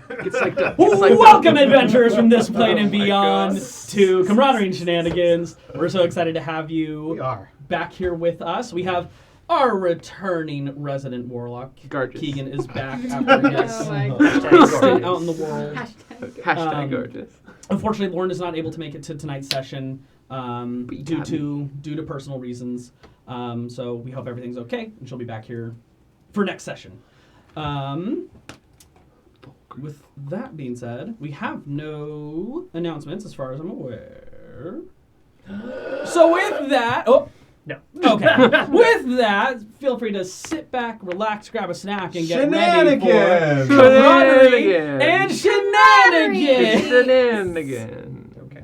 Welcome, adventurers from this plane and beyond, to Camaraderie and Shenanigans. We're so excited to have you back here with us. We have our returning resident warlock. Gorgeous. Keegan is back after his stint out in the world. Hashtag gorgeous. Unfortunately, Lauren is not able to make it to tonight's session due to personal reasons. So we hope everything's okay, and she'll be back here for next session. With that being said, we have no announcements as far as I'm aware. So with that... Oh! No. Okay. With that, feel free to sit back, relax, grab a snack, and get ready for Camaraderie and Shenanigans! Shenanigans. Okay.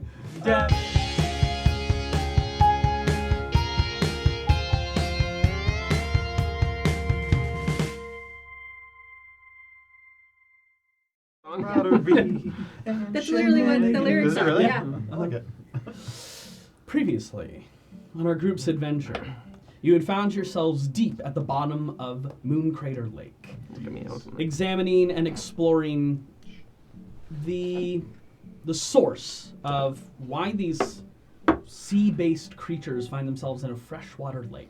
That's literally what the lyrics are. Really? Yeah. I like it. Previously, on our group's adventure, you had found yourselves deep at the bottom of Moon Crater Lake, examining and exploring the source of why these sea-based creatures find themselves in a freshwater lake.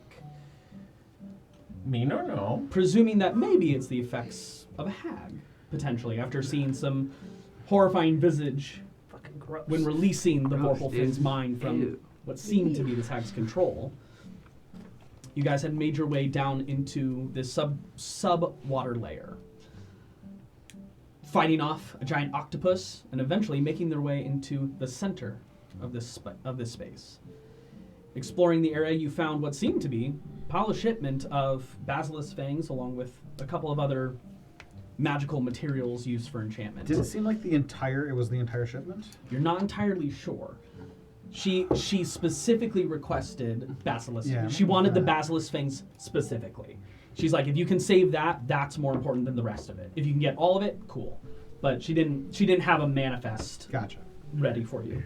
Mean or no? Presuming that maybe it's the effects of a hag, potentially, after seeing some horrifying visage Fucking gross. when releasing the Gross, Vorpalfin's dude. mind from what seemed to be this hag's control. You guys had made your way down into this sub-water layer, fighting off a giant octopus and eventually making their way into the center of this space. Exploring the area, you found what seemed to be a pile of shipment of basilisk fangs along with a couple of other magical materials used for enchantment. Did it seem like it was the entire shipment? You're not entirely sure. She specifically requested basilisk. Yeah, she wanted the basilisk fangs specifically. She's like, if you can save that, that's more important than the rest of it. If you can get all of it, cool. But she didn't have a manifest ready for you.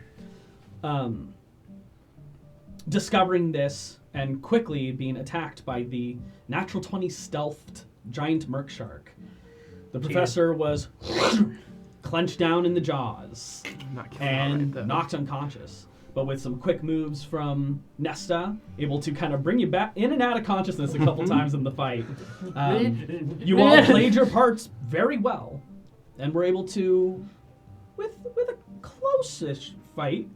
Discovering this and quickly being attacked by the natural 20 stealthed giant merc shark. The professor was clenched down in the jaws and knocked unconscious. But with some quick moves from Nesta, able to kind of bring you back in and out of consciousness a couple times in the fight. You all played your parts very well, and were able to, with a close-ish fight,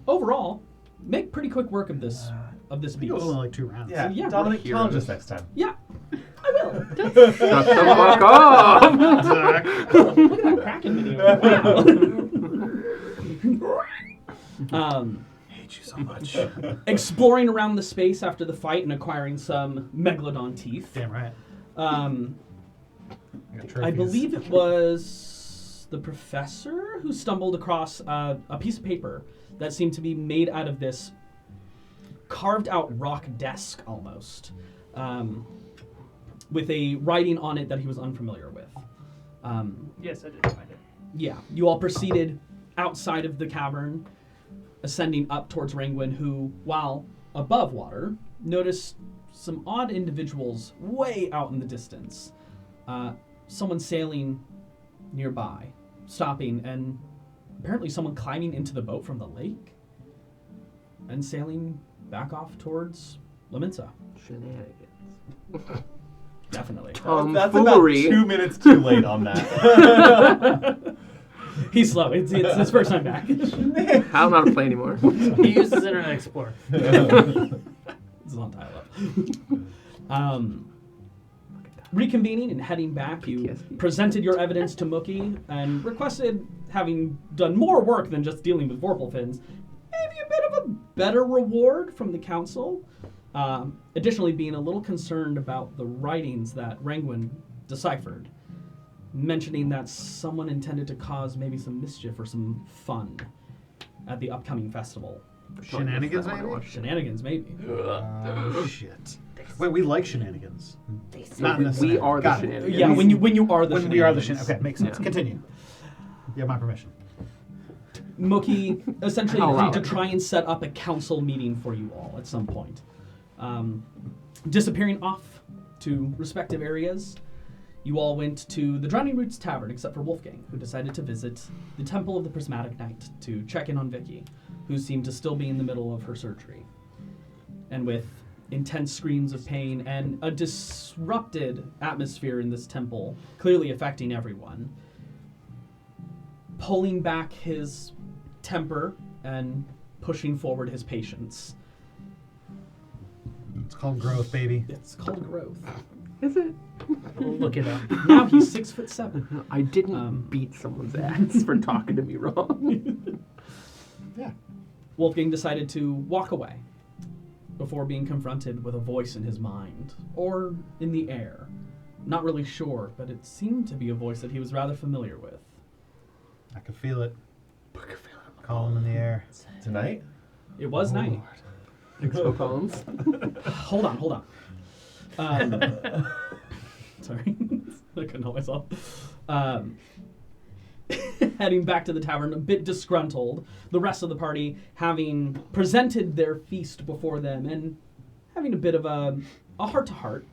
overall, make pretty quick work of this beast. It was only like 2 rounds. Yeah, Yeah. Dominic, challenge us next time. Yeah, I will. Shut the fuck up! Look at that Kraken video. Wow. Hate you so much. Exploring around the space after the fight and acquiring some megalodon teeth. Damn right. I believe it was the professor who stumbled across a piece of paper that seemed to be made out of this carved out rock desk almost, with a writing on it that he was unfamiliar with. Yes, I did find it. Yeah, you all proceeded outside of the cavern, ascending up towards Rangwin, who, while above water, noticed some odd individuals way out in the distance. Someone sailing nearby, stopping, and apparently someone climbing into the boat from the lake and sailing back off towards Laminsa. Shenanigans. Definitely. That's about 2 minutes too late on that. He's slow. It's his first time back. I'm not a play anymore. He uses Internet Explorer. It's on dial-up. Reconvening and heading back, you presented your evidence to Mookie and requested, having done more work than just dealing with Vorpalfins, maybe a bit of a better reward from the council. Additionally, being a little concerned about the writings that Rangwin deciphered, mentioning that someone intended to cause maybe some mischief or some fun at the upcoming festival. Shenanigans, maybe? Shenanigans, maybe. Shit. Wait, we like shenanigans. Not we are the shenanigans. Yeah, when you are the when shenanigans. we are the shenanigans. Okay, makes sense. Continue. You have my permission. Mookie essentially I'll allow agreed to it. try and set up a council meeting for you all at some point. Disappearing off to respective areas, You all went to the Drowning Roots Tavern, except for Wolfgang, who decided to visit the Temple of the Prismatic Knight to check in on Vicky, who seemed to still be in the middle of her surgery. And with intense screams of pain and a disrupted atmosphere in this temple, clearly affecting everyone, pulling back his temper and pushing forward his patience. It's called growth, baby. It's called growth. Is it? We'll look it up. Now he's 6'7". I didn't beat someone's ass for talking to me wrong. Yeah. Wolfgang decided to walk away before being confronted with a voice in his mind, or in the air. Not really sure, but it seemed to be a voice that he was rather familiar with. I could feel it. Call him in the air. Tonight? It was night. Expo columns. Hold on. Sorry, I couldn't help myself. Heading back to the tavern, a bit disgruntled, the rest of the party having presented their feast before them and having a bit of a heart-to-heart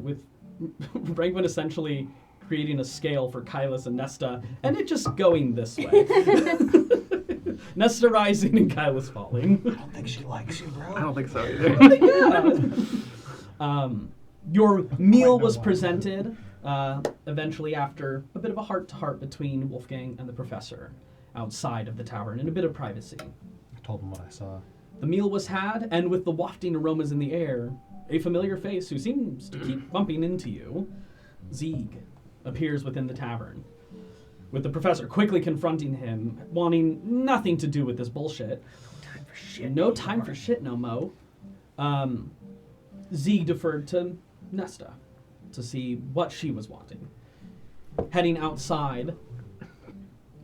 with Rankwin essentially creating a scale for Kylus and Nesta, and it just going this way. Nesta rising and Kylus falling. I don't think she likes you, bro. I don't think so either. Your meal was presented eventually after a bit of a heart-to-heart between Wolfgang and the professor outside of the tavern in a bit of privacy. I told him what I saw. The meal was had, and with the wafting aromas in the air, a familiar face who seems to keep bumping into you, Zieg, appears within the tavern, with the professor quickly confronting him, wanting nothing to do with this bullshit. No time for shit, no mo. Zieg deferred to Nesta to see what she was wanting. Heading outside,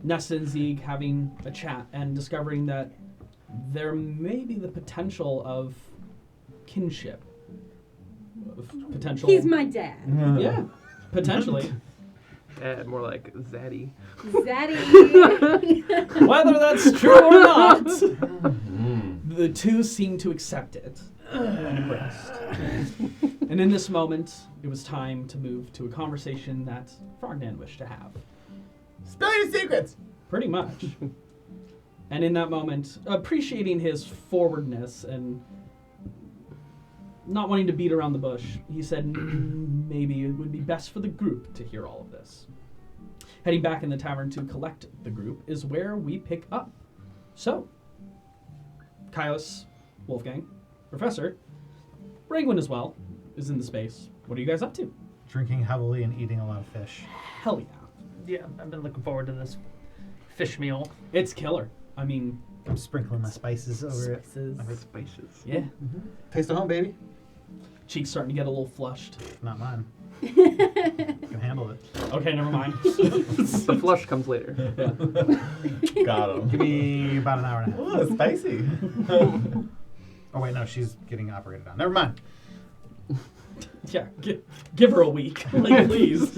Nesta and Zieg having a chat and discovering that there may be the potential of kinship. Potential. He's my dad. Yeah, potentially. More like Zaddy. Zaddy. Whether that's true or not, the two seem to accept it and embraced. And in this moment, it was time to move to a conversation that Frognan wished to have. Spill your secrets! Pretty much. And in that moment, appreciating his forwardness and not wanting to beat around the bush, he said maybe it would be best for the group to hear all of this. Heading back in the tavern to collect the group is where we pick up. So, Kylus, Wolfgang, Professor, Rangwin as well, is in the space. What are you guys up to? Drinking heavily and eating a lot of fish. Hell yeah. Yeah, I've been looking forward to this fish meal. It's killer. I mean... I'm sprinkling my spices over it. Spices. Yeah. Taste of home, baby. Cheeks starting to get a little flushed. Not mine. Can handle it. Okay, never mind. The flush comes later. Yeah. Got him. Give me about an hour and a half. Ooh, spicy. Oh wait, no, she's getting operated on. Never mind. Yeah, give her a week. Like, please.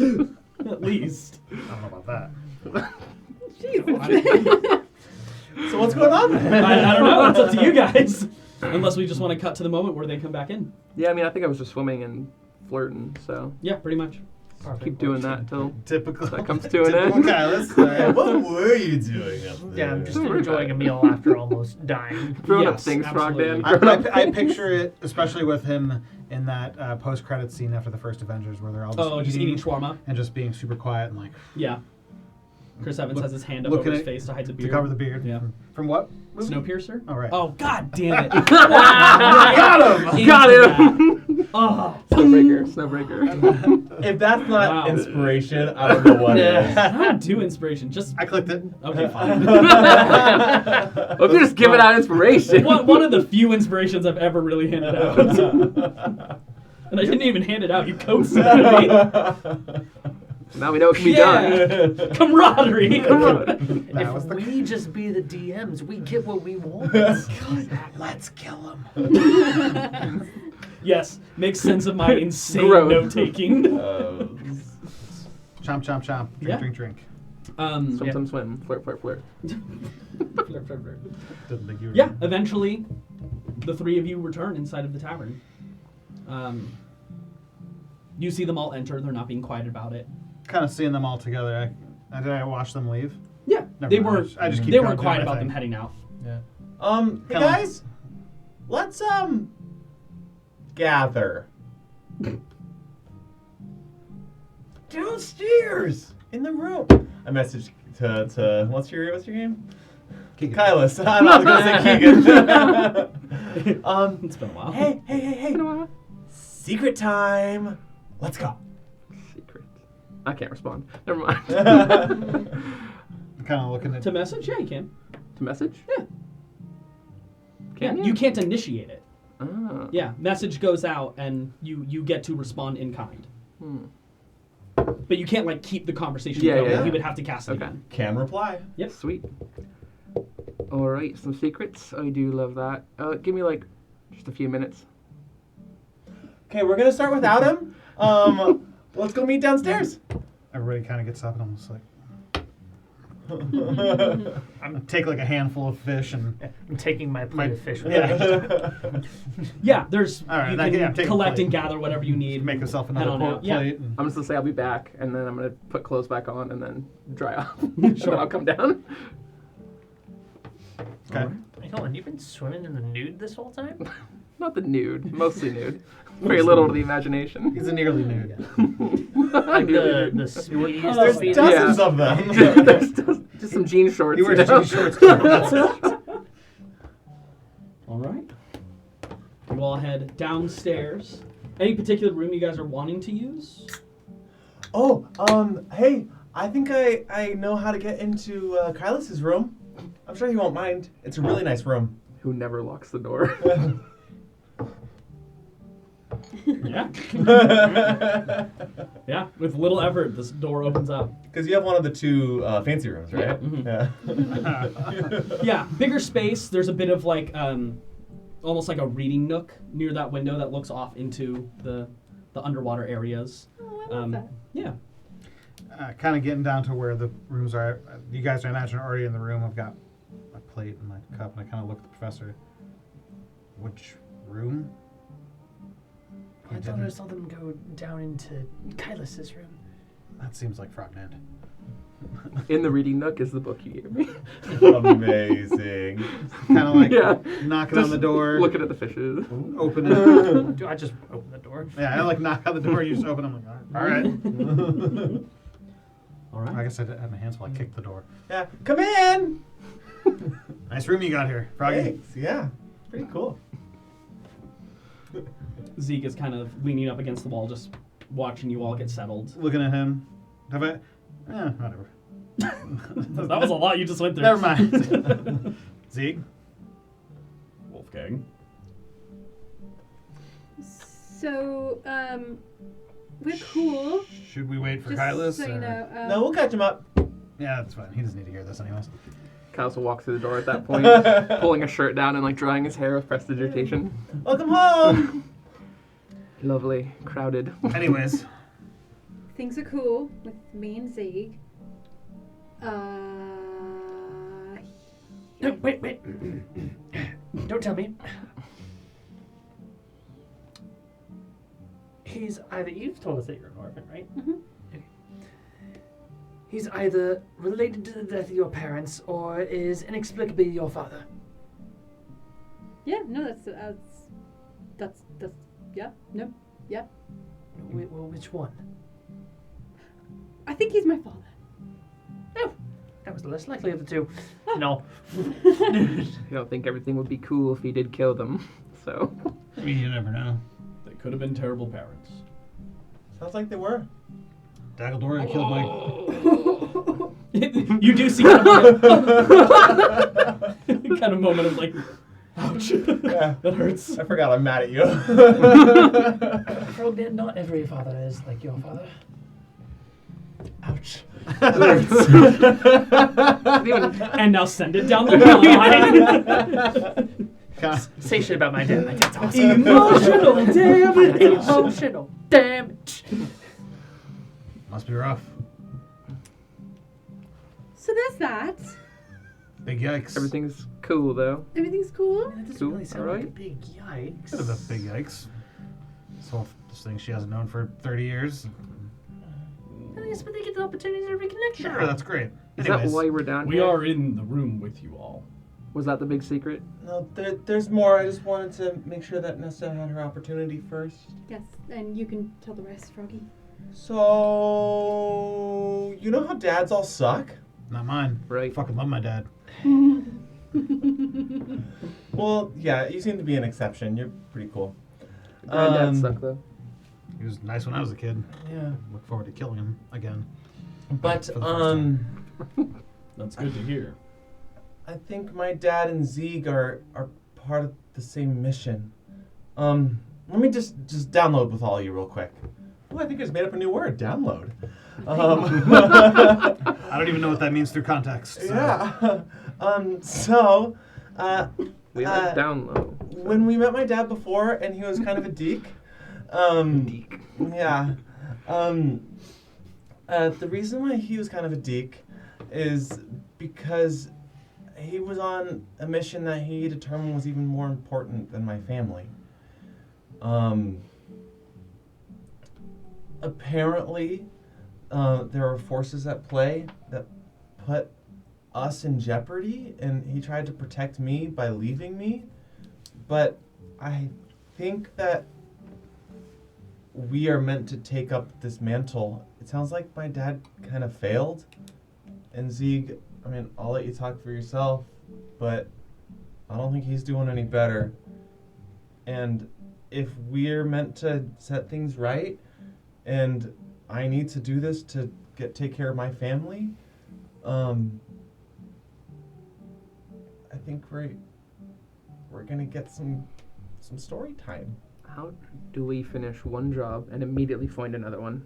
At least. I don't know about that. So what's going on there? I don't know. It's up to you guys. Unless we just want to cut to the moment where they come back in. Yeah, I mean, I think I was just swimming and flirting, so Yeah, pretty much. keep doing that until Typical. that comes to an Typical end. Kylus. What were you doing up there? Yeah, I'm just enjoying a meal after almost dying. Throwing up Yes, things, absolutely. Frogdan. I picture it, especially with him in that post-credit scene after the first Avengers, where they're all just eating shawarma. and just being super quiet and like Yeah. Chris Evans Look- has his hand up looking over his at- face to hide the to beard. cover the beard. Yeah. From what? movie? Snowpiercer? Oh, right. Oh, god damn it. Got him! Into Got him! that. Oh. Snowbreaker. If that's not Wow. inspiration, I don't know what is. I don't do inspiration. Just I clicked it. okay, fine. Well, if you're just giving out inspiration. one of the few inspirations I've ever really handed out. And I didn't even hand it out. You coaxed it out of me. Now we know it can be done. Camaraderie. That was If the we just be the DMs, we get what we want. Let's kill him. Yes, makes sense of my insane Growth. note-taking. Chomp, chomp, chomp. Drink, Yeah. drink, drink. Swim, swim. Flirt, flirt, flirt. Didn't think you were. Yeah, eventually, the three of you return inside of the tavern. You see them all enter. They're not being quiet about it. Kind of seeing them all together. Did I watch them leave? Yeah, Never they mind. weren't. I just keep They going, weren't doing quiet my about thing. them heading out. Hey Kinda- guys, let's gather downstairs in the room. I messaged to what's your name? Keegan. Kylus. I was gonna say Keegan. It's been a while. Hey. Secret time. Let's go. Secret. I can't respond. Never mind. Kind of looking at. To message? Yeah, you can. To message? Yeah. Can You can't initiate it. Ah. Yeah, message goes out and you get to respond in kind. But you can't like keep the conversation Yeah, going. yeah. You would have to cast it Okay. again. Can reply. Yep. Sweet. All right, some secrets. I do love that. Give me like just a few minutes. Okay, we're gonna start without him. Let's go meet downstairs. Everybody kind of gets up and I'm just like. I'm take like a handful of fish and. I'm taking my plate of fish with Yeah. Yeah, there's All right, you that- can yeah, take a collect plate. and gather whatever you need. Make yourself Head another on plate. out. Yeah. And I'm just gonna say I'll be back, and then I'm gonna put clothes back on, and then dry off. Sure. Then I'll come down. Okay. Hold on, you've been swimming in the nude this whole time? Not the nude, mostly nude. Very little to the imagination. He's a nearly nude. Like Nearly the nude. sweeties. There's the sweeties. dozens Yeah. of them. There's just some jean shorts. He wears you know? jean shorts. All right. You all head downstairs. Any particular room you guys are wanting to use? Oh, hey, I think I know how to get into Kylus's room. I'm sure he won't mind. It's a really nice room. Who never locks the door. Yeah. Yeah. With little effort, this door opens up. Because you have one of the two fancy rooms, right? Mhm. Yeah. Yeah, bigger space. There's a bit of like, almost like a reading nook near that window that looks off into the underwater areas. Oh, I love that. Yeah. Kind of getting down to where the rooms are. You guys, I imagine, are already in the room. I've got my plate and my cup, and I kind of look at the professor. Which room? I thought I saw them go down into Kylus's room. That seems like Frogman. In the reading nook is the book you gave me. Amazing. Kind of like Yeah. knocking on the door, Looking at the fishes. open it. Do I just open the door? Yeah, I like knock on the door. You just open. I'm like, all right. All right. I guess I didn't have my hands while I kicked the door. Yeah. Come in. Nice room you got here, Froggy. Thanks. Yeah. Pretty cool. Zeke is kind of leaning up against the wall, just watching you all get settled. Looking at him. Have I? Whatever. That was a lot you just went through. Never mind. Zeke. Wolfgang. So, we're cool. Should we wait for Just Kylus? so you or- know. No, we'll catch him up. Yeah, that's fine. He doesn't need to hear this anyways. Kyle's will walk through the door at that point, pulling his shirt down and like drying his hair with prestidigitation. Welcome home. Lovely, crowded. Anyways, Things are cool with me and Zeke. No, wait. Don't tell me. He's either, you've told us that you're an orphan, right? Mm-hmm. Okay. He's either related to the death of your parents or is inexplicably your father. Yeah, no, that's yeah, no, yeah. Well, which one? I think he's my father. Oh, that was the less likely of the two. No. I don't think everything would be cool if he did kill them. So I mean, you never know. They could have been terrible parents. Sounds like they were. Daggledora killed my. You do see kind of, like kind of moment of like, ouch. Yeah. That hurts. I forgot I'm mad at you. Frogman, not every father is like your father. Ouch. And now send it down the line. Say shit about my dad. My dad's awesome. Emotional damage. Emotional damage. Must be rough. So there's that. Big yikes. everything's cool though. Everything's cool. That doesn't Cool, really sound alright. like a big yikes. Bit of a big yikes. So if This thing she hasn't known for 30 years. Yes, but they get the opportunity to reconnect. Sure, now. that's great. Is that why we're down We here? are in the room with you all. Was that the big secret? No, there's more. I just wanted to make sure that Nesta had her opportunity first. Yes, and you can tell the rest, Froggy. So, you know how dads all suck? Not mine. Right. I fucking love my dad. Well, yeah, you seem to be an exception. You're pretty cool. Granddads suck, though. He was nice when I was a kid. Yeah. Look forward to killing him again. But, For the first time. That's good to hear. I think my dad and Zeeg are part of the same mission. Let me just download with all of you real quick. Oh, I think I just made up a new word, download. I don't even know what that means through context. So. Yeah. We are down low. When we met my dad before and he was kind of a deek. Yeah. The reason why he was kind of a deek is because he was on a mission that he determined was even more important than my family. Apparently, there were forces at play that put us in jeopardy, and he tried to protect me by leaving me. But I think that we are meant to take up this mantle. It sounds like my dad kind of failed. And Zeeg, I mean, I'll let you talk for yourself, but I don't think he's doing any better. And if we're meant to set things right, and I need to do this to take care of my family, I think we're gonna get some story time. How do we finish one job and immediately find another one?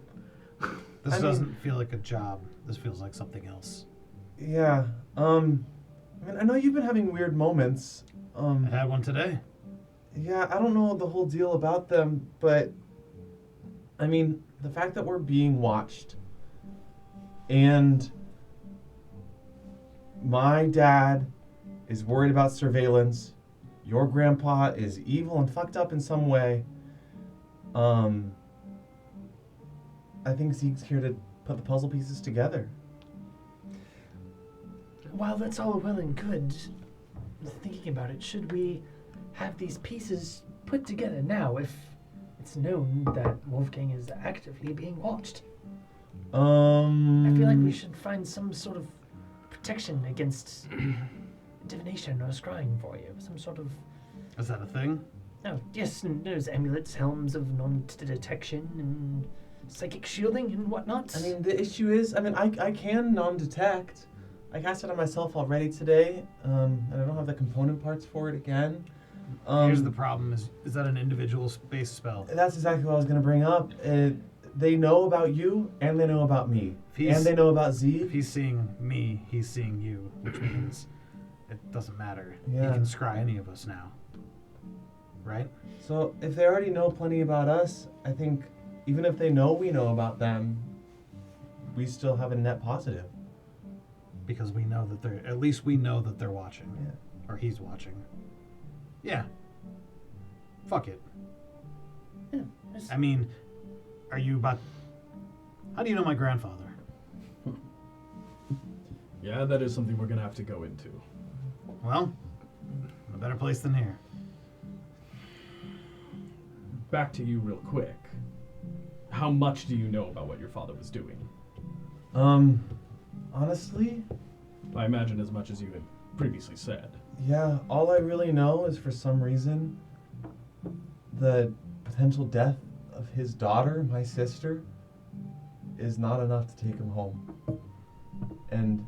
This doesn't feel like a job. This feels like something else. Yeah. I mean, I know you've been having weird moments. I had one today. Yeah, I don't know the whole deal about them, but I mean, the fact that we're being watched and my dad is worried about surveillance, your grandpa is evil and fucked up in some way. I think Zeke's here to put the puzzle pieces together. While that's all well and good, thinking about it, should we have these pieces put together now if it's known that Wolfgang is actively being watched? I feel like we should find some sort of protection against divination or scrying for you. Some sort of... Is that a thing? Oh, yes, and there's amulets, helms of non-detection, and psychic shielding and whatnot. I mean, the issue is, I mean, I can non-detect. I cast it on myself already today, and I don't have the component parts for it again. Here's the problem: is that an individual space spell? That's exactly what I was going to bring up. They know about you, and they know about me, and they know about Z. If he's seeing me, he's seeing you, which means it doesn't matter. Yeah. He can scry any of us now, right? So if they already know plenty about us, I think even if they know we know about them, we still have a net positive. Because we know that at least we know that they're watching. Yeah. Or he's watching. Yeah. Fuck it. Yeah, I mean, how do you know my grandfather? Yeah, that is something we're gonna have to go into. Well, a better place than here. Back to you real quick. How much do you know about what your father was doing? Honestly, I imagine as much as you had previously said. yeah, all I really know is for some reason the potential death of his daughter, my sister, is not enough to take him home. And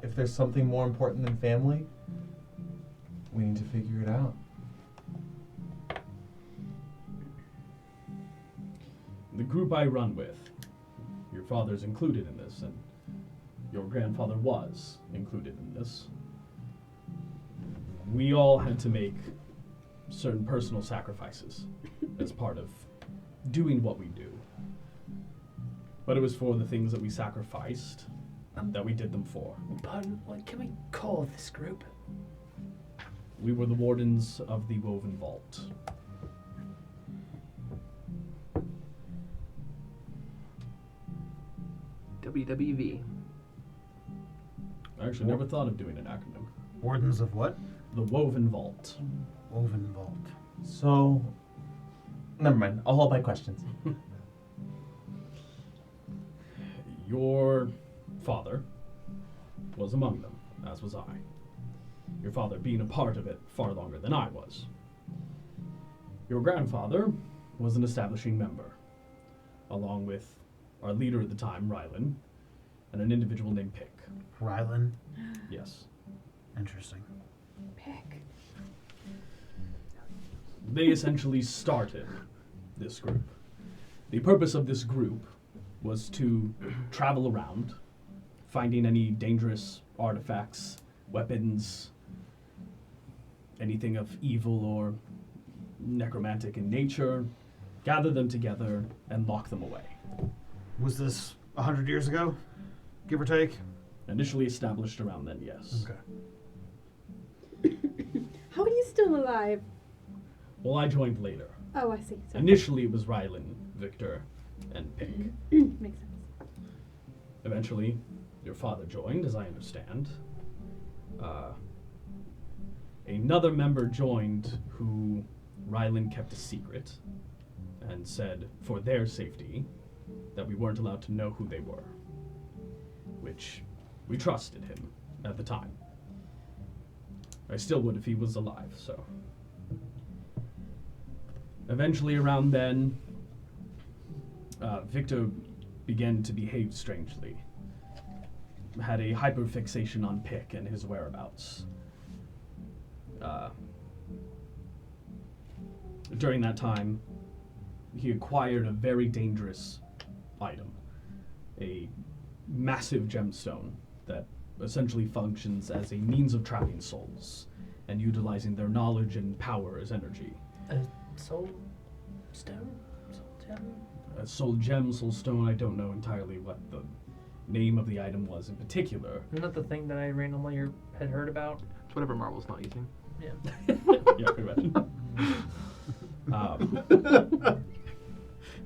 if there's something more important than family, we need to figure it out. The group I run with, your father's included in this, and your grandfather was included in this. We all had to make certain personal sacrifices as part of doing what we do. But it was for the things that we sacrificed that we did them for. Pardon, what can we call this group? We were the Wardens of the Woven Vault. WWV. I actually never thought of doing an acronym. Wardens of what? The Woven Vault. Woven Vault. So, never mind. I'll hold my questions. Your father was among them, as was I. Your father being a part of it far longer than I was. Your grandfather was an establishing member, along with our leader at the time, Ruland, and an individual named Pick. Rylan. Yes. Interesting. Pick. They essentially started this group. The purpose of this group was to travel around, finding any dangerous artifacts, weapons, anything of evil or necromantic in nature, gather them together, and lock them away. Was this 100 years ago? Give or take? Initially established around then, yes. Okay. How are you still alive? Well, I joined later. Oh, I see. Sorry. Initially, it was Rylan, Victor, and Pick. Makes sense. Eventually, your father joined, as I understand. Another member joined who Rylan kept a secret and said, for their safety, that we weren't allowed to know who they were. Which we trusted him at the time. I still would if he was alive, so. Eventually, around then, Victor began to behave strangely. Had a hyperfixation on Pick and his whereabouts. During that time, he acquired a very dangerous item. A massive gemstone that essentially functions as a means of trapping souls and utilizing their knowledge and power as energy. A soul stone? Soul gem? A soul gem, soul stone, I don't know entirely what the name of the item was in particular. Isn't that the thing that I randomly had heard about? It's whatever Marvel's not using. Yeah. Yeah, pretty much.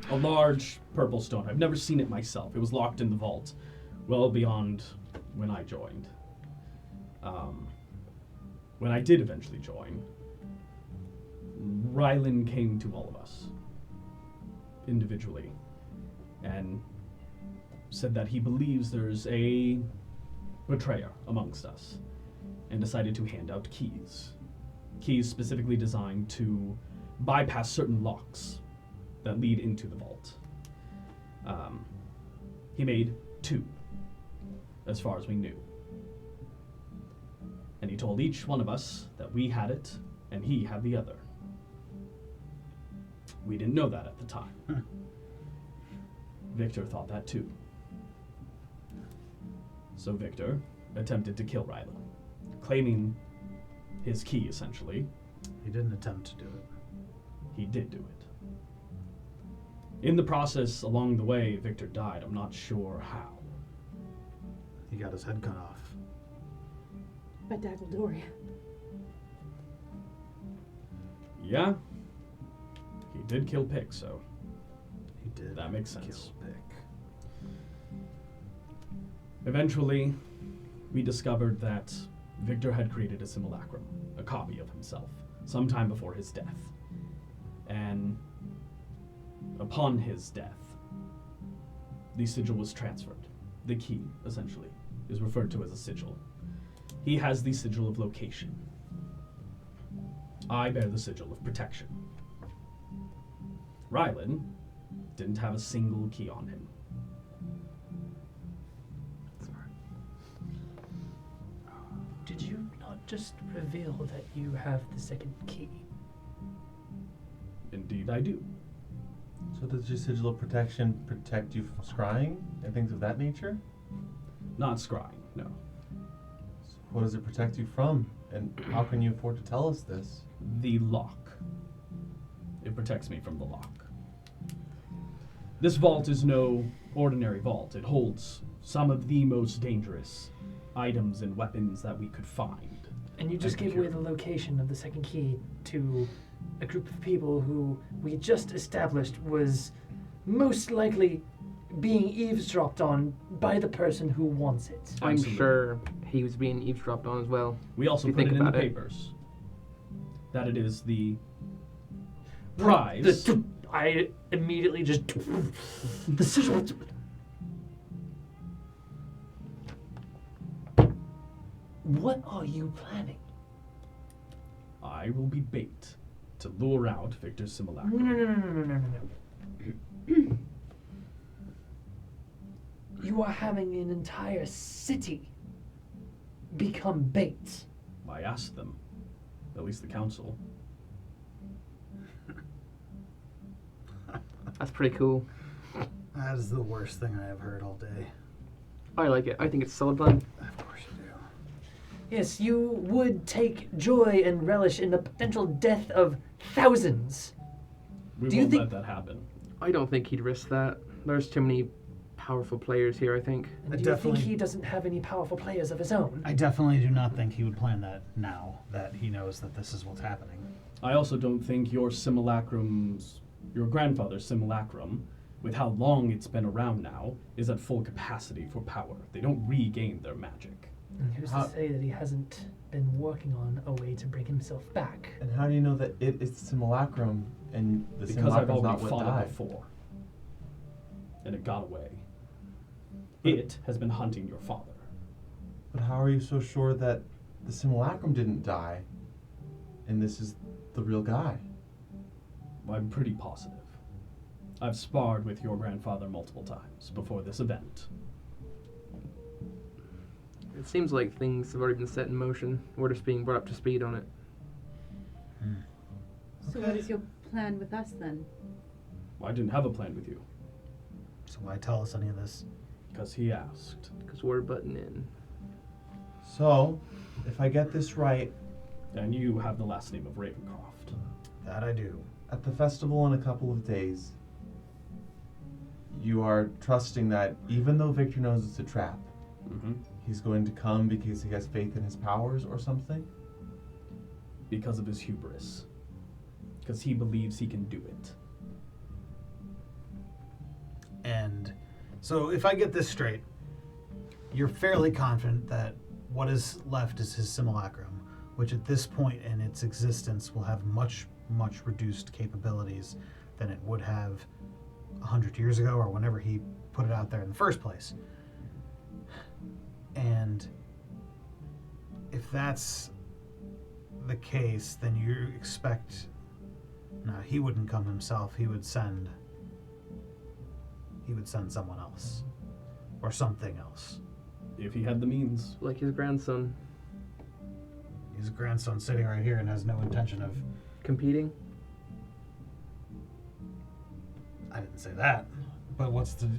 A large purple stone. I've never seen it myself. It was locked in the vault well beyond when I joined. When I did eventually join, Rylan came to all of us individually and said that he believes there's a betrayer amongst us and decided to hand out keys. Keys specifically designed to bypass certain locks that lead into the vault. He made 2, as far as we knew. And he told each one of us that we had it and he had the other. We didn't know that at the time. Victor thought that too. So Victor attempted to kill Rylan, claiming his key, essentially. He didn't attempt to do it. He did do it. In the process, along the way, Victor died. I'm not sure how. He got his head cut off. By Daggledoria. Yeah, he did kill Pick, so He did. that makes kill sense. Pick. Eventually, we discovered that Victor had created a simulacrum, a copy of himself, sometime before his death. And upon his death, the sigil was transferred. The key, essentially, is referred to as a sigil. He has the sigil of location. I bear the sigil of protection. Rylan didn't have a single key on him. Did you not just reveal that you have the second key? Indeed, I do. So does your sigil of protection protect you from scrying and things of that nature? Not scrying, no. So what does it protect you from? And how can you afford to tell us this? The lock. It protects me from the lock. This vault is no ordinary vault. It holds some of the most dangerous items and weapons that we could find. And you just gave away the location of the second key to a group of people who we just established was most likely being eavesdropped on by the person who wants it. I'm Absolutely. sure he was being eavesdropped on as well. We also If you put it think in the about it. papers that it is the prize. I immediately just the sigil. What are you planning? I will be bait to lure out Victor's simulacrum. No. You are having an entire city become bait. I asked them, at least the council. That's pretty cool. That is the worst thing I have heard all day. I like it. I think it's solid plan. Of course you do. Yes, you would take joy and relish in the potential death of thousands. We Do you won't think- let that happen. I don't think he'd risk that. There's too many powerful players here, I think. And I do you think definitely- he doesn't have any powerful players of his own? I definitely do not think he would plan that now that he knows that this is what's happening. I also don't think your grandfather's simulacrum, with how long it's been around now, is at full capacity for power. They don't regain their magic. And who's How- to say that he hasn't been working on a way to bring himself back? And how do you know that it is simulacrum and the Because I've simulacrum's not already what fought died? it before. And it got away. It has been hunting your father. But how are you so sure that the simulacrum didn't die and this is the real guy? I'm pretty positive. I've sparred with your grandfather multiple times before this event. It seems like things have already been set in motion. We're just being brought up to speed on it. So what is your plan with us then? I didn't have a plan with you, So why tell us any of this? because he asked. Because we're butting in. So, if I get this right, And you have the last name of Ravencroft. That I do. at the festival in a couple of days, you are trusting that even though Victor knows it's a trap, Mm-hmm. he's going to come because he has faith in his powers or something? Because of his hubris. Because he believes he can do it. And so if I get this straight, you're fairly confident that what is left is his simulacrum, which at this point in its existence will have much, much reduced capabilities than it would have 100 years ago or whenever he put it out there in the first place. And if that's the case, then you expect... No, he wouldn't come himself. He would send someone else. Or something else. If he had the means. Like his grandson. His grandson sitting right here and has no intention of... Competing? I didn't say that. But what's the...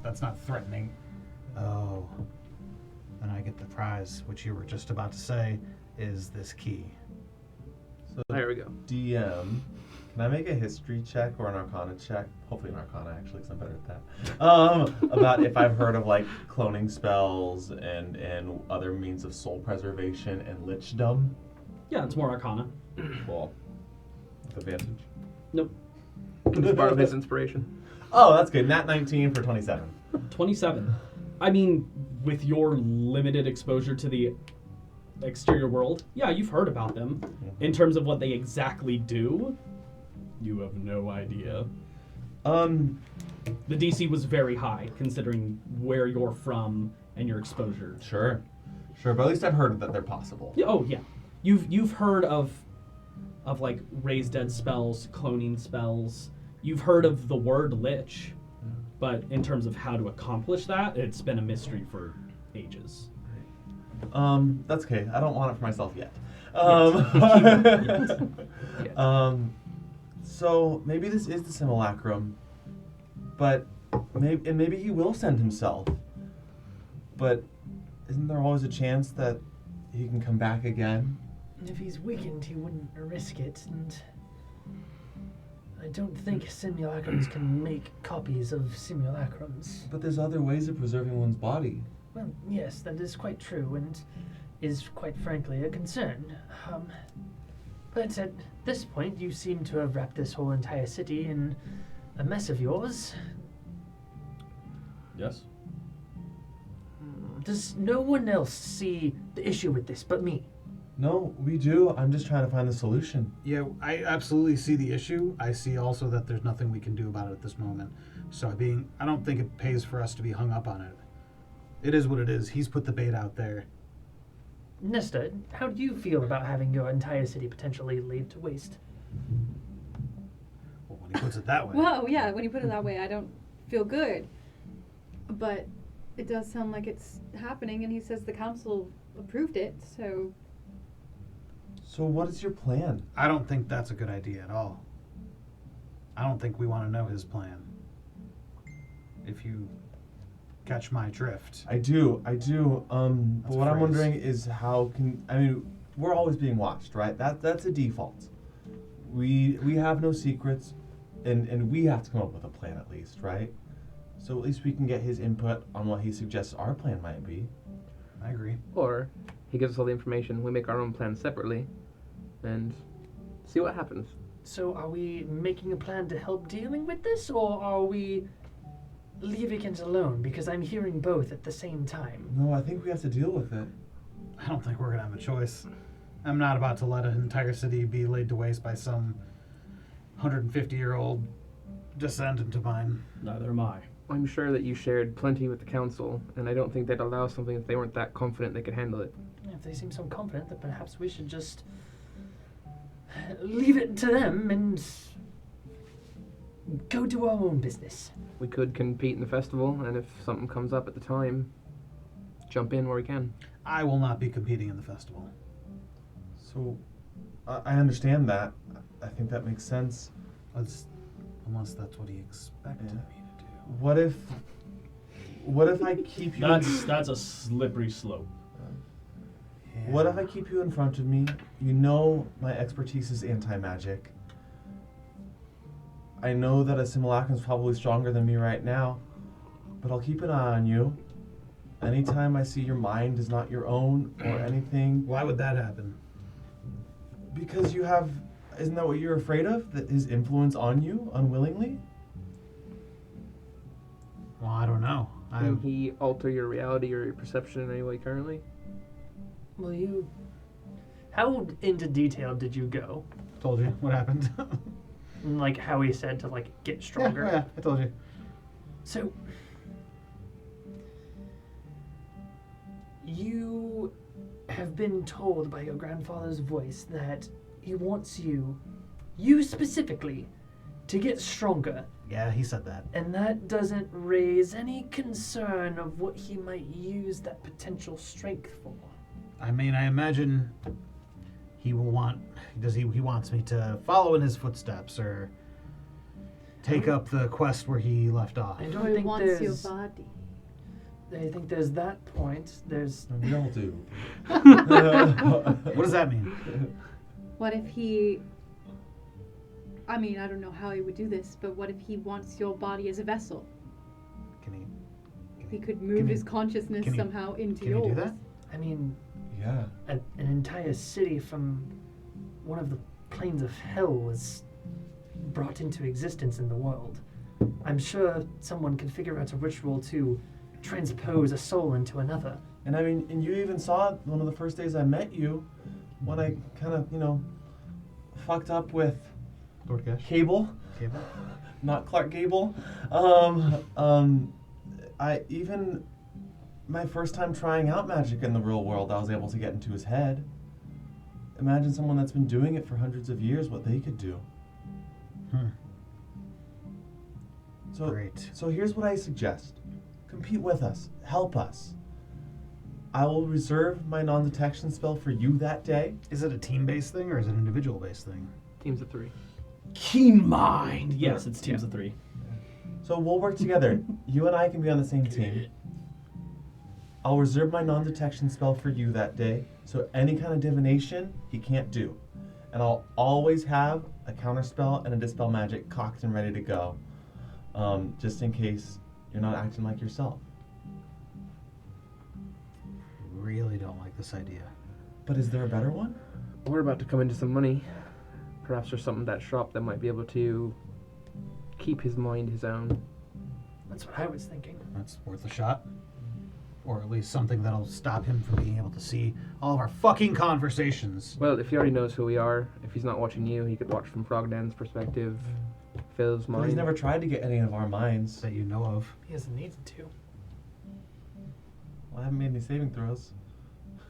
that's not threatening. Oh. Then I get the prize, which you were just about to say is this key. So, There we go. DM, can I make a history check or an arcana check? Hopefully an arcana, actually, because I'm better at that. About if I've heard of, like, cloning spells and other means of soul preservation and lichdom. Yeah, it's more Arcana. Well, with advantage. Nope. Just borrow his inspiration. Oh, that's good. Nat 19 for 27. 27. I mean, with your limited exposure to the exterior world, yeah, you've heard about them. In terms of what they exactly do, you have no idea. The DC was very high, considering where you're from and your exposure. Sure, but at least I've heard that they're possible. Yeah, oh yeah, you've heard of like raise dead spells, cloning spells. You've heard of the word lich, but in terms of how to accomplish that, it's been a mystery for ages. That's okay. I don't want it for myself yet. So maybe this is the simulacrum, but maybe he will send himself. But isn't there always a chance that he can come back again? If he's weakened, he wouldn't risk it, and I don't think simulacrums can make copies of simulacrums. But there's other ways of preserving one's body. Well, yes, that is quite true, and is quite frankly a concern. But at this point, you seem to have wrapped this whole entire city in a mess of yours. Yes? Does no one else see the issue with this but me? No, we do. I'm just trying to find the solution. Yeah, I absolutely see the issue. I see also that there's nothing we can do about it at this moment. So I don't think it pays for us to be hung up on it. It is what it is. He's put the bait out there. Nesta, how do you feel about having your entire city potentially laid to waste? Well, when he puts it that way. Well, yeah, when you put it that way, I don't feel good. But it does sound like it's happening, and he says the council approved it, so... So what is your plan? I don't think that's a good idea at all. I don't think we want to know his plan. If you catch my drift. I do. But That's what a I'm phrase. wondering is we're always being watched, right? That's a default. We have no secrets, and we have to come up with a plan at least, right? So at least we can get his input on what he suggests our plan might be. I agree. Or he gives us all the information, we make our own plan separately, and see what happens. So are we making a plan to help dealing with this, or are we leaving it alone? Because I'm hearing both at the same time. No, I think we have to deal with it. I don't think we're going to have a choice. I'm not about to let an entire city be laid to waste by some 150-year-old descendant of mine. Neither am I. I'm sure that you shared plenty with the council, and I don't think they'd allow something if they weren't that confident they could handle it. If they seem so confident, that perhaps we should just leave it to them and go do our own business. We could compete in the festival, and if something comes up at the time, jump in where we can. I will not be competing in the festival. So I understand that. I think that makes sense. Unless that's what he expected Yeah. me to do. What if I keep you? That's a slippery slope. What if I keep you in front of me? You know my expertise is anti-magic. I know that a simulacrum is probably stronger than me right now, but I'll keep an eye on you. Anytime I see your mind is not your own or anything, Why would that happen? because you have, isn't that what you're afraid of? That his influence on you, unwillingly? Well, I don't know. Can he alter your reality or your perception in any way currently? Will you... How into detail did you go? Told you what happened. Like how he said to get stronger? Yeah, I told you. So, you have been told by your grandfather's voice that he wants you specifically, to get stronger, Yeah, he said that. and that doesn't raise any concern of what he might use that potential strength for. I mean, I imagine he will want. He wants me to follow in his footsteps or take up the quest where he left off. I don't He think wants your there's... body. I think there's that point. There's... We all do. What does that mean? What if he... I mean, I don't know how he would do this, but what if he wants your body as a vessel? Can he? He could move his consciousness can he- somehow into Can yours. he do that? I mean, Yeah. an entire city from one of the planes of hell was brought into existence in the world. I'm sure someone could figure out a ritual to transpose a soul into another. And I mean, and you even saw one of the first days I met you when I kind of, fucked up with Lord Gash? Cable, Cable? not Clark Gable. I even, my first time trying out magic in the real world, I was able to get into his head. Imagine someone that's been doing it for hundreds of years, what they could do. Great. So here's what I suggest. Compete with us. Help us. I will reserve my non-detection spell for you that day. Is it a team-based thing or is it an individual-based thing? Teams of 3. Keen mind. Yes, it's teams of 3. So we'll work together. You and I can be on the same team. I'll reserve my non-detection spell for you that day, so any kind of divination he can't do. And I'll always have a counterspell and a dispel magic cocked and ready to go, just in case you're not acting like yourself. Really don't like this idea. But is there a better one? We're about to come into some money. Perhaps there's something in that shop that might be able to keep his mind his own. That's what I was thinking. That's worth a shot. Or at least something that'll stop him from being able to see all of our fucking conversations. Well, if he already knows who we are, if he's not watching you, he could watch from Frogdan's perspective. Phil's But mind. he's never tried to get any of our minds. That you know of. He hasn't needed to. Well, I haven't made any saving throws.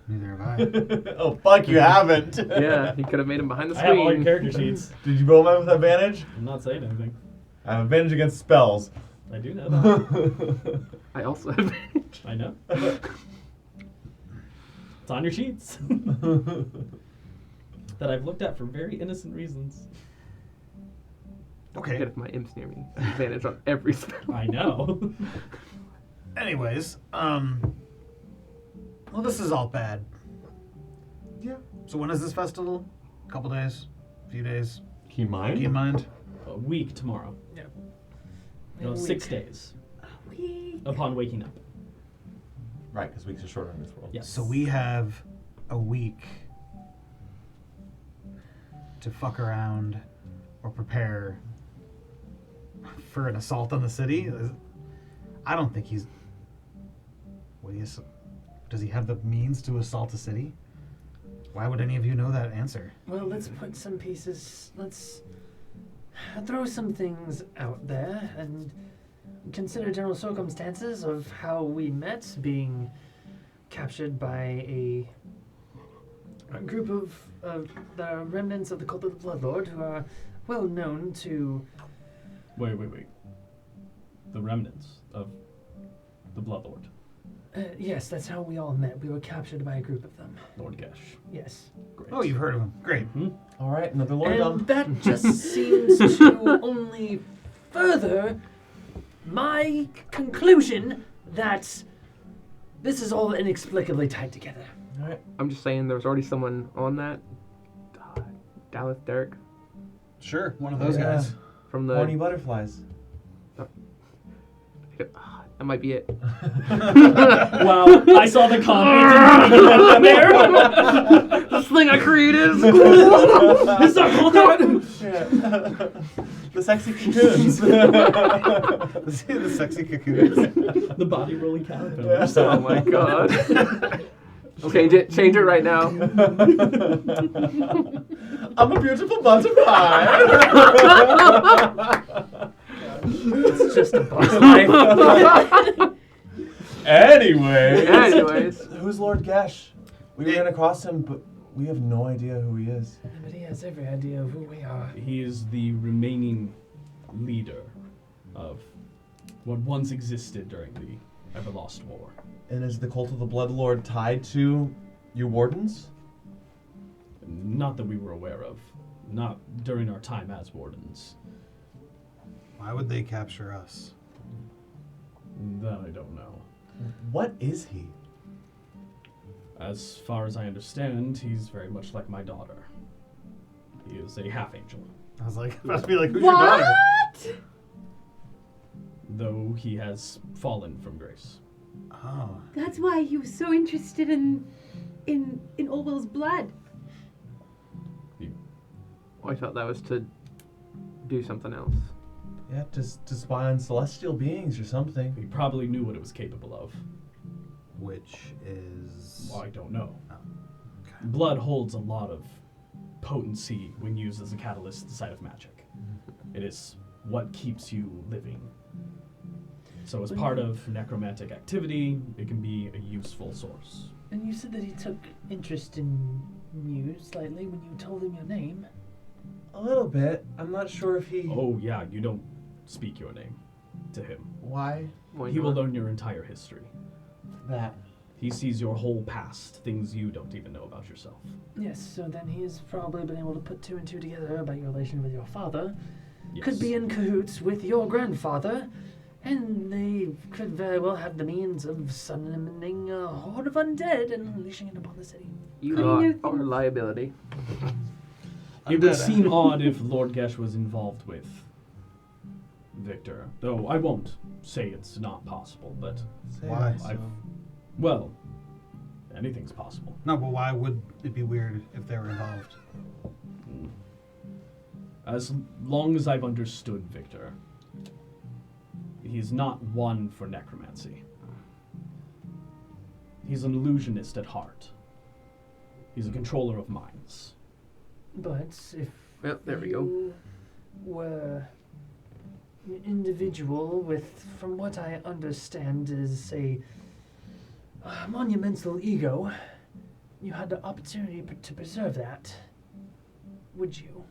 Neither have I. Oh, fuck, you haven't. Yeah, he could have made him behind the I screen. have all your character sheets. Did you roll mine with advantage? I'm not saying anything. I have advantage against spells. I do know that. I also have I know. It's on your sheets. That I've looked at for very innocent reasons. Okay. Get if my imps near me. Advantage on every spell. I know. Anyways, well, this is all bad. Yeah. So when is this festival? A couple days? A few days? Keep mine? Keep in mind. A week tomorrow. Yeah. No, 6 days. Upon waking up. Right, because weeks are shorter in this world. Yes. So we have a week to fuck around or prepare for an assault on the city. I don't think he's... Does he have the means to assault a city? Why would any of you know that answer? Well, let's put some pieces. Let's throw some things out there and consider general circumstances of how we met, being captured by a group of the remnants of the cult of the Bloodlord who are well known to... Wait. The remnants of the Bloodlord. Yes, that's how we all met. We were captured by a group of them. Lord Gesh. Yes. Great. Oh, you've heard of him. Great. Hmm? All right, another Lord And Dom. that just seems to only further my conclusion that this is all inexplicably tied together. All right. I'm just saying there was already someone on that. Dallas Derek Sure, one of those Yeah. guys. from the... Horny butterflies. That might be it. Wow, I saw the comment there. This thing I created is Is that called that? The sexy cocoons. The sexy cocoons. The body rolling caterpillars. Oh my god. Change it right now. I'm a beautiful butterfly. It's just a bug's life. Anyways, Anyways. who's Lord Gesh? We ran across him, but we have no idea who he is. But he has every idea of who we are. He is the remaining leader of what once existed during the Everlost War. And is the cult of the Bloodlord tied to you Wardens? Not that we were aware of. Not during our time as Wardens. Why would they capture us? That I don't know. What is he? As far as I understand, he's very much like my daughter. He is a half-angel. I was like, about to be like, who's your daughter? What? Though he has fallen from grace. Oh. That's why he was so interested in Orwell's blood. I thought that was to do something else. Yeah, to spy on celestial beings or something. He probably knew what it was capable of. Which is... Well, I don't know. Oh, okay. Blood holds a lot of potency when used as a catalyst inside of magic. It is what keeps you living. So as part of necromantic activity, it can be a useful source. And you said that he took interest in you slightly when you told him your name. A little bit. I'm not sure if he... Oh yeah, you don't speak your name to him. Why? Why He will not? learn your entire history. That. He sees your whole past, things you don't even know about yourself. Yes, so then he has probably been able to put two and two together about your relation with your father. Yes. Could be in cahoots with your grandfather, and they could very well have the means of summoning a horde of undead and unleashing it upon the city. You How do you are know our liability. It would seem odd if Lord Gesh was involved with Victor, though I won't say it's not possible, but Why? well, anything's possible. No, but why would it be weird if they were involved? As long as I've understood Victor, He's not one for necromancy. He's an illusionist at heart. He's a controller of minds. But if Well, there we go. you were an individual with, from what I understand, is a monumental ego, you had the opportunity to preserve that, would you?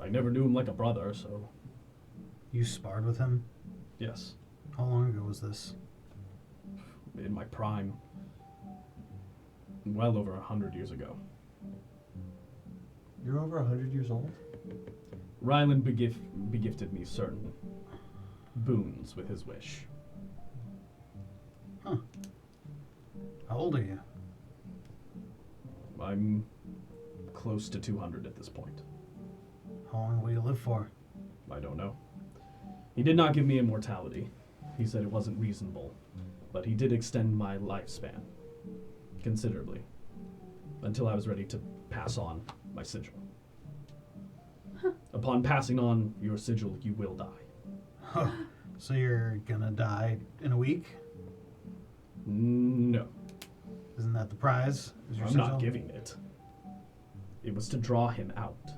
I never knew him like a brother, so You sparred with him? yes, How long ago was this? in my prime. Well over 100 years ago. You're over 100 years old? Ryland begifted me certain boons with his wish. Huh. How old are you? I'm close to 200 at this point. How long will you live for? I don't know. He did not give me immortality. He said it wasn't reasonable, but he did extend my lifespan considerably until I was ready to pass on my sigil. Upon passing on your sigil, you will die. Huh. So you're gonna die in a week? No, Isn't that the prize? Is your I'm not sigil? giving it. It was to draw him out.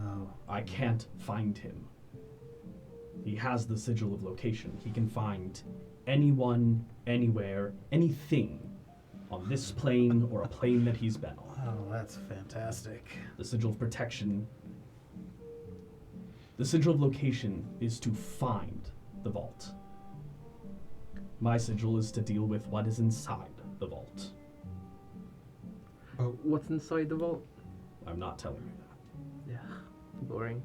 Oh. I can't find him. He has the sigil of location. He can find anyone, anywhere, anything on this plane or a plane that he's been on. Oh, that's fantastic. The sigil of protection. The sigil of location is to find the vault. My sigil is to deal with what is inside the vault. What's inside the vault? I'm not telling you that. Yeah. Boring.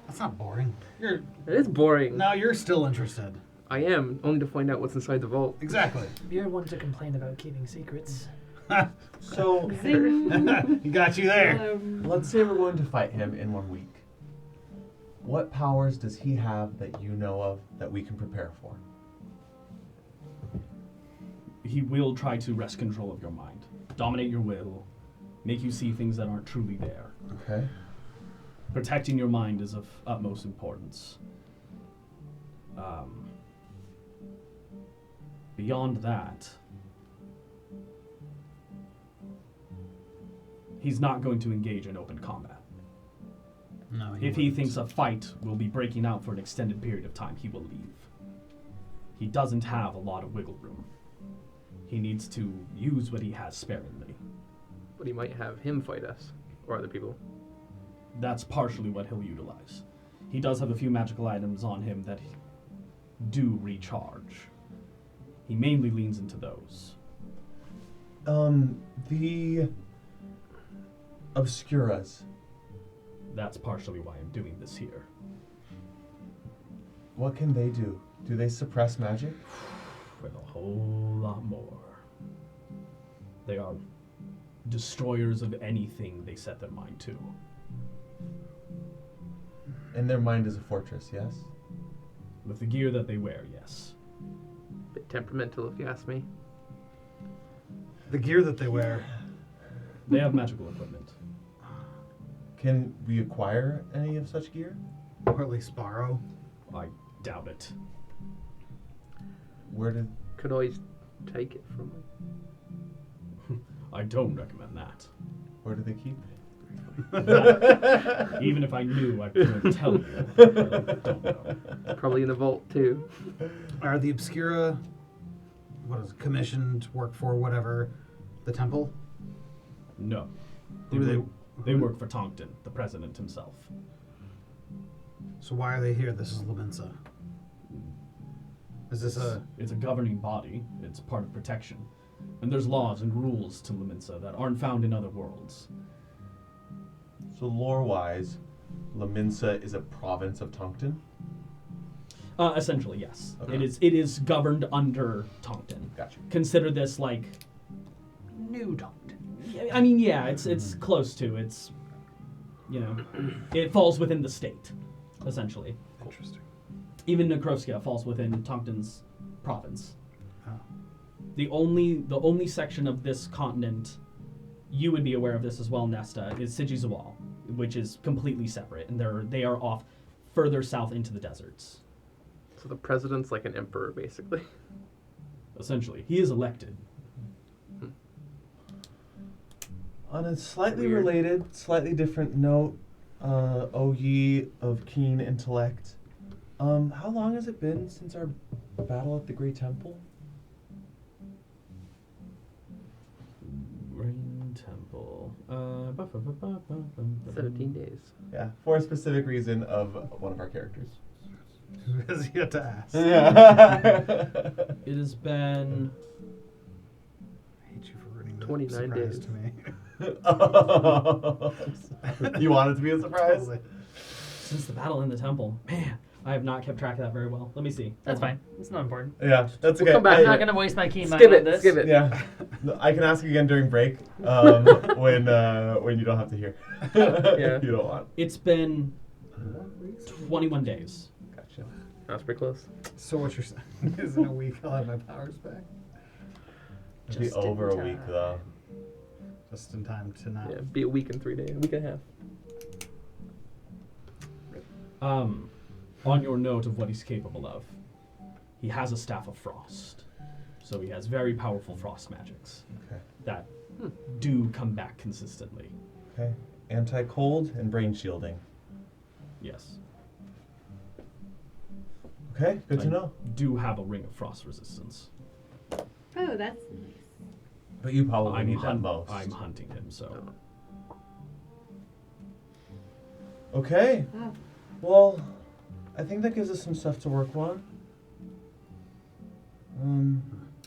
That's not boring. You're It is boring. now you're still interested. I am, only to find out what's inside the vault. Exactly. You're one to complain about keeping secrets. So, Zing. He got you there. let's say we're going to fight him in 1 week. What powers does he have that you know of that we can prepare for? He will try to wrest control of your mind, dominate your will, make you see things that aren't truly there. Okay. Protecting your mind is of utmost importance. Beyond that, he's not going to engage in open combat. No, If he wouldn't. thinks a fight will be breaking out for an extended period of time, he will leave. He doesn't have a lot of wiggle room. He needs to use what he has sparingly. But he might have him fight us, or other people. That's partially what he'll utilize. He does have a few magical items on him that do recharge. He mainly leans into those. The Obscuras. That's partially why I'm doing this here. What can they do? Do they suppress magic? With a whole lot more. They are destroyers of anything they set their mind to. And their mind is a fortress, yes? With the gear that they wear, yes. Bit temperamental, if you ask me. The gear that they wear. They have magical equipment. Can we acquire any of such gear? Or at least borrow. I doubt it. Where did... Could always take it from me. I don't recommend that. Where do they keep Even if I knew, I couldn't tell you. I don't know. Probably in the vault, too. Are the Obscura, what is it, commissioned, work for, whatever, the temple? No. Who do They work for Tonkton, the president himself. So why are they here? This is Laminsa. Is this a... It's a governing body. It's part of protection. And there's laws and rules to Laminsa that aren't found in other worlds. So lore-wise, Laminsa is a province of Tonkton? Essentially, yes. Okay. It is governed under Tonkton. Gotcha. Consider this like New Tonkton. I mean, yeah, it's close to. It's, you know, it falls within the state, essentially. Interesting. Even Nekrovskia falls within Tonkton's province. Oh. The only section of this continent, you would be aware of this as well, Nesta, is Sigizawal. which is completely separate, and they are off further south into the deserts. So the president's like an emperor, basically. Essentially, he is elected. On a slightly Weird. related, slightly different note, O ye of keen intellect, how long has it been since our battle at the Great Temple? Rain Temple. 17 days. Yeah, for a specific reason of one of our characters. Who has yet to ask? Yeah. It has been. I hate you for ruining the 29 surprise days. to me. You want it to be a surprise? Totally. Since the battle in the temple. Man, I have not kept track of that very well. Let me see. That's fine. It's not important. Yeah, that's okay. We'll come back. I'm I- not gonna waste my keen mind Skip on it. this. Skip it. Yeah, No, I can ask again during break when you don't have to hear. Yeah. You don't want. It's been 21 days. Gotcha. That's pretty close. So what you're saying is in a week I'll have my powers back? It'll be Just in over a week time. though. Just in time to not. Yeah, be a week and 3 days. A week and a half. On your note of what he's capable of, he has a staff of frost. So he has very powerful frost magics Okay. that do come back consistently. Okay. Anti-cold and brain shielding. Yes. Okay. Good to I know. do have a ring of frost resistance. Oh, that's nice. But you probably need that hun- most. I'm hunting him, so. Okay. Wow. Well, I think that gives us some stuff to work on.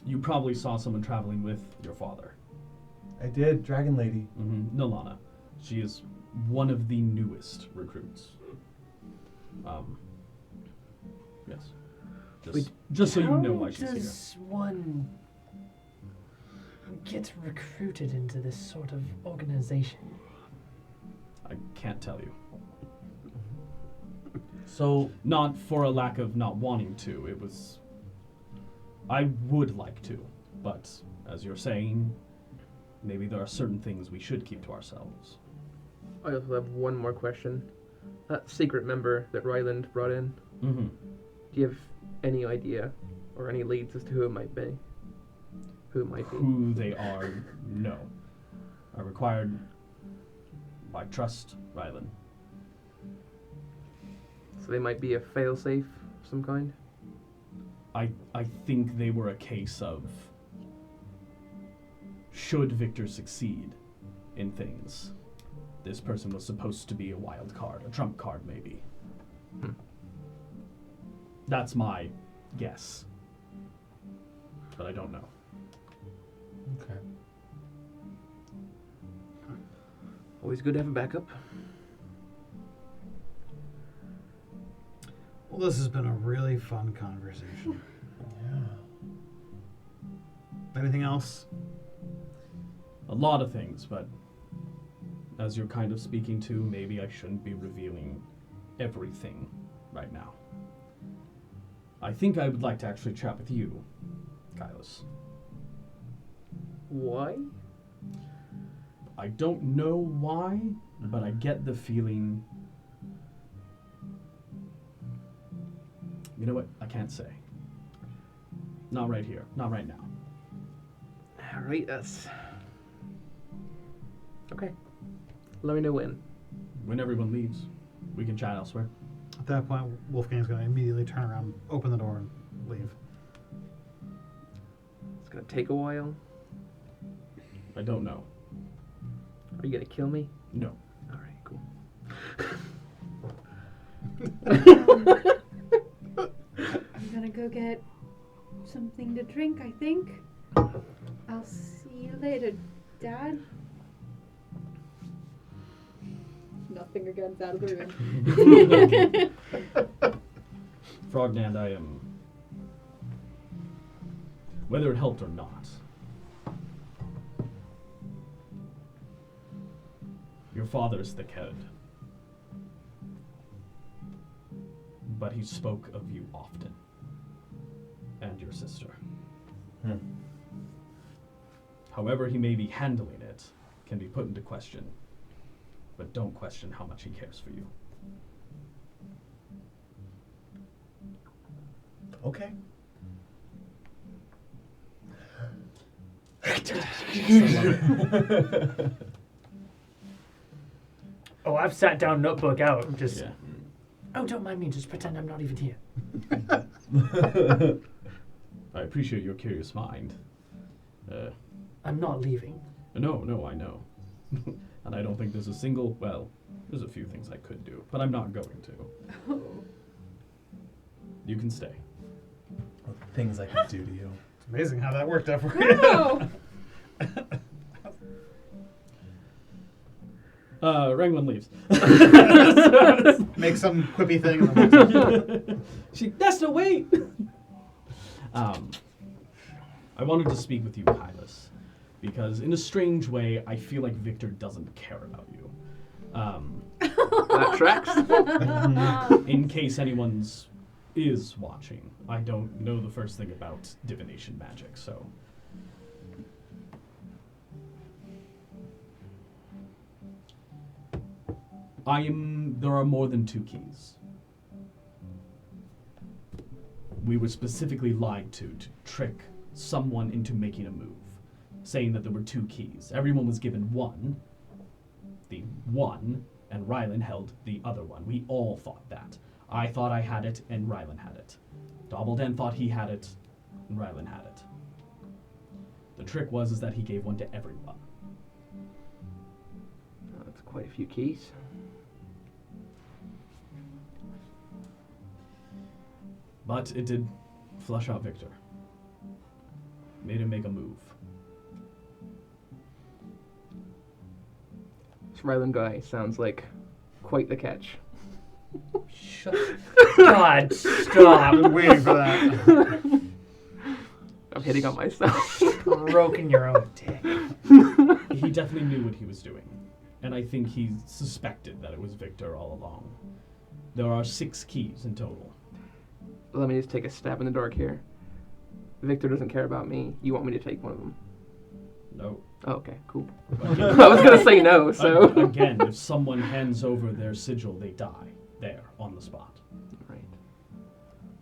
You probably saw someone traveling with your father. I did. Dragon Lady. Nalana. She is one of the newest recruits. Yes. Just so you know why she's How here. does one get recruited into this sort of organization? I can't tell you. So Not for a lack of not wanting to. It was. I would like to, but as you're saying, maybe there are certain things we should keep to ourselves. I also have one more question. That secret member that Ruland brought in, Mm-hmm. do you have any idea or any leads as to who it might be? Who it might be? Who they are, no. I required. I trust Rylan. So they might be a failsafe of some kind? I think they were a case of should Victor succeed in things, this person was supposed to be a wild card, a trump card maybe. That's my guess. But I don't know. okay. Always good to have a backup. Well, this has been a really fun conversation. Yeah. Anything else? A lot of things, but as you're kind of speaking to, maybe I shouldn't be revealing everything right now. I think I would like to actually chat with you, Kylus. Why? I don't know why, but I get the feeling. You know what? I can't say. Not right here. Not right now. Alright, that's... Okay. Let me know when. When everyone leaves, we can chat elsewhere. At that point, Wolfgang's going to immediately turn around, open the door, and leave. It's gonna take a while. I don't know. Are you gonna kill me? No. Alright, cool. I'm gonna go get something to drink, I think. I'll see you later, Dad. Nothing against out of the room. Frognand, I am. Whether it helped or not, your father's thick-headed. But he spoke of you often. And your sister. However he may be handling it can be put into question. but don't question how much he cares for you. Okay. Oh, I've sat down, notebook out. Just. Yeah. Oh, don't mind me. Just pretend I'm not even here. I appreciate your curious mind. I'm not leaving. No, I know. And I don't think there's a single, well, there's a few things I could do, but I'm not going to. Oh. You can stay. Things I could do to you. It's amazing how that worked out for you. No! Ranglin leaves. Make some quippy thing. And then Nesta, wait! I wanted to speak with you, Hylas, because in a strange way, I feel like Victor doesn't care about you. That tracks. In case anyone's is watching, I don't know the first thing about divination magic, so... There are more than 2 keys. We were specifically lied to trick someone into making a move, saying that there were 2 keys. Everyone was given one, the one, and Rylan held the other one. We all thought that. I thought I had it, and Rylan had it. Dobbledan thought he had it, and Rylan had it. The trick was that he gave one to everyone. That's quite a few keys. But it did flush out Victor. Made him make a move. This Ryland guy sounds like quite the catch. Shut. God, stop. I've been waiting for that. I'm hitting on myself. Broken your own dick. He definitely knew what he was doing. And I think he suspected that it was Victor all along. There are 6 keys in total. Let me just take a stab in the dark here. Victor doesn't care about me. You want me to take one of them? No. Oh, okay, cool. Again, I was going to say no, so... again, if someone hands over their sigil, they die. There, on the spot. Right.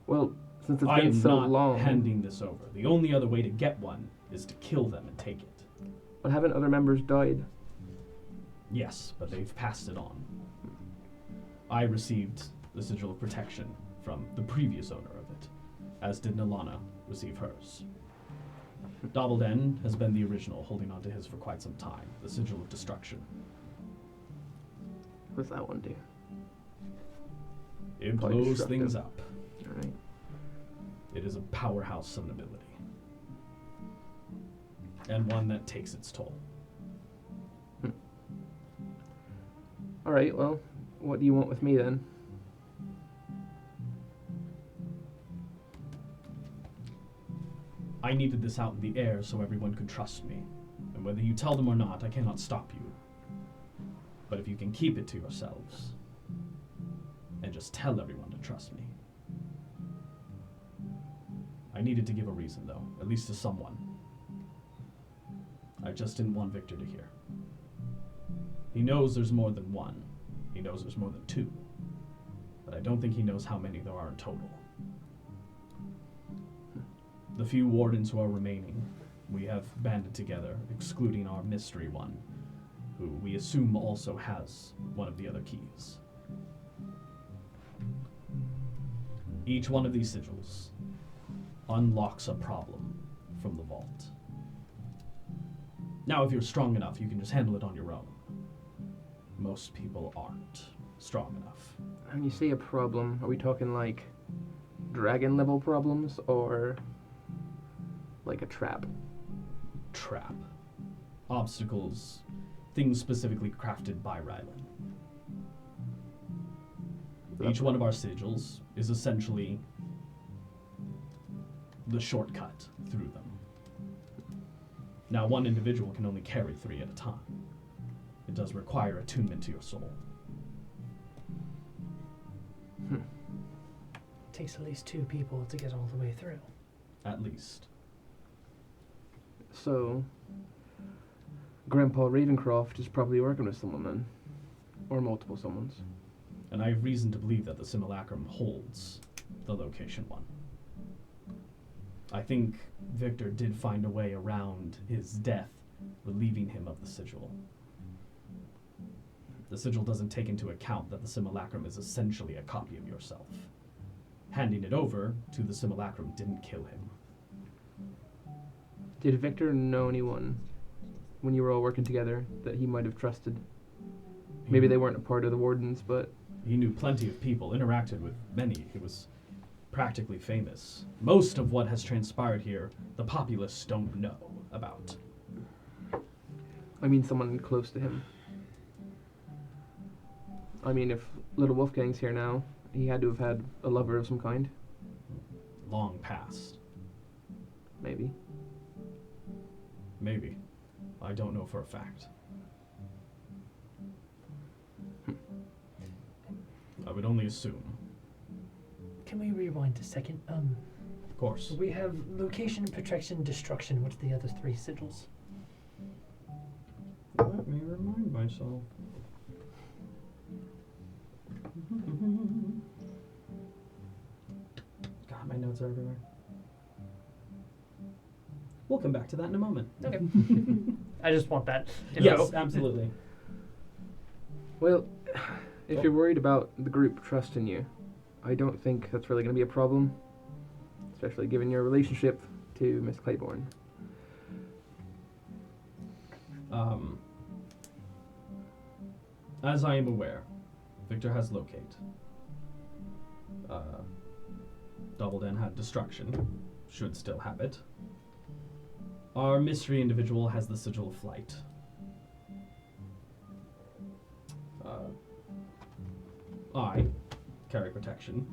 Well, since it's I been am so not long... handing this over. The only other way to get one is to kill them and take it. But haven't other members died? Yes, but they've passed it on. I received the sigil of protection from the previous owner of it, as did Nilana receive hers. Dobbledan has been the original, holding on to his for quite some time, the sigil of destruction. What does that one do? It Probably blows destructive. things up. Alright. It is a powerhouse of an ability. And one that takes its toll. Alright, well, what do you want with me then? I needed this out in the air so everyone could trust me. And whether you tell them or not, I cannot stop you. But if you can keep it to yourselves, and just tell everyone to trust me. I needed to give a reason, though, at least to someone. I just didn't want Victor to hear. He knows there's more than one. He knows there's more than 2. But I don't think he knows how many there are in total. The few wardens who are remaining, we have banded together, excluding our mystery one, who we assume also has one of the other keys. Each one of these sigils unlocks a problem from the vault. Now, if you're strong enough, you can just handle it on your own. Most people aren't strong enough. When you say a problem, are we talking like dragon level problems or like a trap? Trap. Obstacles. Things specifically crafted by Rylan. Each one of our sigils is essentially the shortcut through them. Now, one individual can only carry 3 at a time. It does require attunement to your soul. Takes at least 2 people to get all the way through. At least. So, Grandpa Ravencroft is probably working with someone then. Or multiple summons. And I have reason to believe that the simulacrum holds the location one. I think Victor did find a way around his death, relieving him of the sigil. The sigil doesn't take into account that the simulacrum is essentially a copy of yourself. Handing it over to the simulacrum didn't kill him. Did Victor know anyone when you were all working together that he might have trusted? Maybe they weren't a part of the Wardens, but... He knew plenty of people, interacted with many. He was practically famous. Most of what has transpired here, the populace don't know about. I mean someone close to him. I mean, if Little Wolfgang's here now, he had to have had a lover of some kind. Long past. Maybe. Maybe. I don't know for a fact. I would only assume. Can we rewind a second? Of course. We have location, protection, destruction. What's the other 3 sigils? Let me remind myself. God, my notes are everywhere. We'll come back to that in a moment. Okay. I just want that. Yes, absolutely. Well, if you're worried about the group trusting you, I don't think that's really going to be a problem. Especially given your relationship to Miss Claiborne. As I am aware, Victor has locate. Doubledan had destruction, should still have it. Our mystery individual has the sigil of flight. I carry protection.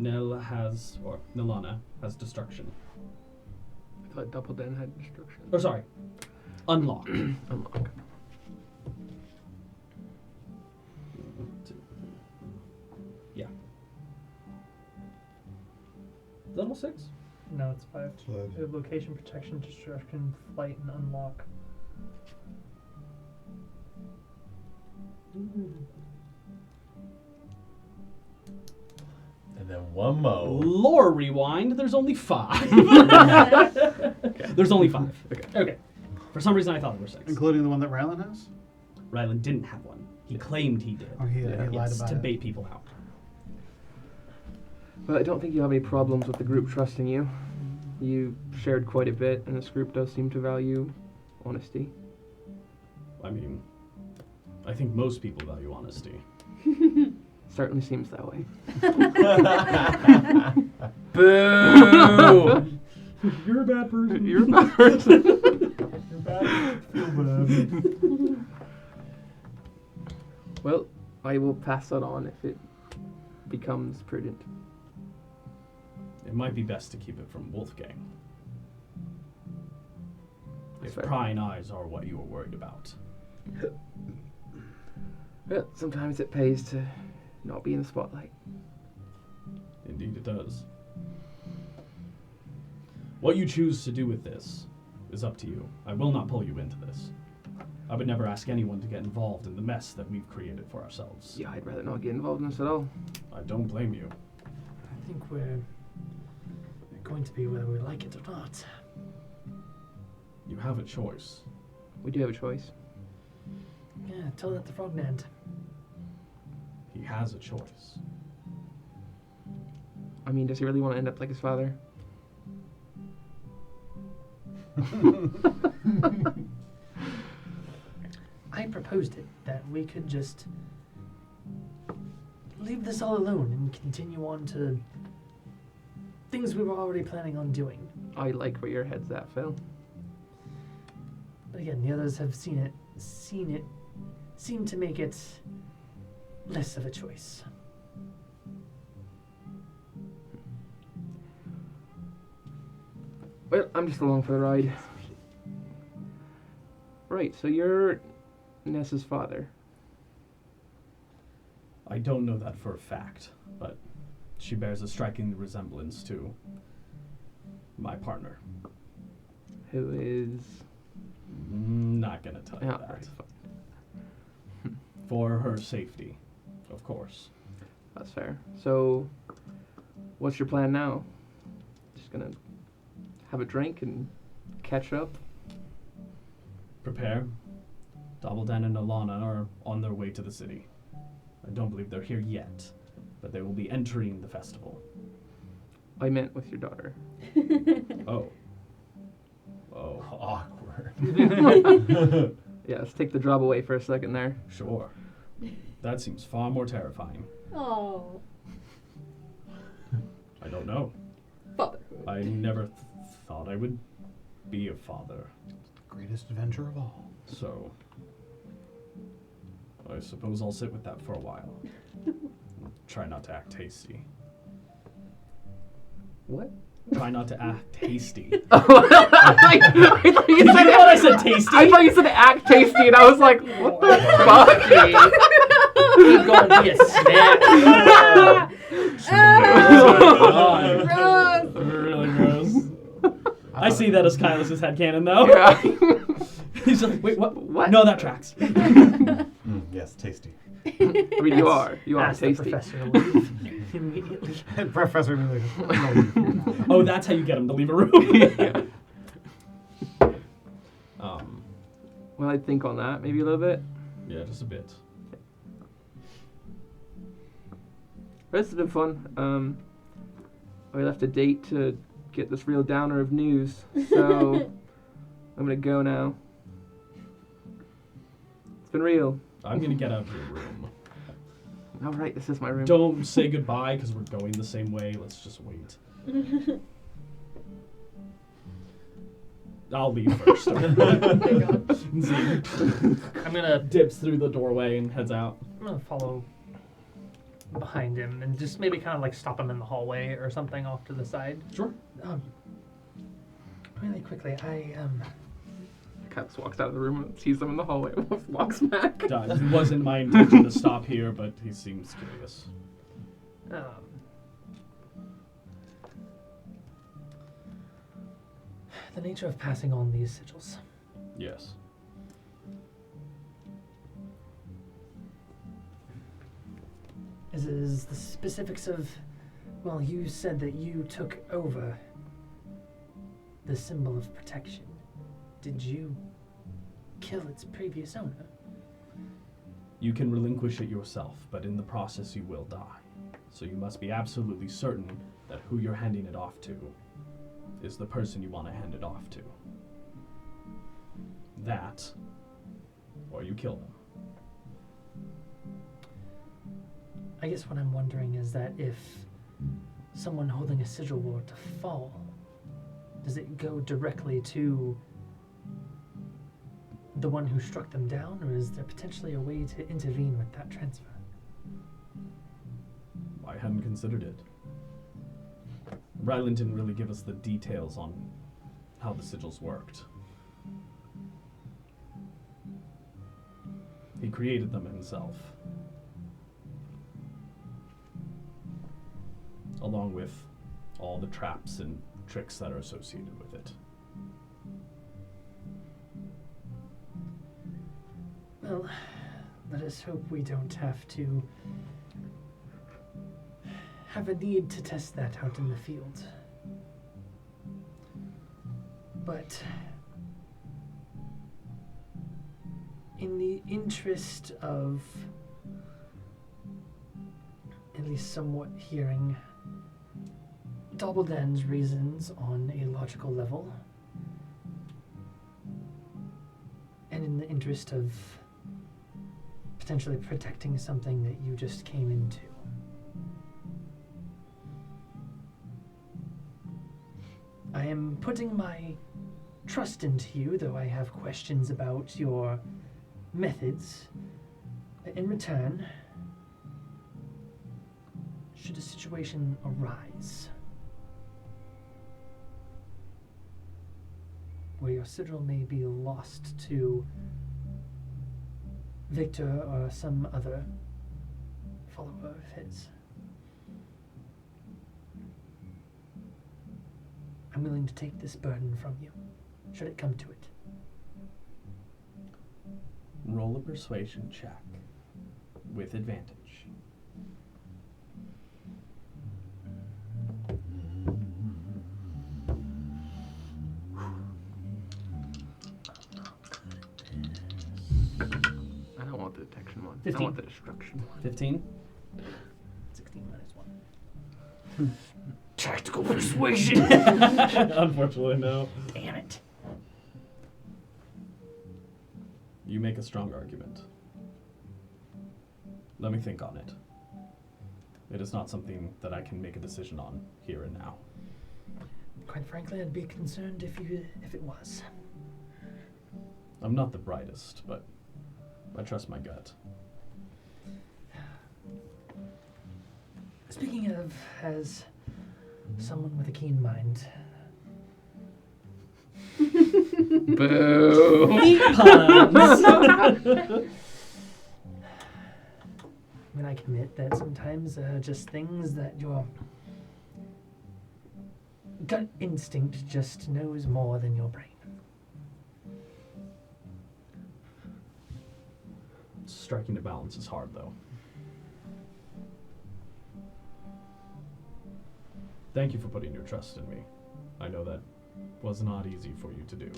Nilana has destruction. I thought Doubledan had destruction. Or sorry, unlock. Unlock. Yeah. Level 6? No, it's 5. Five. We have location, protection, destruction, flight, and unlock. And then one more. Lore rewind, there's only 5. There's only 5. Okay. For some reason I thought there were 6. Including the one that Rylan has? Ryland didn't have one. He claimed he did. Or he lied Yes, about to it? bait people out. Well, I don't think you have any problems with the group trusting you. You shared quite a bit, and this group does seem to value honesty. I mean, I think most people value honesty. Certainly seems that way. Boo! You're a bad person. You're a bad person. You're bad. Feel bad. Well, I will pass that on if it becomes prudent. It might be best to keep it from Wolfgang. That's If fair. prying eyes are what you were worried about. Well, sometimes it pays to not be in the spotlight. Indeed it does. What you choose to do with this is up to you. I will not pull you into this. I would never ask anyone to get involved in the mess that we've created for ourselves. Yeah, I'd rather not get involved in this at all. I don't blame you. I think we're going to be whether we like it or not. You have a choice. We do have a choice. Yeah, tell that to Frognand. He has a choice. I mean, does he really want to end up like his father? I proposed it, that we could just leave this all alone and continue on to things we were already planning on doing. I like where your head's at, Phil. But again, the others have seen it, seem to make it less of a choice. Well, I'm just along for the ride. Right, so you're Nessa's father. I don't know that for a fact, but she bears a striking resemblance to my partner. Who is... Not gonna tell you Yeah, that. right, fine. For her safety, of course. That's fair. So, what's your plan now? Just gonna have a drink and catch up? Prepare. Doubledan and Alana are on their way to the city. I don't believe they're here yet, but they will be entering the festival. I meant with your daughter. Oh. Oh. Awkward. Yeah, let's take the job away for a second there. Sure. That seems far more terrifying. Oh. I don't know. Fatherhood. I never thought I would be a father. Greatest adventure of all. So, I suppose I'll sit with that for a while. Try not to act hasty. What? Try not to act hasty. I thought you Did you know said what I said, tasty? I thought you said act tasty, and I was like, what the fuck? You're gonna be a snack. Oh, Gross. really gross. I see that as Kylus's headcanon, though. Yeah. He's like, wait, what? What? No, that tracks. Yes, tasty. I mean, you are Ask the tasty. professor to leave immediately. Professor Miller. No. Oh, that's how you get him to leave a room. Yeah. Well, I'd think on that maybe a little bit. Yeah, just a bit. This has been fun. I left a date to get this real downer of news, so I'm gonna go now. It's been real. I'm gonna get out of your room. All right, this is my room. Don't say goodbye because we're going the same way. Let's just wait. I'll leave first. I'm gonna Dips through the doorway and heads out. follow behind him and just maybe kind of like stop him in the hallway or something off to the side. Sure. Really quickly, Kat just walks out of the room and sees them in the hallway. Walks back. It wasn't my intention to stop here, but he seems curious. The nature of passing on these sigils. Yes. Is the specifics of, well, you said that you took over the symbol of protection. Did you kill its previous owner? You can relinquish it yourself, but in the process you will die. So you must be absolutely certain that who you're handing it off to is the person you want to hand it off to. That, or you kill them. I guess what I'm wondering is that if someone holding a sigil were to fall, does it go directly to the one who struck them down, or is there potentially a way to intervene with that transfer? I hadn't considered it. Ryland didn't really give us the details on how the sigils worked. He created them himself, along with all the traps and tricks that are associated with it. Well, let us hope we don't have to have a need to test that out in the field. But in the interest of at least somewhat hearing Doubledan's reasons on a logical level, and in the interest of potentially protecting something that you just came into, I am putting my trust into you, though I have questions about your methods. In return, should a situation arise where your sigil may be lost to Victor or some other follower of his, I'm willing to take this burden from you, should it come to it. Roll a persuasion check. with advantage. I don't want the detection one. 15. I want the destruction one. 15. 16 minus 1. Tactical persuasion. Unfortunately, no. Damn it. You make a strong argument. Let me think on it. It is not something that I can make a decision on here and now. Quite frankly, I'd be concerned if it was. I'm not the brightest, but I trust my gut. Speaking of, as someone with a keen mind, Boo. Meat puns! I mean, I can admit that sometimes just things that your gut instinct just knows more than your brain. Striking a balance is hard, though. Thank you for putting your trust in me. I know that was not easy for you to do.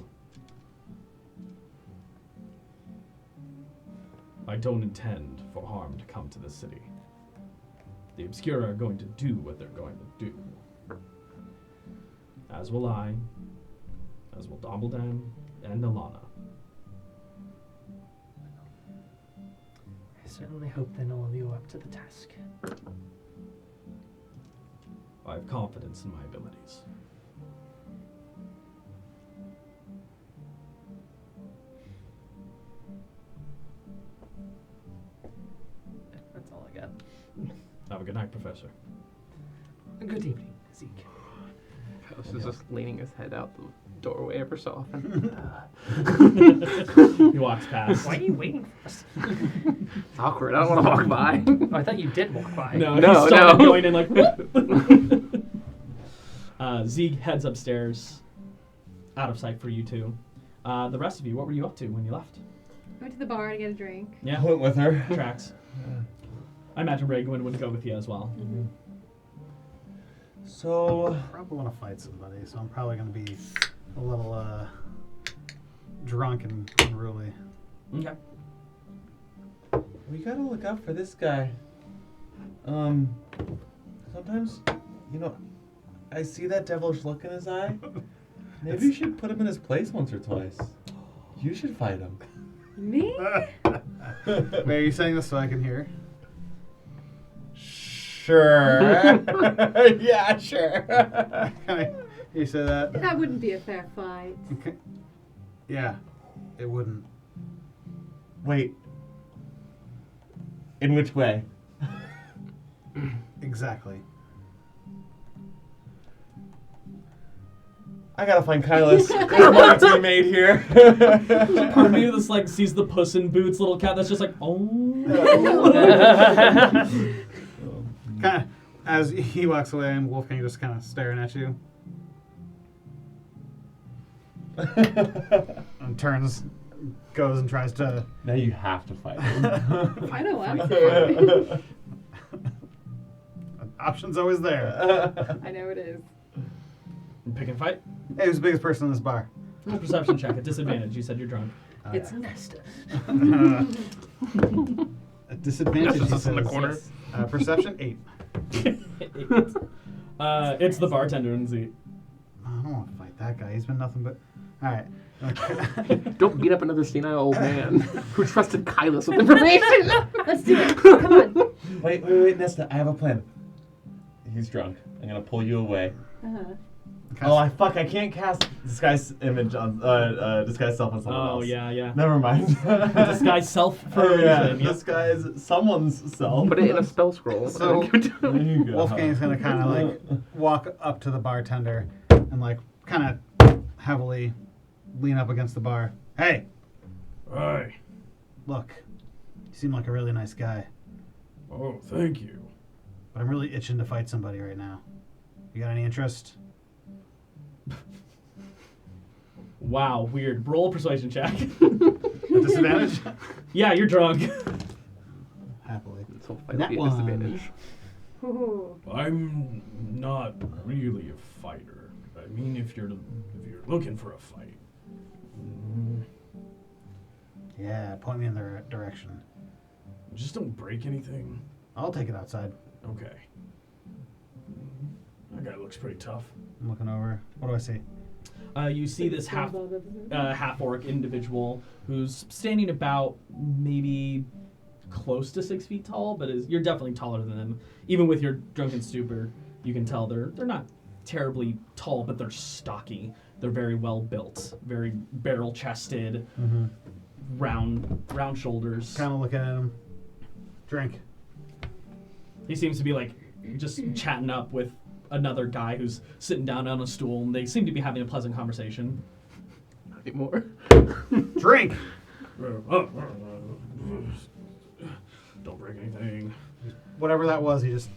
I don't intend for harm to come to the city. The Obscura are going to do what they're going to do. As will I, as will Dumbledore and Nalana. I certainly hope then all of you are up to the task. I have confidence in my abilities. That's all I got. Have a good night, Professor. Good evening, Zeke. Carlos is just leaning his head out the doorway ever so often. He walks past. Why are you waiting for us? It's awkward. I don't want to walk by. Oh, I thought you did walk by. No, No, he started no. going in like. Zeke heads upstairs, out of sight for you two. The rest of you, what were you up to when you left? I went to the bar to get a drink. I Yeah, went with her. tracks. I imagine Ragwin would go with you as well. Mm-hmm. So, Probably want to fight somebody, so I'm probably going to be a little drunk and unruly. Okay. we gotta look out for this guy. Sometimes, I see that devilish look in his eye. Maybe you should put him in his place once or twice. You should fight him. Me? Wait, are you saying this so I can hear? Sure. Yeah, sure. You say that? That wouldn't be a fair fight. Okay. Yeah, it wouldn't. Wait. In which way? Exactly. I gotta find Kylus. There's money to be made here. Part of me that's like sees the Puss in Boots little cat that's just like, oh. Kind of, as he walks away and Wolfgang just kind of staring at you and turns, goes and tries to. Now you have to fight him. I don't want to. Option's always there. I know it is. Pick and fight. Hey, who's the biggest person in this bar? Roll a perception check at disadvantage. You said you're drunk. Oh, It's yeah. Nesta. A disadvantage. Just he in the says. corner. Perception 8. It's the bartender in Z. I don't want to fight that guy. He's been nothing but. All right. Okay. Don't beat up another senile old man who trusted Kylus with information. Let's do it. Come on. Wait, Nesta, I have a plan. He's drunk. I'm gonna pull you away. Uh-huh. Oh, I can't cast disguise image on disguise self on someone else. Oh, yeah. Never mind. Disguise self for Oh, yeah. reason. Yep. Disguise someone's self. Put it in a spell scroll. So- and then give it to There him. you go. Wolfgang's gonna kind of like walk up to the bartender and like kind of heavily lean up against the bar. Hey, Hi. look, you seem like a really nice guy, Oh, thank you. but I'm really itching to fight somebody right now. You got any interest? Wow, weird. Roll a persuasion check. A disadvantage? Yeah, you're drunk. Happily. This whole fight will That be a one. disadvantage. Ooh. I'm not really a fighter. I mean, if you're looking for a fight. Yeah, point me in the right direction. Just don't break anything. I'll take it outside. Okay. That guy looks pretty tough. I'm looking over. What do I see? You see this half-orc individual who's standing about maybe close to 6 feet tall, but you're definitely taller than them. Even with your drunken stupor, you can tell they're not terribly tall, but they're stocky. They're very well built, very barrel-chested, round shoulders. Kind of looking at him. Drink. He seems to be like just chatting up with another guy who's sitting down on a stool, and they seem to be having a pleasant conversation. Not anymore. Drink! Don't break anything. Whatever that was, he just...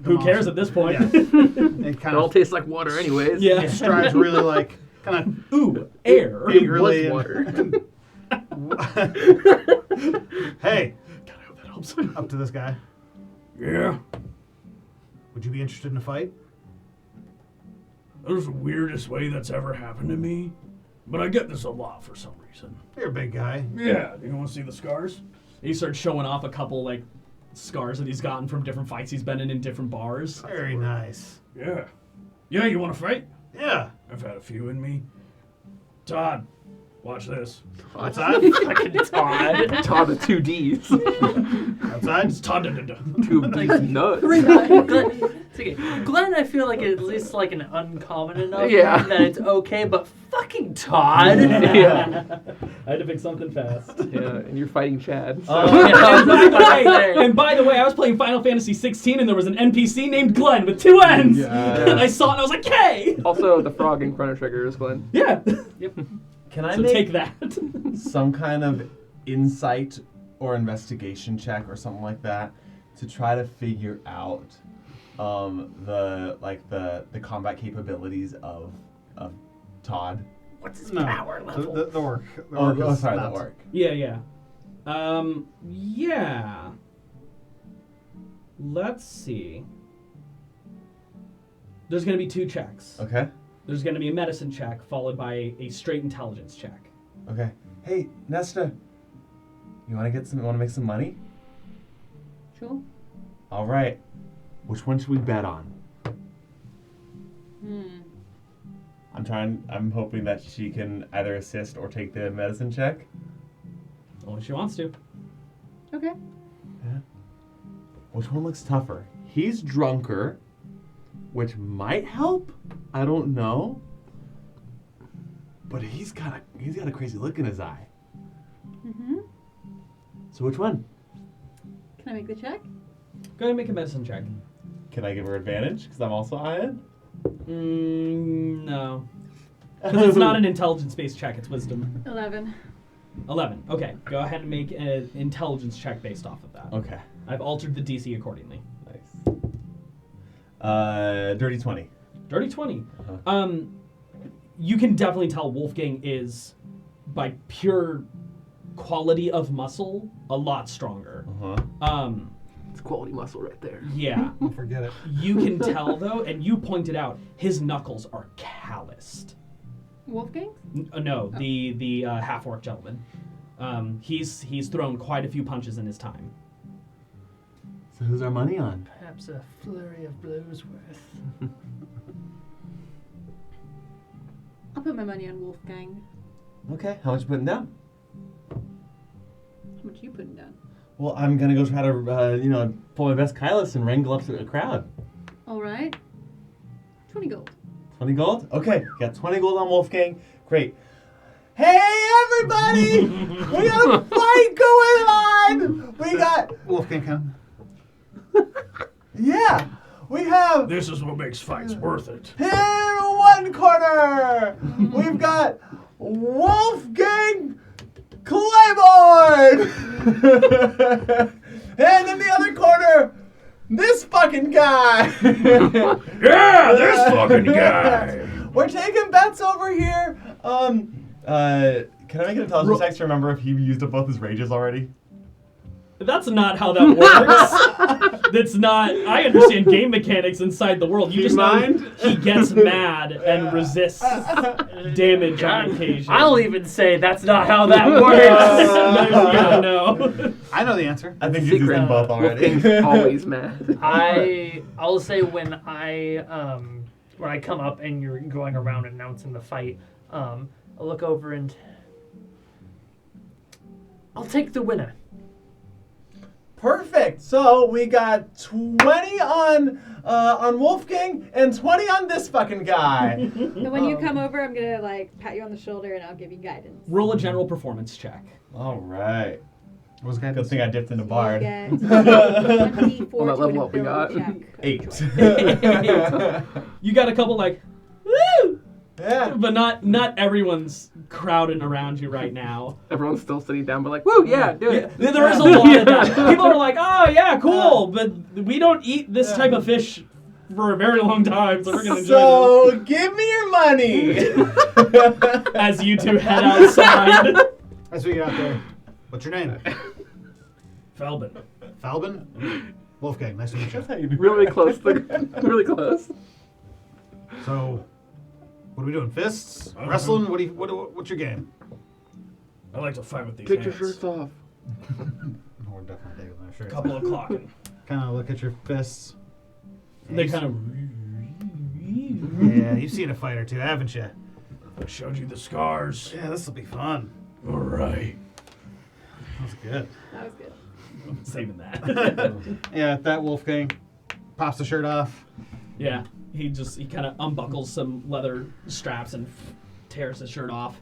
Who cares at this point? Yeah. It It kind all of tastes like water anyways. Yeah. he strides really like... Kind Ooh, air. of eagerly. It was water. Hey, God, I hope that helps. up to this guy. Yeah. Would you be interested in a fight? That was the weirdest way that's ever happened to me. But I get this a lot for some reason. You're a big guy. Yeah. Do you want to see the scars? He starts showing off a couple, like, scars that he's gotten from different fights he's been in different bars. Very nice. Yeah. Yeah, you want to fight? Yeah. I've had a few in me. Todd, watch this. Outside? Fucking Todd. Todd with 2 D's. Outside? It's Todd. 2 of these nuts. Glenn, it's okay. Glenn, I feel like at least like an uncommon enough Yeah. that it's okay, but fucking Todd. Yeah. I had to pick something fast. Yeah, and you're fighting Chad. So. And by the way, I was playing Final Fantasy 16 and there was an NPC named Glenn with 2 N's. Yes. And I saw it and I was like, "Yay!" Also, the frog in Chrono Trigger is Glenn. Yeah. Can I So make take that. some kind of insight or investigation check or something like that to try to figure out the combat capabilities of Todd? What's his No. power level? The orc. The Oh, orc is sorry, not- the orc. Yeah. Yeah. Let's see. There's going to be 2 checks. Okay. There's going to be a medicine check followed by a straight intelligence check. Okay. Hey, Nesta, you want to make some money? Sure. All right. Which one should we bet on? I'm hoping that she can either assist or take the medicine check. Only she wants to. Okay. Yeah. Which one looks tougher? He's drunker, which might help. I don't know. But he's got a crazy look in his eye. So which one? Can I make the check? Go ahead and make a medicine check. Can I give her advantage because I'm also Ian? No. Because it's not an intelligence-based check, it's wisdom. 11. 11. Okay, go ahead and make an intelligence check based off of that. Okay. I've altered the DC accordingly. Nice. Dirty 20. Dirty 20. Uh-huh. You can definitely tell Wolfgang is, by pure quality of muscle, a lot stronger. Uh-huh. It's quality muscle right there. Yeah. Don't forget it. You can tell, though, and you pointed out, his knuckles are calloused. Wolfgang? No, the half-orc gentleman. He's thrown quite a few punches in his time. So who's our money on? Perhaps a flurry of blows worth. I'll put my money on Wolfgang. Okay. How much you putting down? How much are you putting down? Well, I'm gonna go try to, pull my best Kylus and wrangle up a crowd. All right. 20 gold. 20 gold? Okay, got 20 gold on Wolfgang. Great. Hey, everybody! We got a fight going on! We got... Wolfgang come. Yeah! We have... This is what makes fights worth it. In one corner, we've got Wolfgang Claiborne! And in the other corner, this fucking guy! Yeah, this fucking guy! We're taking bets over here. Can I make an intelligence check to remember if he used up both his rages already? That's not how that works. That's not. I understand game mechanics inside the world. You just know he gets mad and resists damage on occasion. I'll even say that's not how that works. Yeah, no. I know the answer. I think you've used them both already. Wolfgang's always mad. I'll say when I come up and you're going around announcing the fight, I'll look over and I'll take the winner. Perfect. So we got 20 on Wolfgang and 20 on this fucking guy. And when you come over, I'm gonna like pat you on the shoulder and I'll give you guidance. Roll a general performance check. All right. What was Good thing I dipped into Bard. You get 24 On that to level an up we got. ability check. 8. You got a couple like, woo! Yeah. But not everyone's crowding around you right now. Everyone's still sitting down, but like, woo, yeah, do it. Yeah, there is a lot of that. People are like, oh yeah, cool, but we don't eat this type of fish for a very long time, so we're gonna enjoy So give me your money. this. As you two head outside. As we get out there, what's your name? Felbin. Falbin? Wolfgang, nice to meet you. That's how you do Really it. close. Really close. So, what are we doing? Fists? Wrestling? What's your game? I like to fight with these Take your hands. shirts off. Oh, we're definitely taking our shirts. Couple of clocking. Kind of look at your fists. They kind of. Yeah, you've seen a fight or two, haven't you? I showed you the scars. Yeah, this will be fun. All right. That was good. That was good. I'm saving that. Yeah, that Wolfgang pops the shirt off. Yeah, he kind of unbuckles some leather straps and tears his shirt off.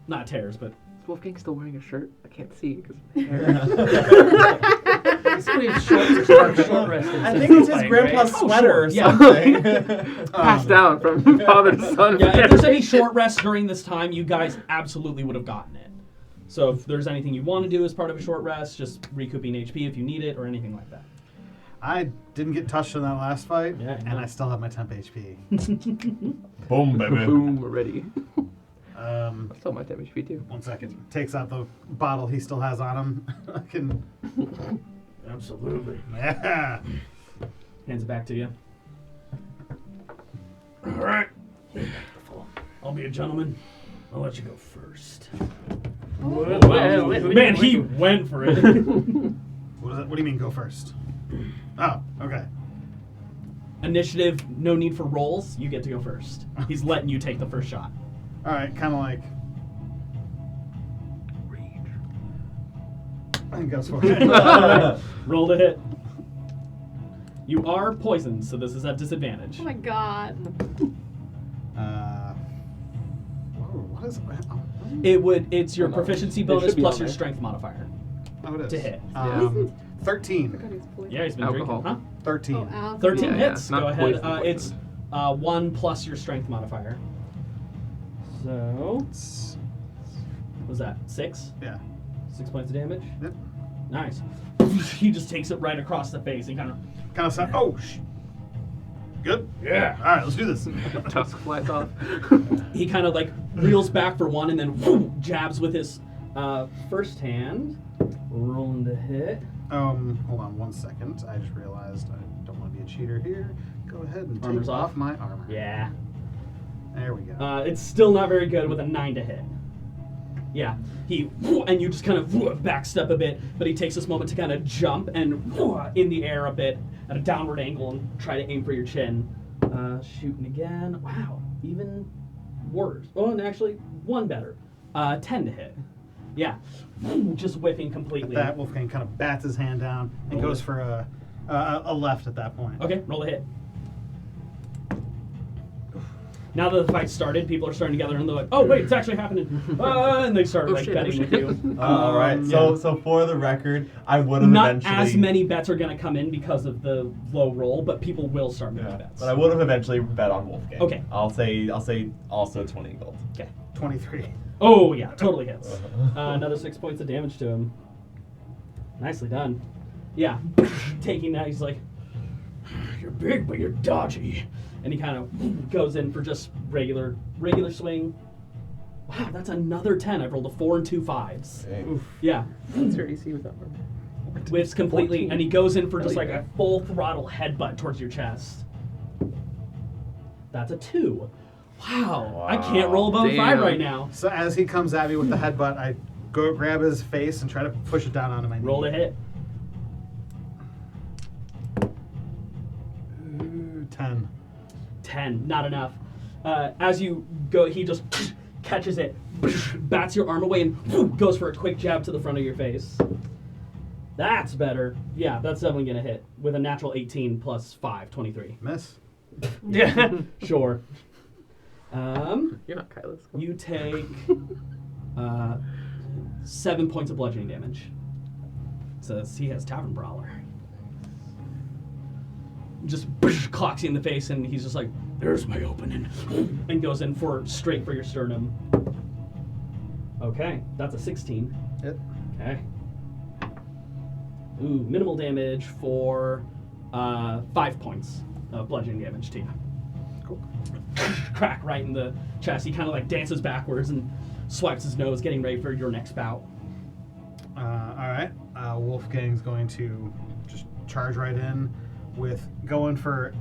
Not tears, but Is Wolfgang still wearing a shirt? I can't see because Basically, it's short rest. I think it's his grandpa's Oh, sweater or sure, yeah. something. passed down from father to son. yeah. If there's any short rest during this time, you guys absolutely would have gotten it. So if there's anything you want to do as part of a short rest, just recouping HP if you need it or anything like that. I didn't get touched in that last fight, Yeah, and I still have my temp HP. Boom, baby. Boom, we're ready. Still my 10 HP too. 1 second. Takes out the bottle he still has on him. I can. Absolutely. Yeah. Hands it back to you. All right. I'll be a gentleman. I'll let you go first. Man, he went for it. What do you mean, go first? Oh, okay. Initiative, no need for rolls. You get to go first. He's letting you take the first shot. All right, kind of like. I think goes for it. Alright, roll to hit. You are poisoned, so this is at disadvantage. Oh my god. What is It's your Hold on. proficiency It bonus should be plus on your there. strength modifier. Oh, it is. To hit. 13. God, he's poisoned. Yeah, he's been Alcohol. drinking. 13. Oh, Al. 13 Yeah, hits. not Go ahead. poison, It's 1 plus your strength modifier. So, It's- what was that? 6? Yeah. 6 points of damage? Yep. Nice. He just takes it right across the face. He kind of. Kind of sound. Oh, good. Yeah. All right, let's do this. Tusk flies off. He kind of like reels back for one and then whoo, jabs with his first hand. Rolling to hit. Hold on 1 second. I just realized I don't want to be a cheater here. Go ahead and Armor's take off? off my armor. Yeah. There we go. It's still not very good with a 9 to hit. Yeah. He and you just kind of backstep a bit, but he takes this moment to kind of jump and in the air a bit at a downward angle and try to aim for your chin. Shooting again. Wow. Even worse. Oh, and actually one better. 10 to hit. Yeah. Just whiffing completely. That Wolfgang kind of bats his hand down and Roll goes it. for a left at that point. Okay, roll a hit. Now that the fight started, people are starting to gather and they're like, "Oh wait, it's actually happening!" And they start like shit, betting oh, with you. All right. Yeah. So for the record, I would have Not eventually. as many bets are going to come in because of the low roll, but people will start making Yeah, bets. but I would have eventually bet on Wolfgang. Okay. I'll say also 20 gold. Okay. 23. Oh yeah, totally hits. Another 6 points of damage to him. Nicely done. Yeah. Taking that, he's like, "You're big, but you're dodgy," and he kind of goes in for just regular swing. Wow, that's another 10. I've rolled a 4 and 2 5s. Dang. Yeah. What's your AC with that one? whiffs completely, 14. and he goes in for just Hell like yeah. a full throttle headbutt towards your chest. That's a 2. Wow. I can't roll above a 5 Damn. right now. So as he comes at me with the headbutt, I go grab his face and try to push it down onto my knee. Roll to hit. Ooh, 10. 10. Not enough. As you go, he just catches it, bats your arm away, and goes for a quick jab to the front of your face. That's better. Yeah, that's definitely going to hit with a natural 18 plus 5, 23. Miss. Yeah. Sure. You're not Kylos. You take 7 points of bludgeoning damage. Says he has Tavern Brawler. Just clocks you in the face, and he's just like, "There's my opening," and goes in straight for your sternum. Okay, that's a 16. Yep. Okay. Ooh, minimal damage for 5 points of bludgeoning damage to you. Cool. Crack right in the chest. He kind of like dances backwards and swipes his nose, getting ready for your next bout. All right. Wolfgang's going to just charge right in with going for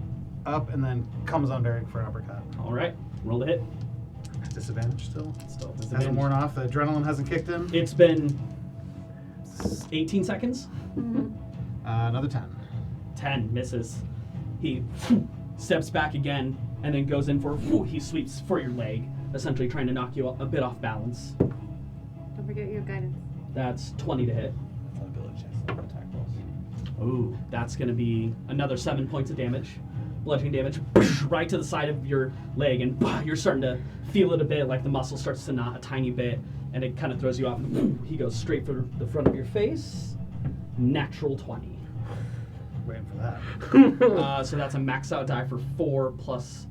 up and then comes under for an uppercut. All right, roll the hit. Disadvantage still. Still Hasn't disadvantage. worn off. The adrenaline hasn't kicked in. It's been 18 seconds. Another 10. 10 misses. He steps back again and then goes in for he sweeps for your leg, essentially trying to knock you a bit off balance. Don't forget your guidance. That's 20 to hit. That's not ability checks, not attack rolls. Ooh, that's going to be another 7 points of damage. Bludgeoning damage right to the side of your leg, and you're starting to feel it a bit, like the muscle starts to knot a tiny bit, and it kind of throws you off. He goes straight for the front of your face. Natural 20. Waiting for that. So that's a max out die for 4 plus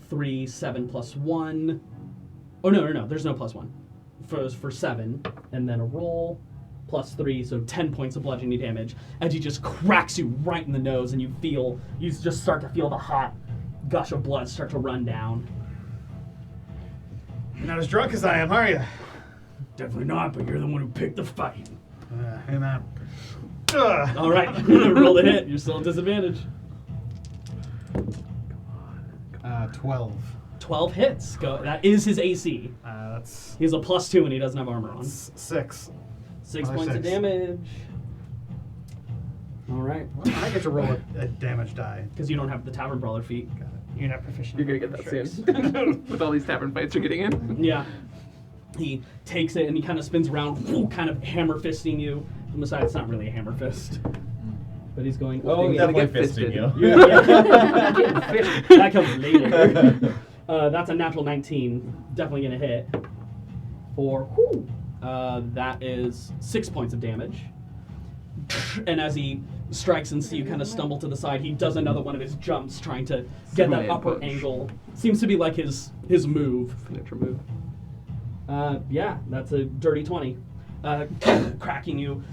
3, 7 plus 1. Oh, no, there's no plus 1. For 7, and then a roll plus 3, so 10 points of bludgeoning damage, as he just cracks you right in the nose, and you just start to feel the hot gush of blood start to run down. You're not as drunk as I am, are you? Definitely not, but you're the one who picked the fight. Hey, man. Ugh. All right, roll the hit. You're still at disadvantage. 12. 12 hits. Go. That is his AC. That's He has a plus 2, and he doesn't have armor on. 6. 6 Another points of 6. damage. All right. I get to roll a damage die. Because you don't have the Tavern Brawler feat. You're not proficient. You're gonna in get that tricks. soon. With all these tavern fights you're getting in. Yeah. He takes it and he kind of spins around, kind of hammer fisting you. From the side, it's not really a hammer fist. But he's going, oh, You're yeah. gonna Definitely get fisting fisted. you. That comes later. That's a natural 19. Definitely going to hit. That is 6 points of damage. And as he strikes and see you kind of stumble to the side, he does another one of his jumps, trying to get that Superman upper punch. angle. Seems to be like his move. Signature move. Yeah, that's a dirty 20. Cracking you,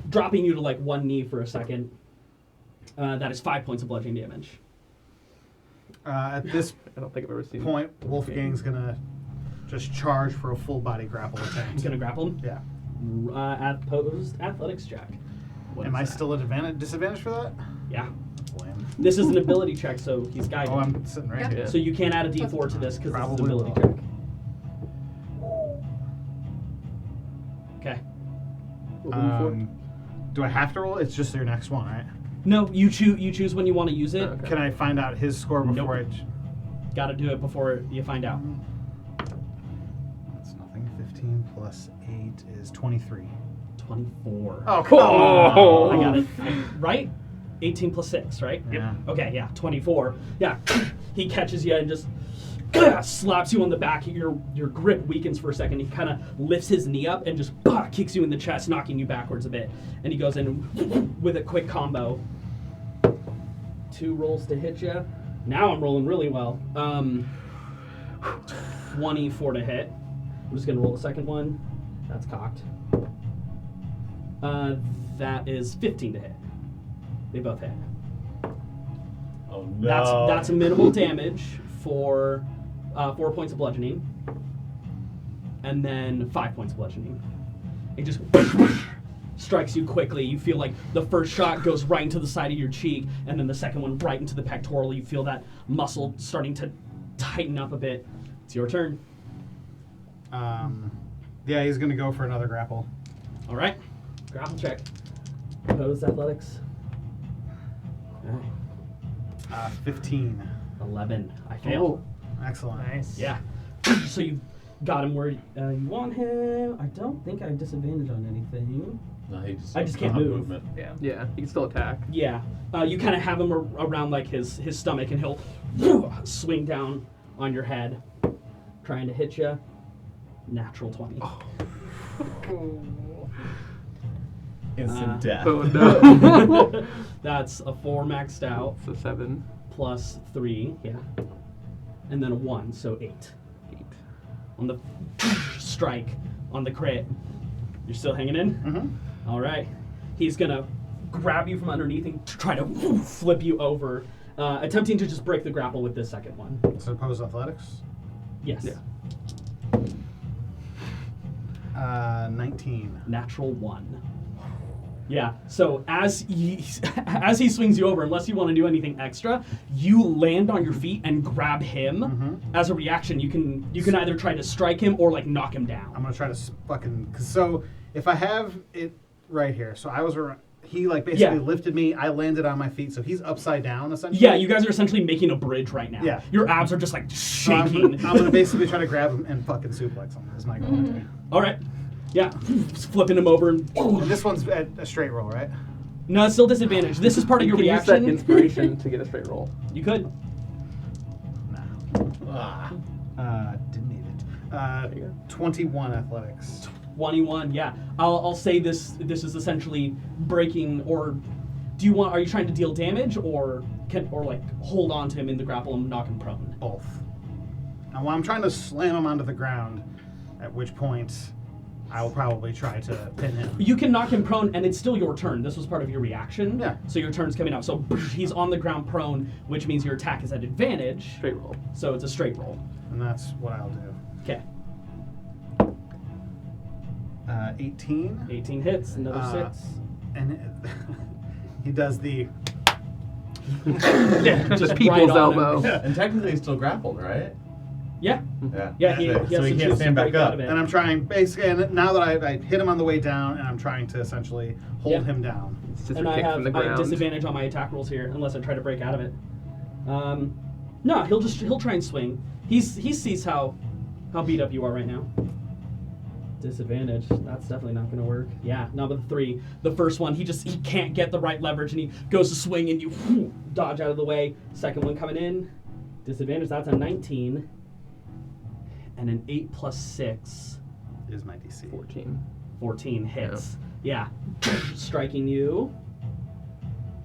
dropping you to like one knee for a second. That is 5 points of bludgeoning damage. At this I don't think I've ever seen point, Wolfgang's gonna just charge for a full body grapple He's attempt. gonna grapple him. Yeah. Opposed athletics check. What Am is I that? still at disadvantage for that? Yeah. Lame. This is an ability check, so he's guided. Oh, I'm sitting right Yeah. here. Yeah. So you can't add a d4 to this because this is an Probably ability will. check. Okay. Do I have to roll? It's just your next one, right? No, you choose when you want to use it. Okay. Can I find out his score before Nope. I... Got to do it before you find out. That's nothing. 15 plus 8 is 23. 24. Oh, come on! I got it. Right? 18 plus 6, right? Yeah. Okay, yeah, 24. Yeah, he catches you and just slaps you on the back. Your grip weakens for a second. He kind of lifts his knee up and just kicks you in the chest, knocking you backwards a bit. And he goes in with a quick combo. 2 rolls to hit you. Now I'm rolling really well. 24 to hit. I'm just going to roll the second one. That's cocked. That is 15 to hit. They both hit. Oh no. That's minimal damage for 4 points of bludgeoning, and then 5 points of bludgeoning. He just strikes you quickly. You feel like the first shot goes right into the side of your cheek, and then the second one right into the pectoral. You feel that muscle starting to tighten up a bit. It's your turn. Yeah, he's gonna go for another grapple. All right. Grapple check. Opposed athletics. All right. 15. 11. I fail. Excellent. Nice. Yeah. So you got him where you want him. I don't think I have disadvantage on anything. No, he I just can't don't have move. movement. Yeah. Yeah, you can still attack. Yeah. You kind of have him around like his stomach, and he'll swing down on your head, trying to hit you. Natural 20. Instant death. Oh no. That's a 4 maxed out, So 7, plus 3, yeah. And then a 1, so 8. 8. On the strike, on the crit. You're still hanging in? Mm-hmm. All right. He's going to grab you from underneath and try to flip you over, attempting to just break the grapple with this second one. So opposed athletics. Yes. Yeah. 19. Natural 1. Yeah, so as he swings you over, unless you want to do anything extra, you land on your feet and grab him. Mm-hmm. As a reaction, you can either try to strike him or like knock him down. I'm gonna try to so if I have it right here, so I was he like basically Yeah. lifted me, I landed on my feet, so he's upside down essentially. Yeah, you guys are essentially making a bridge right now. Yeah. Your abs are just like So I'm shaking. gonna basically try to grab him and fucking suplex him. Is my goal. All right. Yeah, flipping him over. And this one's a straight roll, right? No, it's still disadvantage. This is part of You your can use that reaction. inspiration to get a straight roll. You could. Didn't need it. There you go. 21 athletics. 21. Yeah, I'll say this is essentially breaking. Or are you trying to deal damage or like hold on to him in the grapple and knock him prone? Both. Now, I'm trying to slam him onto the ground, at which point I will probably try to pin him. You can knock him prone, and it's still your turn. This was part of your reaction. Yeah. So your turn's coming up. So he's on the ground prone, which means your attack is at advantage. Straight roll. So it's a straight roll. And that's what I'll do. Okay. 18. 18 hits. Another 6. And he does the... Just right people's on him. elbow. And technically he's still grappled, right? Yeah. Yeah. Yeah. He So has he to can't choose stand to back break out up. of it. And I'm trying, basically, and now that I hit him on the way down, and I'm trying to essentially hold him down. It's just And a I kick have, from the I have ground. disadvantage on my attack rolls here, unless I try to break out of it. No, he'll try and swing. He sees how beat up you are right now. Disadvantage. That's definitely not going to work. Yeah, not with the 3. The first one, he can't get the right leverage, and he goes to swing, and you dodge out of the way. Second one coming in. Disadvantage. That's a 19. And an 8 plus 6. Is my DC. 14. 14 hits. Yeah. Striking you.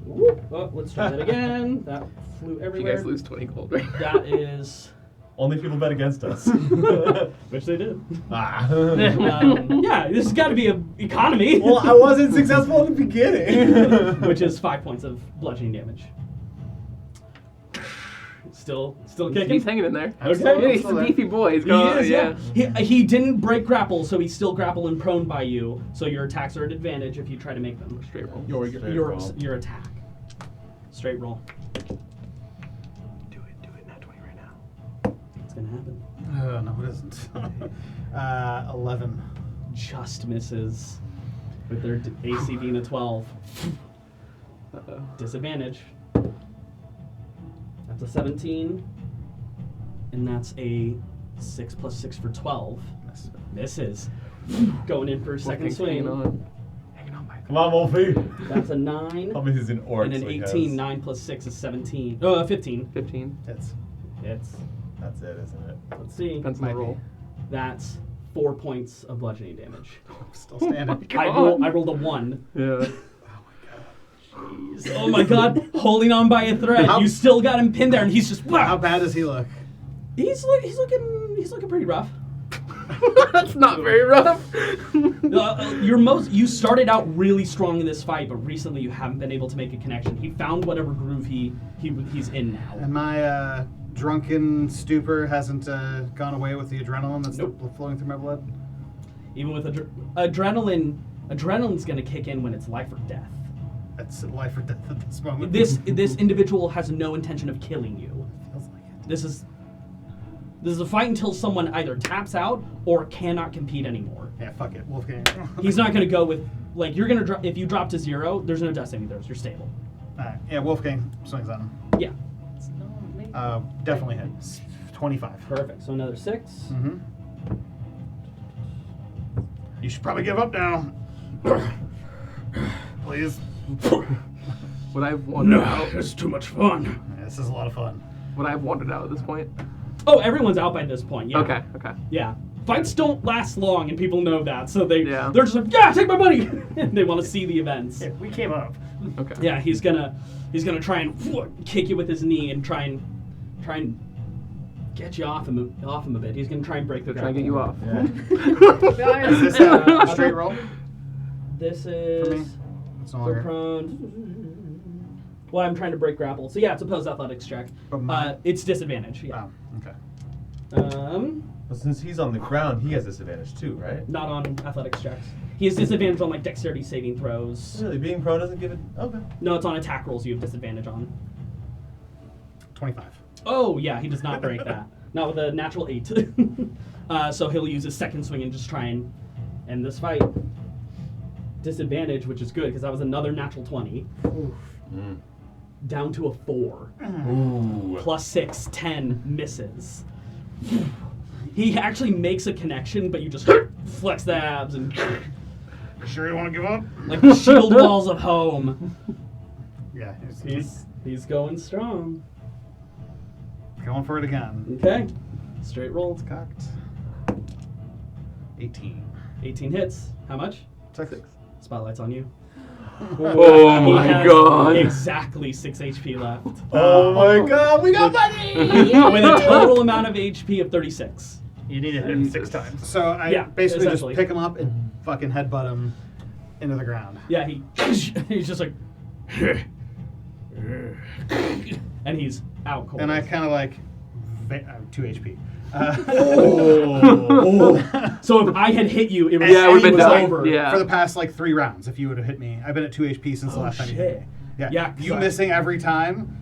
Whoop. Oh, let's try that again. That flew You everywhere. guys lose 20 gold, right? That is... Only people bet against us. Which they did. Ah. Yeah, this has got to be an economy. Well, I wasn't successful in the beginning. Which is 5 points of bludgeoning damage. Still kicking. He's hanging in there. Okay. He's a beefy boy. He's He going, is, yeah. He didn't break grapple, so he's still grapple and prone by you. So your attacks are at advantage if you try to make them. Straight roll. Straight Your roll. attack. Straight roll. Do it. Not 20 right now. It's gonna happen. No, it isn't. 11. Just misses with their AC being a 12. Uh-oh. Disadvantage. That's a 17. And that's a 6 plus 6 for 12. Miss. Misses. Going in for a second Wolfgang's hanging swing. on. Hanging on by Come on, Wolfie. That's a 9. Tell me he's an orc. And an so he 18. has- 9 plus 6 is 17. 15. 15. Hits. Hits. That's it, isn't it? Let's see. Depends on the Might be. roll. That's 4 points of bludgeoning damage. Still standing. I rolled a 1. Yeah. Oh my god, holding on by a thread. How- You still got him pinned there, and he's just How bad does he look? he's looking pretty rough. That's not very rough. You started out really strong in this fight, but recently you haven't been able to make a connection. He found whatever groove he's in now. And my drunken stupor hasn't gone away with the adrenaline that's Nope. flowing through my blood? Even with adrenaline, Adrenaline's going to kick in when it's life or death. That's life or death at this moment. This individual has no intention of killing you. Feels like it. This is a fight until someone either taps out or cannot compete anymore. Yeah, fuck it. Wolfgang. He's not going to go with, like, you're going to if you drop to 0, there's no death saving throws. You're stable. Alright, yeah, Wolfgang swings on him. Yeah. Definitely hits. 25. Perfect. So another 6. Mm-hmm. You should probably give up now. Please. Would I have wandered out? it's too much fun. Yeah, this is a lot of fun. Would I have wandered out at this point? Oh, everyone's out by this point. Yeah. Okay. Yeah. Fights don't last long, and people know that, so they're just like, yeah, take my money. They want to see the events. Yeah, we came up. Okay. Yeah, he's gonna try and kick you with his knee and try and get you off him a bit. He's gonna try and break the Try and get you off. Yeah. Is this a straight roll? This For me? is It's no for longer. prone. Well, I'm trying to break grapple, so yeah, it's a post athletics check. But It's disadvantage. Yeah. Oh, okay. But since he's on the ground, he has disadvantage too, right? Not on athletics checks. He has disadvantage on like dexterity saving throws. Really, being prone doesn't give it. Okay. No, it's on attack rolls you have disadvantage on. 25. Oh, yeah, he does not break that. Not with a natural 8. So he'll use his second swing and just try and end this fight. Disadvantage, which is good, because that was another natural 20. Mm. Down to a 4. Ooh. Plus 6, 10, misses. He actually makes a connection, but you just flex the abs and Sure you want to give up? like the shield walls of home. Yeah. He's going strong. Going for it again. Okay. Straight roll. Cocked. 18. 18 hits. How much? 6. Spotlight's on you. Oh He my has god. exactly 6 HP left. Oh my god, we got money! With a total amount of HP of 36. You need to hit him 6 times. So I Yeah, basically just essentially. pick him up and fucking headbutt him into the ground. Yeah, he's just like, and he's out cold. And I kind of like 2 HP. So if I had hit you, it was, Yeah, it would've it been was done. over. Yeah. For the past like 3 rounds, if you would have hit me, I've been at 2 HP since the last time you hit me. Yeah, Yeah, you 'cause missing every time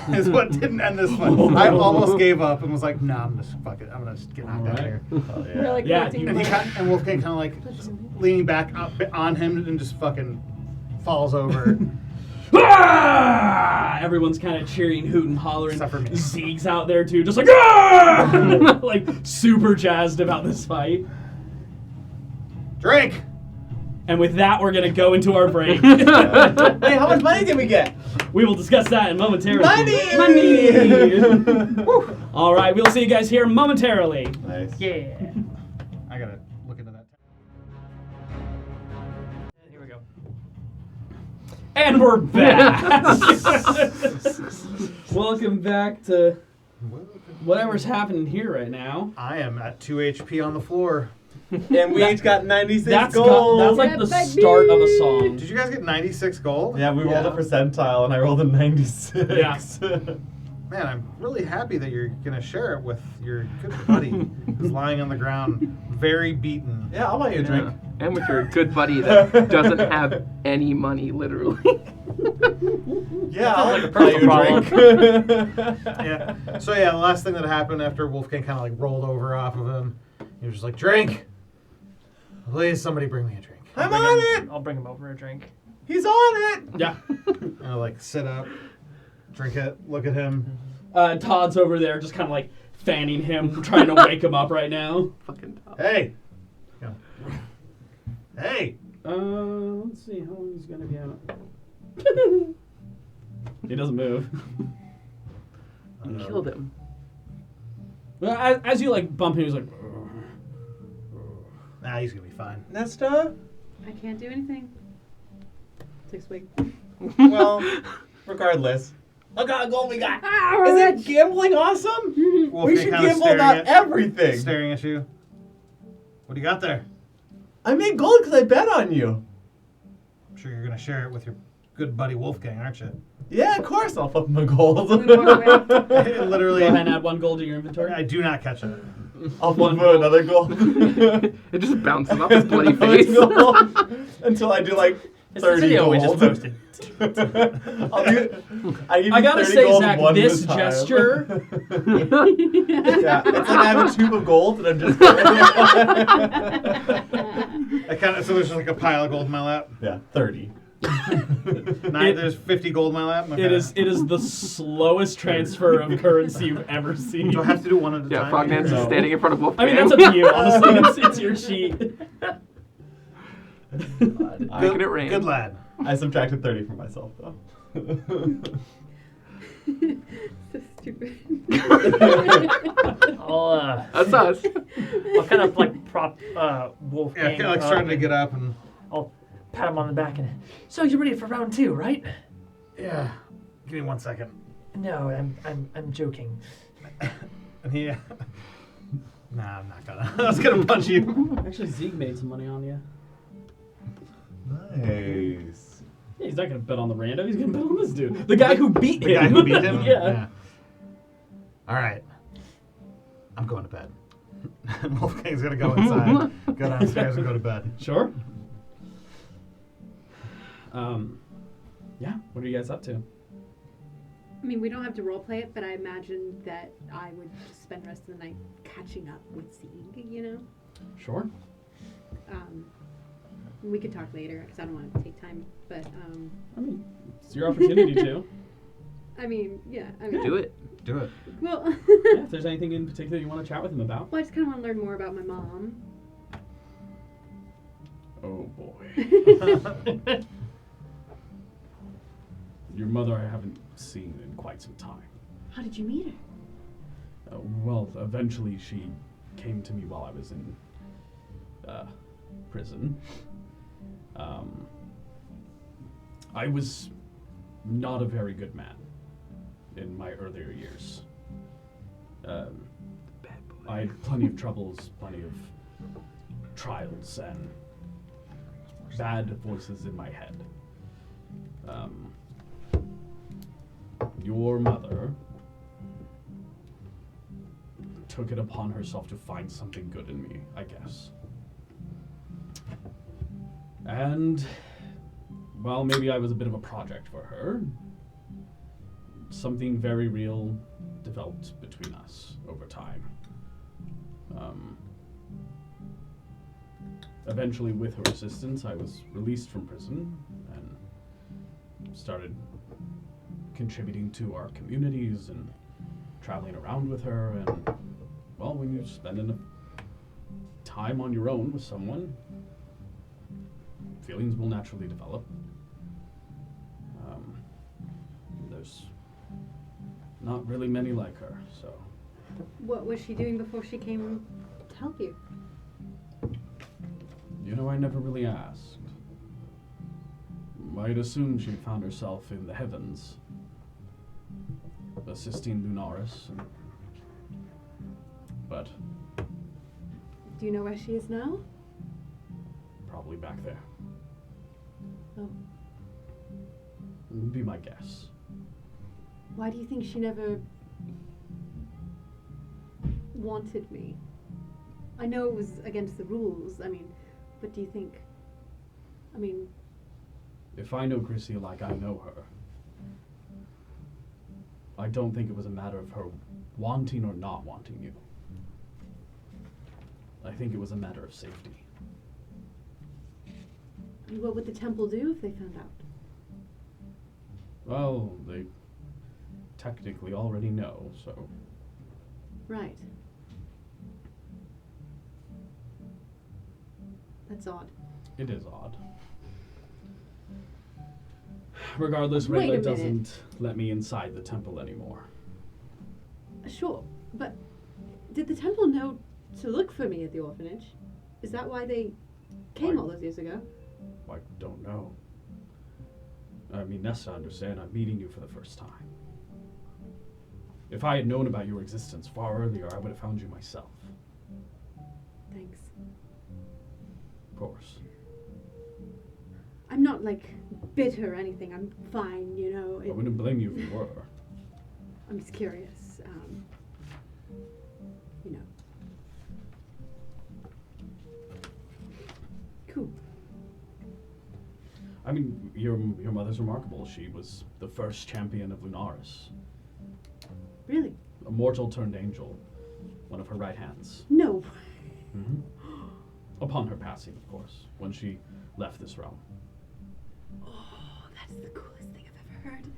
is what didn't end this fight. I almost gave up and was like, "No, I'm just fuck it. I'm gonna just get knocked out of here." Oh, We're yeah. like Yeah, collecting you- And, money. and Wolfgang kind of like leaning back up on him and just fucking falls over. Ah! Everyone's kind of cheering, hooting, hollering. Except for me. Zeke's out there too, just like, ah! Like super jazzed about this fight. Drink. And with that, we're gonna go into our break. Hey, how much money did we get? We will discuss that momentarily. Money! Woo. All right, we'll see you guys here momentarily. Nice. Yeah. I gotta look into that. Here we go. And we're back. Welcome back to whatever's happening here right now. I am at 2 HP on the floor. And we each got 96 That's gold. that's like the start of a song. Did you guys get 96 gold? Yeah, we rolled a percentile and I rolled a 96. Yeah. Man, I'm really happy that you're gonna share it with your good buddy who's lying on the ground, very beaten. Yeah, I'll buy you a drink. And with your good buddy that doesn't have any money, literally. Yeah, I'll like a buy you personal a drink. Yeah. So yeah, the last thing that happened after Wolfgang kind of like rolled over off of him, he was just like, "Drink, please, somebody bring me a drink." I'm on it. I'll bring him over a drink. He's on it. Yeah. And I like sit up, drink it, look at him. Todd's over there just kind of like fanning him, trying to wake him up right now. Fucking top. Hey. Hey. Let's see how long he's gonna be out. He doesn't move. Killed him. Well, as you like bump him, he's like, Nah, he's gonna be fine. Nesta? I can't do anything. 6 weeks. Well, regardless. Look how gold we got. Ah, Isn't gambling awesome? Wolfgang We should kinda gamble staring about at- everything. Staring at you. What do you got there? I made gold because I bet on you. I'm sure you're gonna share it with your good buddy Wolfgang, aren't you? Yeah, of course I'll flip my gold. Literally, go ahead and add 1 gold to your inventory. I do not catch it. I'll One flip another gold. It just bounces off his bloody Another face. gold. Until I do like It's 30 the video gold. we just posted. I give I you gotta 30 say, gold Zach, one at a this time. gesture. Yeah, it's like I have a tube of gold and I'm just. So there's just like a pile of gold in my lap. Yeah, 30. There's 50 gold in my lap. Okay. It is the slowest transfer of currency you've ever seen. Do I have to do one at a Yeah, time? Fognance is No. standing in front of I Wolfgang. mean, that's up to you, honestly. It's your sheet. Making it rain. Good lad. I subtracted 30 from myself though. So stupid. That's us. I'll kind of like prop Wolfgang. Yeah, like starting to get up and. I'll pat him on the back and. So you're ready for round 2, right? Yeah. Give me 1 second. No, I'm joking. And he. Nah, I'm not gonna. I was gonna punch you. Actually, Zeke made some money on you. Nice. Yeah, he's not gonna bet on the rando. He's gonna bet on this dude, the guy who beat him. The guy who beat him? Yeah. All right. I'm going to bed. Wolfgang's gonna go inside, go downstairs, and go to bed. Sure. Yeah. What are you guys up to? I mean, we don't have to roleplay it, but I imagine that I would just spend the rest of the night catching up with Zeke, you know? Sure. We could talk later, because I don't want to take time, but, I mean, it's your opportunity to. I mean, yeah. I mean, Do it. Do it. Well, Yeah, if there's anything in particular you want to chat with him about. well, I just kind of want to learn more about my mom. Oh boy. Your mother I haven't seen in quite some time. How did you meet her? Well, eventually she came to me while I was in prison. I was not a very good man in my earlier years. I had plenty of troubles, plenty of trials, and bad voices in my head. Your mother took it upon herself to find something good in me, I guess. And, well, maybe I was a bit of a project for her. Something very real developed between us over time. Eventually, with her assistance, I was released from prison and started contributing to our communities and traveling around with her. And, well, when you spend enough time on your own with someone, feelings will naturally develop. There's not really many like her, so. What was she doing before she came to help you? You know, I never really asked. I'd assumed she'd found herself in the heavens, assisting Lunaris, but Do you know where she is now? probably back there. Oh. Would be my guess. Why do you think she never wanted me? I know it was against the rules, but do you think, If I know Grissia like I know her, I don't think it was a matter of her wanting or not wanting you. I think it was a matter of safety. what would the temple do if they found out? Well, they technically already know, so. Right. That's odd. It is odd. Regardless, Wait a Rayla minute. doesn't let me inside the temple anymore. Sure, but did the temple know to look for me at the orphanage? Is that why they came Why- all those years ago? I don't know. I mean, Nesta, understand, I'm meeting you for the first time. If I had known about your existence far earlier, I would have found you myself. Thanks. Of course. I'm not, bitter or anything. I'm fine, you know. I wouldn't blame you if you were. I'm just curious. You know. I mean, your mother's remarkable. She was the first champion of Lunaris. Really? A mortal turned angel. One of her right hands. No. Mm-hmm. Upon her passing, of course, when she left this realm. Oh, that's the coolest thing I've ever heard.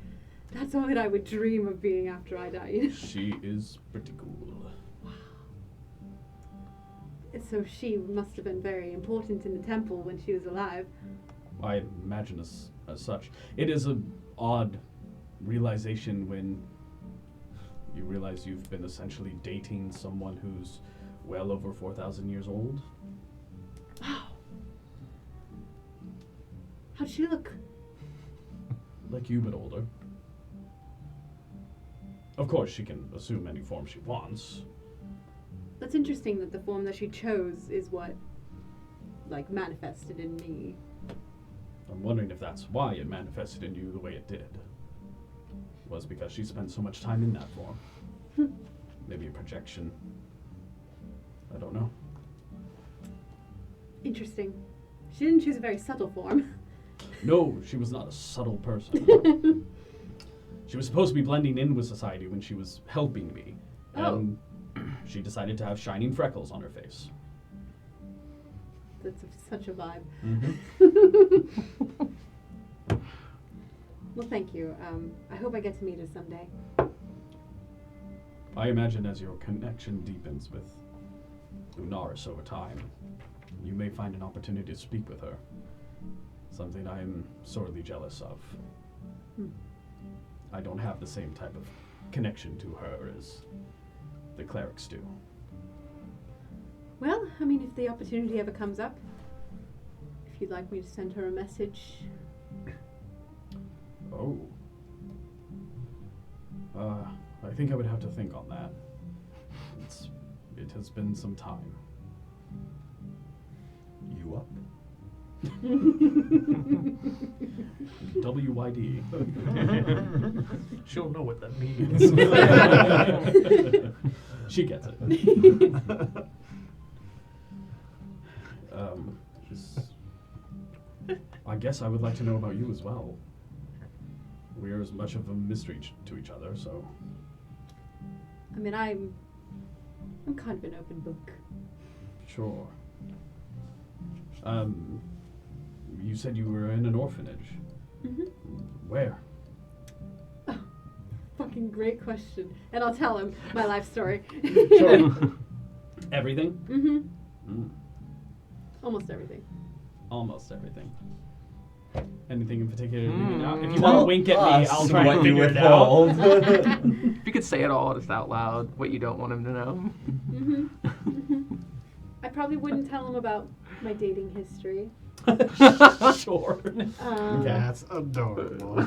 That's all that I would dream of being after I die. She is pretty cool. So she must have been very important in the temple when she was alive. I imagine as such. It is an odd realization when you realize you've been essentially dating someone who's well over 4,000 years old. Wow. How'd she look? Like you, but older. Of course, she can assume any form she wants. That's interesting that the form that she chose is what, like, manifested in me. I'm wondering if that's why it manifested in you the way it did. Was because she spent so much time in that form. Maybe a projection. I don't know. Interesting. She didn't choose a very subtle form. No, she was not a subtle person. She was supposed to be blending in with society when she was helping me. And she decided to have shining freckles on her face. That's such a vibe. Mm-hmm. Well, thank you. I hope I get to meet her someday. I imagine as your connection deepens with Lunaris over time, you may find an opportunity to speak with her. Something I am sorely jealous of. I don't have the same type of connection to her as the clerics do. Well, I mean, if the opportunity ever comes up, if you'd like me to send her a message. Oh. I think I would have to think on that. It has been some time. You up? WYD. She'll know what that means. She gets it. I guess I would like to know about you as well. We're as much of a mystery to each other, so. I mean, I'm kind of an open book. Sure. You said you were in an orphanage. Mm-hmm. Where? Oh, fucking great question. And I'll tell him my life story. Sure. Everything? Mm-hmm. Mm. Almost everything. Almost everything. Anything in particular? If you want to Tell wink at me, I'll us try what and you figure it out. withhold. If you could say it all just out loud, what you don't want him to know. Mm-hmm. Mm-hmm. I probably wouldn't tell him about my dating history. Sure. That's adorable.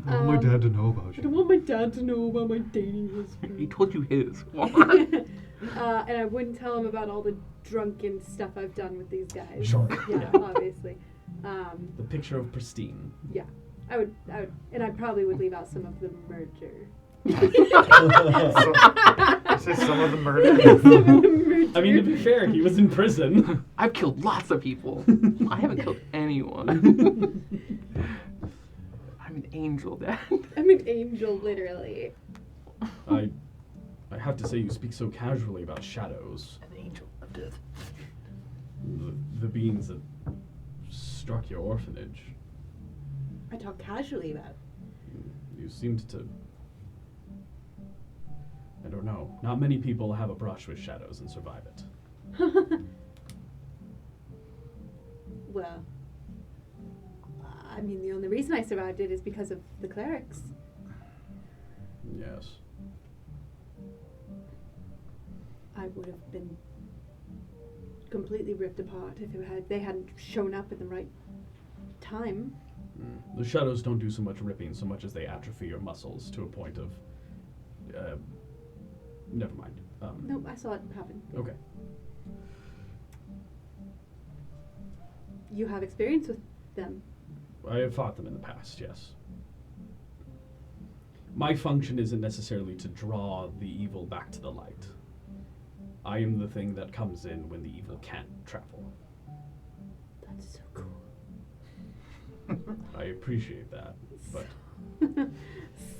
I I want my dad to know about don't you. want my dad to know about my dating He history. told you his. And I wouldn't tell him about all the drunken stuff I've done with these guys. Sure. Yeah, obviously. The picture of pristine. Yeah, I would, and I probably would leave out some of the merger. Say some of the murder. I mean, to be fair, he was in prison. I've killed lots of people. I haven't killed anyone. I'm an angel, Dad. I'm an angel, literally. I have to say, you speak so casually about shadows. An angel of death. The beings that struck your orphanage. I talk casually about. You seemed to. I don't know. Not many people have a brush with shadows and survive it. Well, I mean, the only reason I survived it is because of the clerics. Yes. I would have been completely ripped apart if they hadn't shown up at the right time. The shadows don't do so much ripping so much as they atrophy your muscles to a point of. Never mind. Nope, I saw it happen. Okay. You have experience with them. I have fought them in the past, yes. My function isn't necessarily to draw the evil back to the light. I am the thing that comes in when the evil can't travel. That's so cool. I appreciate that, but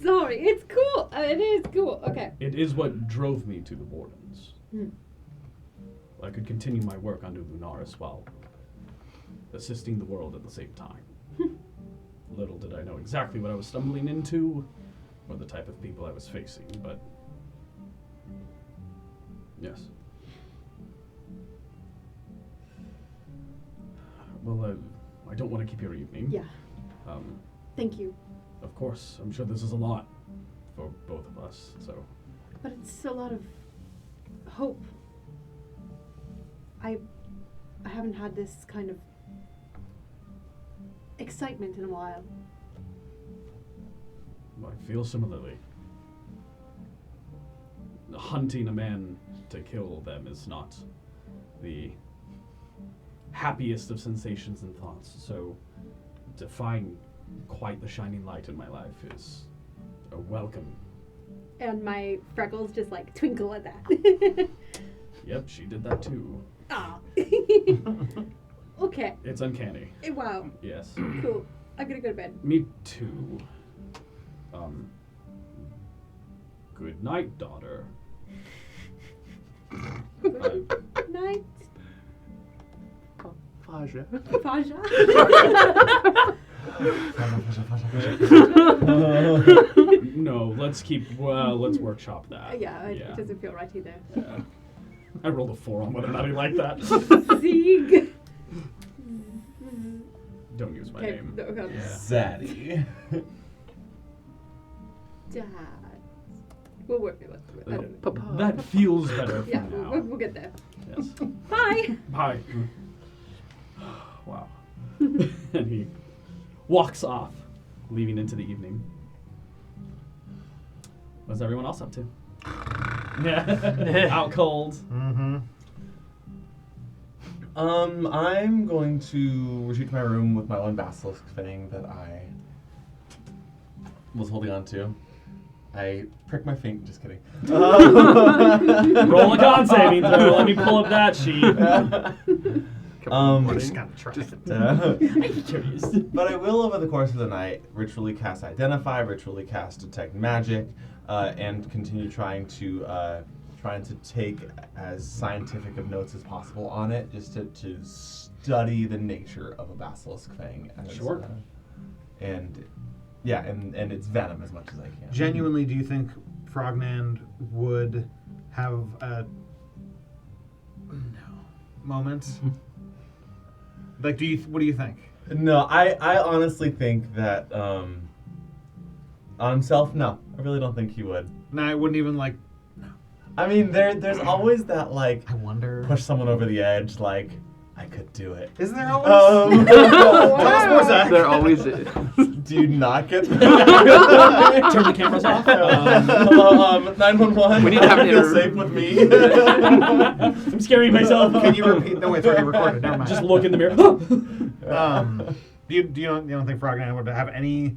Sorry, it's cool. It is cool. Okay. it is what drove me to the Wardens. Hmm. I could continue my work under Lunaris while assisting the world at the same time. Little did I know exactly what I was stumbling into, or the type of people I was facing, but yes. Well, I don't want to keep your evening. Yeah. Um, Thank you. of course, I'm sure this is a lot for both of us, so. But it's a lot of hope. I haven't had this kind of excitement in a while. I feel similarly. Hunting a man to kill them is not the happiest of sensations and thoughts, so to find quite the shining light in my life is a welcome. And my freckles just like twinkle at that. Yep, she did that too. Ah. Okay. It's uncanny. Wow. Yes. Cool. I'm gonna go to bed. Me too. Good night, daughter. Night, Faja. Faja. No, let's workshop that. Yeah, it doesn't feel right either. Yeah. I rolled a 4 on whether or not he liked that. Sieg. Don't use my Okay. name. Okay. Yeah. Zaddy. Dad. We'll work with it. Papa. That feels better for Yeah, now. we'll get there. Yes. Bye. Bye. Wow. And he walks off, leaving into the evening. What's everyone else up to? Yeah. Out cold. Mm-hmm. I'm going to retreat to my room with my one basilisk thing that I was holding on to. I prick my finger. Just kidding. Roll a con saving throw. Let me pull up that sheet. We're just gonna try it. Curious. But I will, over the course of the night, ritually cast Identify, ritually cast Detect Magic, and continue trying to take as scientific of notes as possible on it, just to study the nature of a basilisk fang. As, Sure. And its venom as much as I can. Genuinely, do you think Frognand would have a moment? Like, what do you think? No, I honestly think that on himself, no, I really don't think he would. No, I wouldn't even like. I mean, there's always that like I wonder. push someone over the edge, like I could do it. Isn't there always? Tell us more, Zach. There always is. Do you not get Turn the cameras off. Hello, 911. We need to have I an feel inter- safe with me. I'm scaring myself. Can you repeat? No, it's already recorded. Never mind. Just look in the mirror. Do you don't think Frognand would have any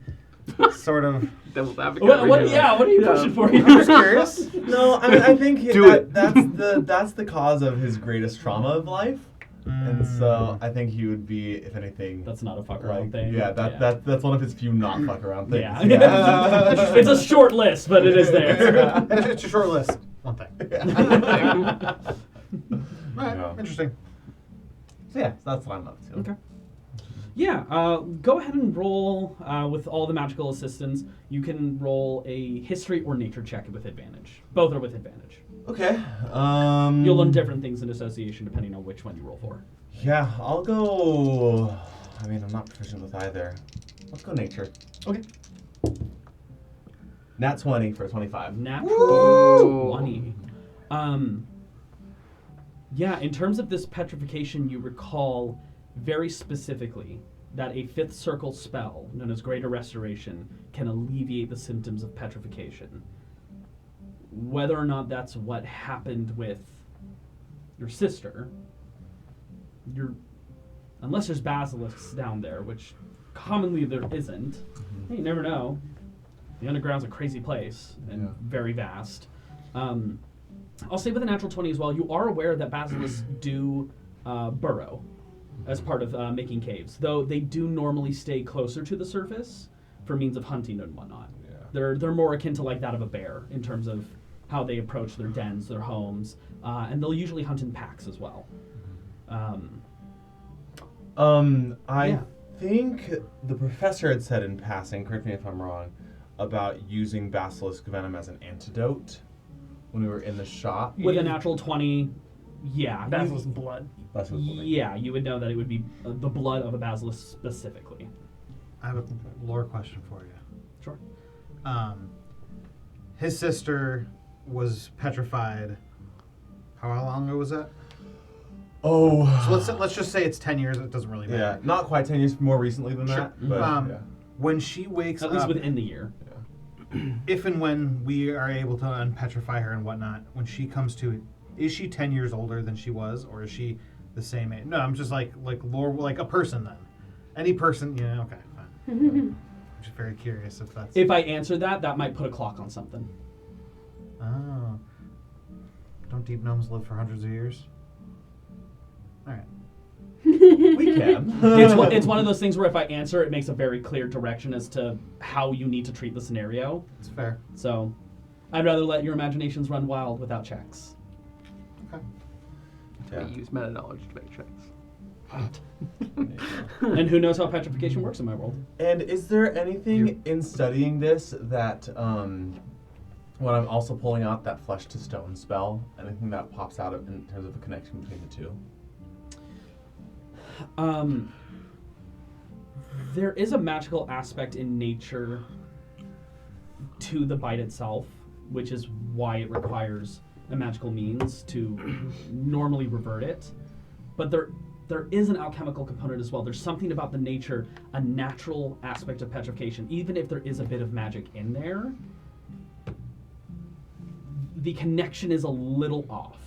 sort of? Devil's advocate. What over here. are you pushing for here? I'm just curious. No, I mean I think Do it. that's the cause of his greatest trauma of life, and so I think he would be, if anything, That's not a fuck like, around thing. yeah, that's one of his few not fuck around things. Yeah. It's a short list, but it is there. It's a short list. One thing. Right. Yeah. Interesting. So yeah, that's what I'm up to. Okay. Yeah, go ahead and roll with all the magical assistants. You can roll a history or nature check with advantage. Both are with advantage. Okay. You'll learn different things in association depending on which one you roll for. Yeah, I'll go. I mean, I'm not proficient with either. Let's go nature. Okay. Nat 20 for 25. Natural 20. Yeah, in terms of this petrification, you recall very specifically that a 5th circle spell, known as Greater Restoration, can alleviate the symptoms of petrification. Whether or not that's what happened with your sister, unless there's basilisks down there, which commonly there isn't. You never know. The underground's a crazy place and very vast. I'll say with a natural 20 as well, you are aware that basilisks do burrow as part of making caves. Though they do normally stay closer to the surface for means of hunting and whatnot. Yeah. They're more akin to like that of a bear in terms of how they approach their dens, their homes, and they'll usually hunt in packs as well. I think the professor had said in passing, correct me if I'm wrong, about using basilisk venom as an antidote when we were in the shop. With a natural 20, yeah. Basilisk blood. Basilisk blood. Yeah, you would know that it would be the blood of a basilisk specifically. I have a lore question for you. Sure. His sister was petrified. How long ago was that? Oh. So let's just say it's 10 years. It doesn't really Yeah, matter. not quite 10 years, more recently than Sure. that. But, yeah. When she wakes At up, least within the year. if and when we are able to unpetrify her and whatnot, when she comes to it, is she 10 years older than she was, or is she the same age? No, I'm just like lore, like a person then. Any person, yeah, okay, fine. I'm just very curious if that's. If I answer that, that might put a clock on something. Oh. Don't deep gnomes live for hundreds of years? All right. We can. It's one of those things where if I answer, it makes a very clear direction as to how you need to treat the scenario. It's fair. So, I'd rather let your imaginations run wild without checks. Okay. I Yeah. use meta knowledge to make checks. And who knows how petrification works in my world? And is there anything in studying this that, when I'm also pulling out that flesh to stone spell, anything that pops out in terms of a connection between the two? There is a magical aspect in nature to the bite itself, which is why it requires a magical means to normally revert it. But there is an alchemical component as well. There's something about the nature, a natural aspect of petrification. Even if there is a bit of magic in there, the connection is a little off.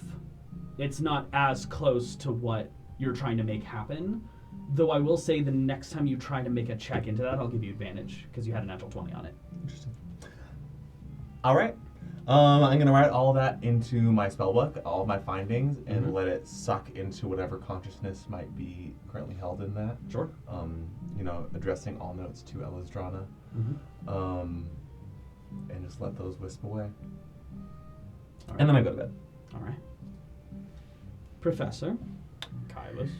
It's not as close to what you're trying to make happen. Though I will say the next time you try to make a check into that, I'll give you advantage because you had a natural 20 on it. Interesting. All right. I'm going to write all that into my spellbook, all of my findings, and let it suck into whatever consciousness might be currently held in that. Sure. Addressing all notes to Elizdrana. And just let those wisp away. All And then right. I go to bed. All right. Professor Kylus.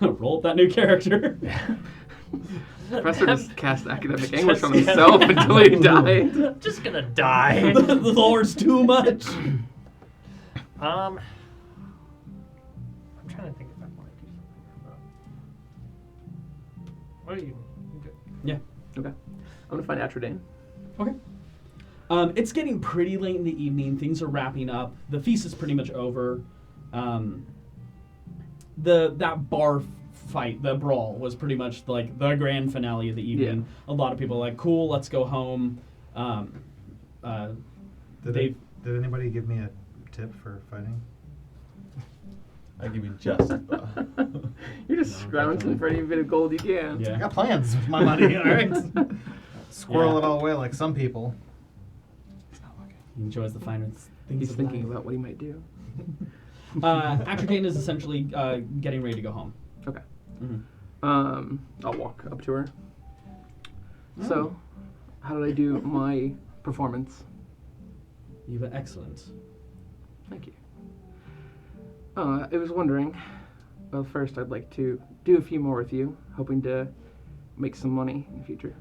Roll up that new character. Professor just cast academic anguish on himself until he died. Just gonna die. The lore's too much. I'm trying to think if I want to do something about. What are you? Good. Yeah. Okay. I'm gonna find Atrodane. Okay. It's getting pretty late in the evening. Things are wrapping up. The feast is pretty much over. That bar fight, the brawl, was pretty much like the grand finale of the evening. A lot of people are like, cool, let's go home. Did anybody give me a tip for fighting? I give you just. You're just scrounging for any bit of gold you can. Yeah. I got plans with my money, all right? Squirrel it all away like some people. He enjoys the finer things. He's of thinking life. about what he might do. Atrodane is essentially getting ready to go home. Okay. Mm-hmm. I'll walk up to her. So, how did I do my performance? You were excellent. Thank you. I was wondering, well, first I'd like to do a few more with you, hoping to make some money in the future.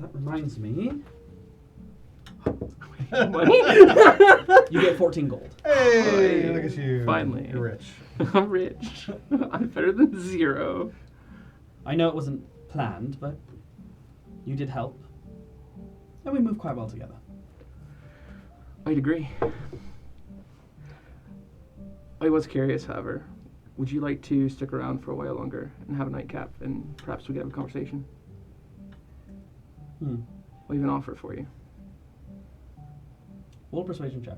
That reminds me. Money? You get 14 gold. Hey, Hey, look at you. finally. You're rich. I'm rich. I'm better than 0. I know it wasn't planned, but you did help. And we moved quite well together. I'd agree. I was curious, however. Would you like to stick around for a while longer and have a nightcap, and perhaps we could have a conversation? I'll even offer for you. Roll a persuasion check.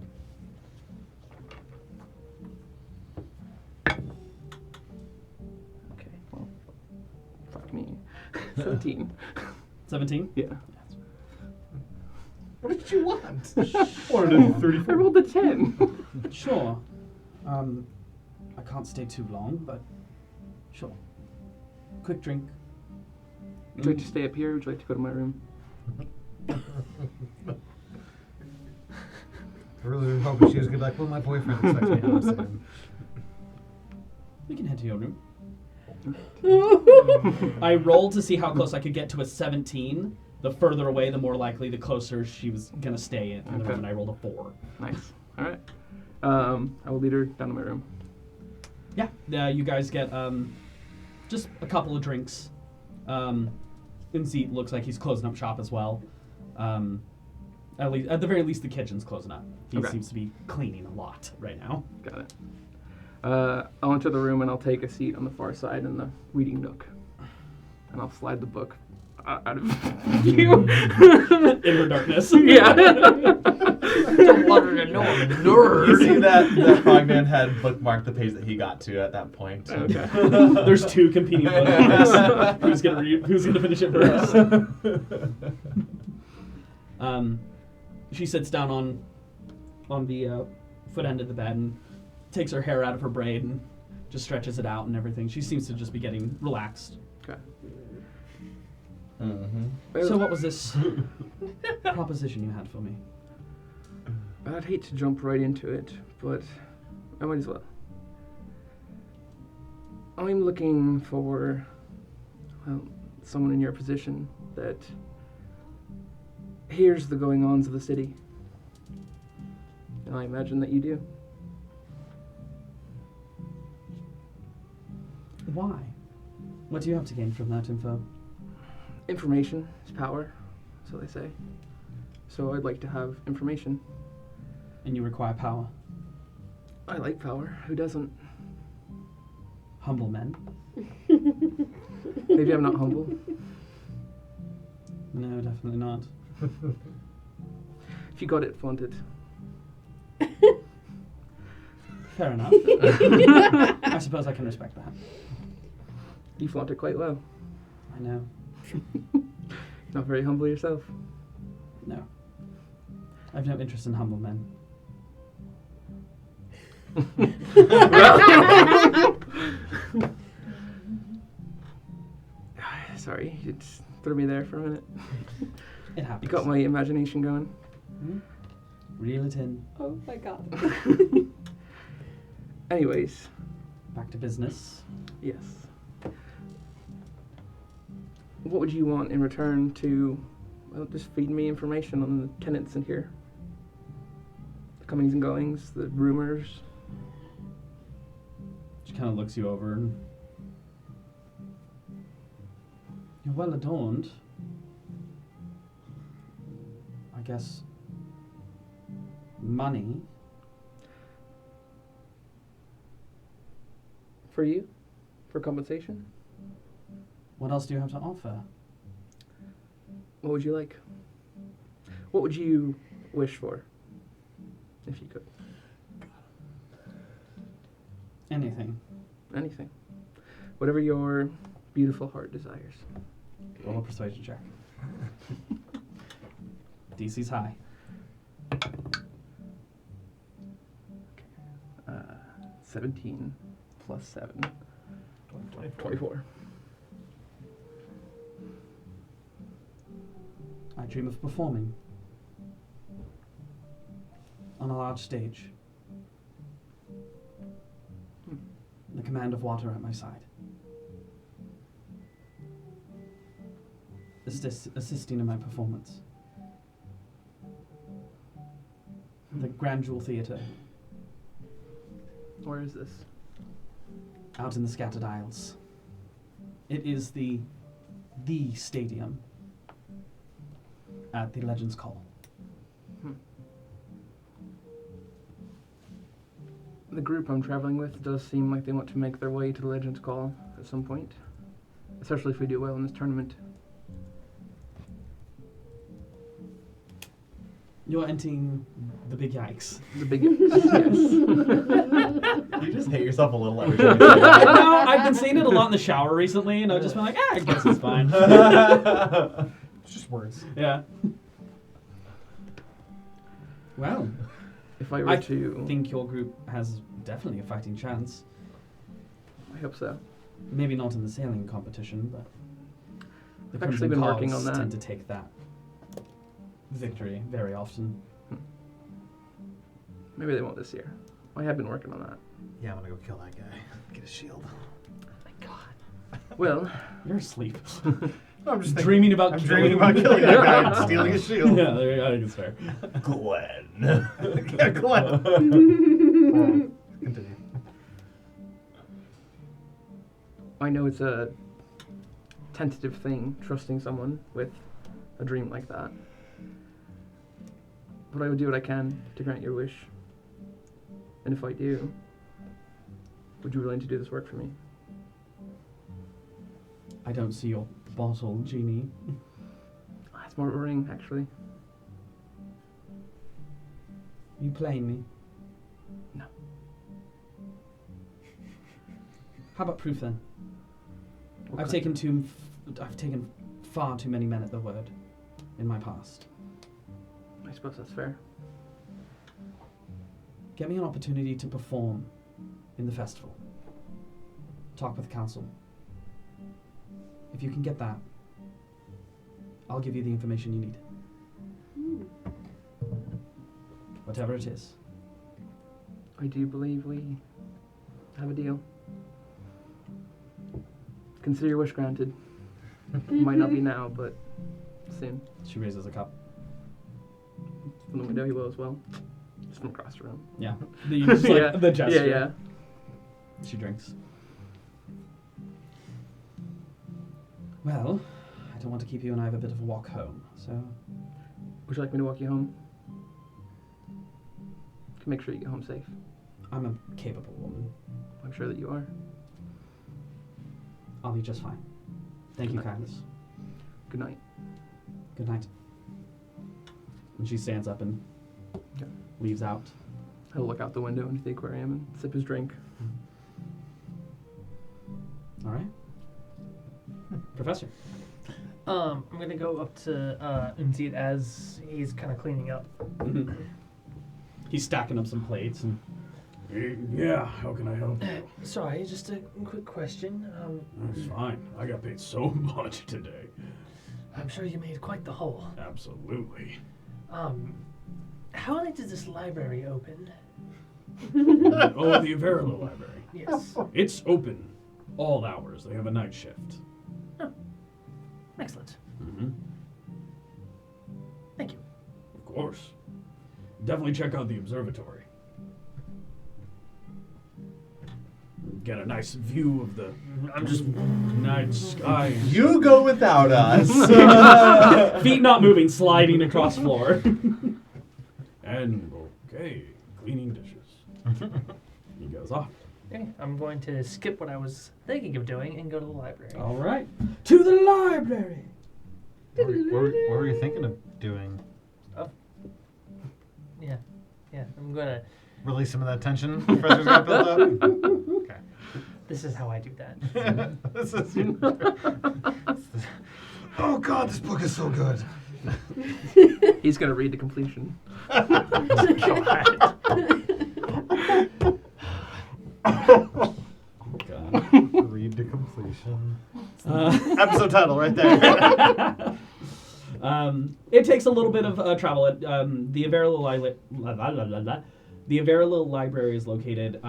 Okay, well, fuck me. 17. 17? Yeah. What did you want? I rolled a 10. Sure. I can't stay too long, but sure. Quick drink. Would you like to stay up here or would you like to go to my room? I really was hoping she was gonna be like, well, my boyfriend expects me home soon. We can head to your room. I rolled to see how close I could get to a 17. The further away, the more likely, the closer she was going to stay in the room, and I rolled a 4. Nice. All right. I will lead her down to my room. Yeah, you guys get just a couple of drinks. Inseet looks like he's closing up shop as well. At the very least, the kitchen's closing up. He seems to be cleaning a lot right now. Got it. I'll enter the room and I'll take a seat on the far side in the reading nook. And I'll slide the book out of view. In her darkness. Yeah. Don't want her to know I'm a nerd. You see that Frogman had bookmarked the page that he got to at that point. Okay. There's 2 competing bookmarks. Who's gonna finish it first? She sits down on the foot end of the bed and takes her hair out of her braid and just stretches it out and everything. She seems to just be getting relaxed. Okay. Mm-hmm. So what was this proposition you had for me? I'd hate to jump right into it, but I might as well. I'm looking for, well, someone in your position that hears the going-ons of the city. And I imagine that you do. Why? What do you have to gain from that info? Information is power, so they say. So I'd like to have information. And you require power. I like power. Who doesn't? Humble men. Maybe I'm not humble. No, definitely not. If you got it, flaunt it. Fair enough. I suppose I can respect that. You flaunt it quite well. I know. Not very humble yourself. No. I've no interest in humble men. Sorry, you just threw me there for a minute. It happens. You got my imagination going. Hmm? Reel it in. Oh my god. Anyways, Back to business. yes. What would you want in return to, well, just feed me information on the tenants in here? The comings and goings, the rumors. She kind of looks you over and... You're well adorned. I guess... Money. For you? For compensation? What else do you have to offer? What would you like? What would you wish for? If you could. Anything. Anything. Whatever your beautiful heart desires. Roll a persuasion check. DC's high. 17 plus 7. 24. I dream of performing on a large stage. The command of water at my side. Assisting in my performance. The Grand Jewel Theatre, Where is this? out in the Scattered Isles. It is the stadium at the Legends Call. The group I'm traveling with does seem like they want to make their way to the Legends Call at some point. Especially if we do well in this tournament. You're entering the big yikes. The big yes. You just hate yourself a little every time. No, I've been seeing it a lot in the shower recently, and I've just been like, I guess it's fine. It's just words. Yeah. Well, If I were I to... think your group has definitely a fighting chance. I hope so. Maybe not in the sailing competition, but the I've actually been working on that. tend to take that victory very often. Maybe they won't this year. I have been working on that. Yeah, I'm gonna go kill that guy. Get a shield. Well, You're asleep. I'm just Dreaming about I'm killing dreaming about killing that guy and stealing his shield. Yeah, there you go. I think it's fair. Glenn. Yeah, Glenn. Continue. I know it's a tentative thing, trusting someone with a dream like that. But I would do what I can to grant your wish. And if I do, would you be willing to do this work for me? I don't see your bottle, Genie. It's more of a ring, actually. You playing me? No. How about proof then? What I've kind? taken far too many men at their word in my past. I suppose that's fair. Get me an opportunity to perform in the festival. Talk with the council. If you can get that, I'll give you the information you need. Whatever it is. I do believe we have a deal. Consider your wish granted. Might not be now, but soon. She raises a cup. From the window he will as well. Just from across the room. Yeah. Just like Yeah. the gesture. Yeah. She drinks. Well, I don't want to keep you and I have a bit of a walk home, so... Would you like me to walk you home? Can make sure you get home safe. I'm a capable woman. I'm sure that you are. I'll be just fine. Thank you, kindness. Good night. Good night. And she stands up and Okay. leaves out. He'll look out the window into the aquarium and sip his drink. All right. Professor. I'm gonna go up to Umzid as he's kind of cleaning up. He's stacking up some plates and... Yeah, how can I help you? Sorry, just a quick question. That's fine. I got paid so much today. I'm sure you made quite the haul. Absolutely. How late does this library open? Oh, the Averila Library. Yes. It's open all hours. They have a night shift. Excellent. Mm-hmm. Thank you. Of course. Definitely check out the observatory. Get a nice view of the night sky. You go without us. Feet not moving, sliding across floor. And, okay, cleaning dishes. He goes off. Okay, I'm going to skip what I was thinking of doing and go to the library. All right. To the library. What were you thinking of doing? Yeah, I'm gonna. Release some of that tension Professor's got built up? Okay. This is how I do that. This is oh god, this book is so good. He's gonna read to completion. God. Read to completion. Uh, Episode title right there. It takes a little bit of travel. The Averila Library is located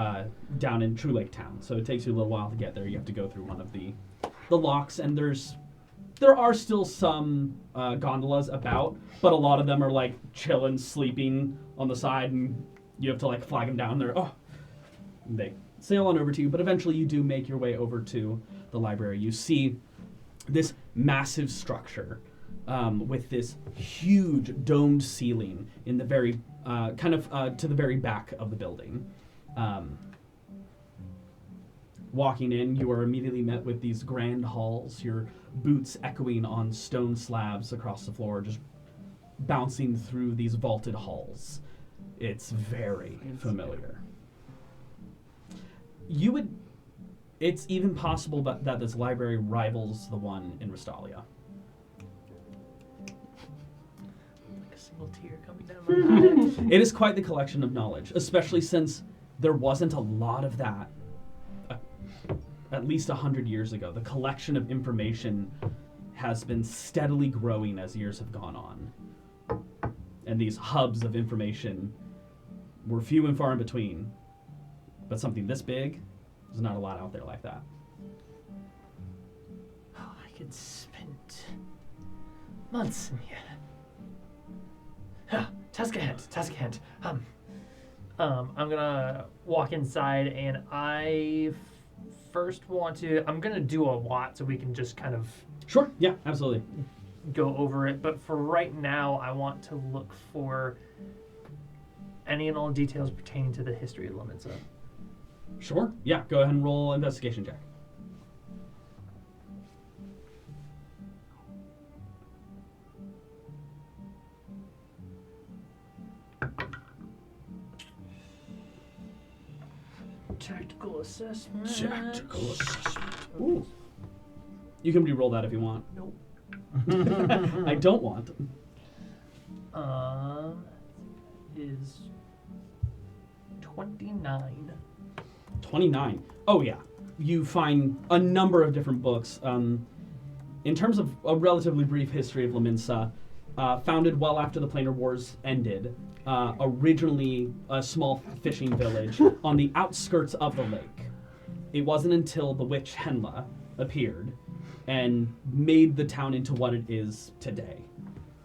down in True Lake Town, so it takes you a little while to get there. You have to go through one of the locks, and there are still some gondolas about, but a lot of them are like chilling, sleeping on the side, and you have to like flag them down. They sail on over to you, but eventually you do make your way over to the library. You see this massive structure with this huge domed ceiling in the very to the very back of the building. Walking in, you are immediately met with these grand halls, your boots echoing on stone slabs across the floor, just bouncing through these vaulted halls. It's very familiar. It's even possible that this library rivals the one in Ristalia. single tear coming down my eye. It is quite the collection of knowledge, especially since there wasn't a lot of that at least 100 years ago. The collection of information has been steadily growing as years have gone on. And these hubs of information were few and far in between. But something this big, there's not a lot out there like that. Oh, I could spend months in here. Task at hand. I'm gonna walk inside, and first want to. I'm gonna do a lot, so we can just kind of Sure, yeah, absolutely. go over it. But for right now, I want to look for any and all details pertaining to the history of Leminza. Sure, yeah, go ahead and roll investigation check. Tactical assessment. Ooh. You can re-roll that if you want. Nope. I don't want. Is 29. 29. Oh, yeah. You find a number of different books. In terms of a relatively brief history of Leminza, founded well after the Planar Wars ended, originally a small fishing village on the outskirts of the lake. It wasn't until the witch Henla appeared and made the town into what it is today.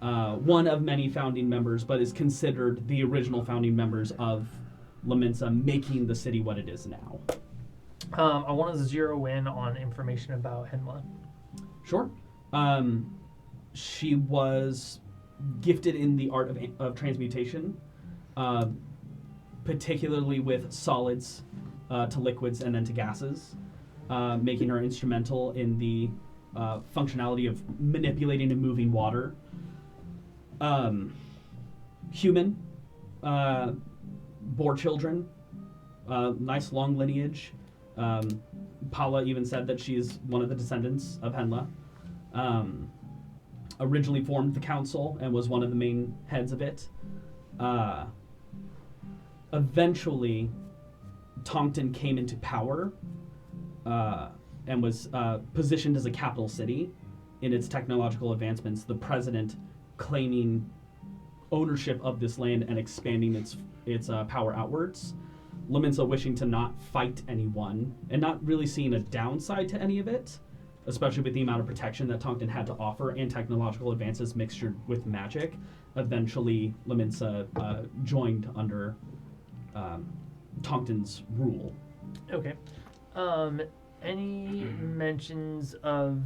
One of many founding members, but is considered the original founding members of Leminza, making the city what it is now. I want to zero in on information about Henla. Sure. She was gifted in the art of transmutation, particularly with solids to liquids and then to gases, making her instrumental in the functionality of manipulating and moving water. Human, bore children, nice long lineage. Paula even said that she's one of the descendants of Henla. Originally formed the council and was one of the main heads of it. Eventually, Tongton came into power and was positioned as a capital city in its technological advancements, the president claiming ownership of this land and expanding its power outwards. Leminza wishing to not fight anyone and not really seeing a downside to any of it, especially with the amount of protection that Tongton had to offer and technological advances mixtured with magic. Eventually, Leminza joined under Tongton's rule. Okay. Any mentions of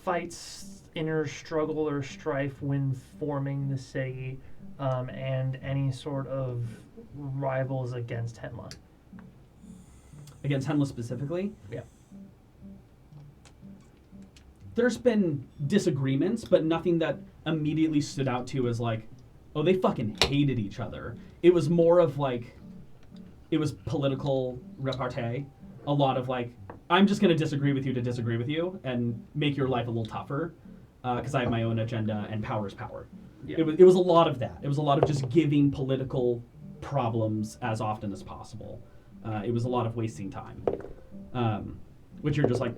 fights, inner struggle or strife when forming the city, and any sort of rivals against Henla? Against Henla specifically? Yeah. There's been disagreements, but nothing that immediately stood out to as like, oh, they fucking hated each other. It was more of like, it was political repartee. A lot of like, I'm just going to disagree with you to disagree with you and make your life a little tougher because I have my own agenda and power is power. Yeah. It was a lot of that. It was a lot of just giving political problems as often as possible. It was a lot of wasting time, which you're just like,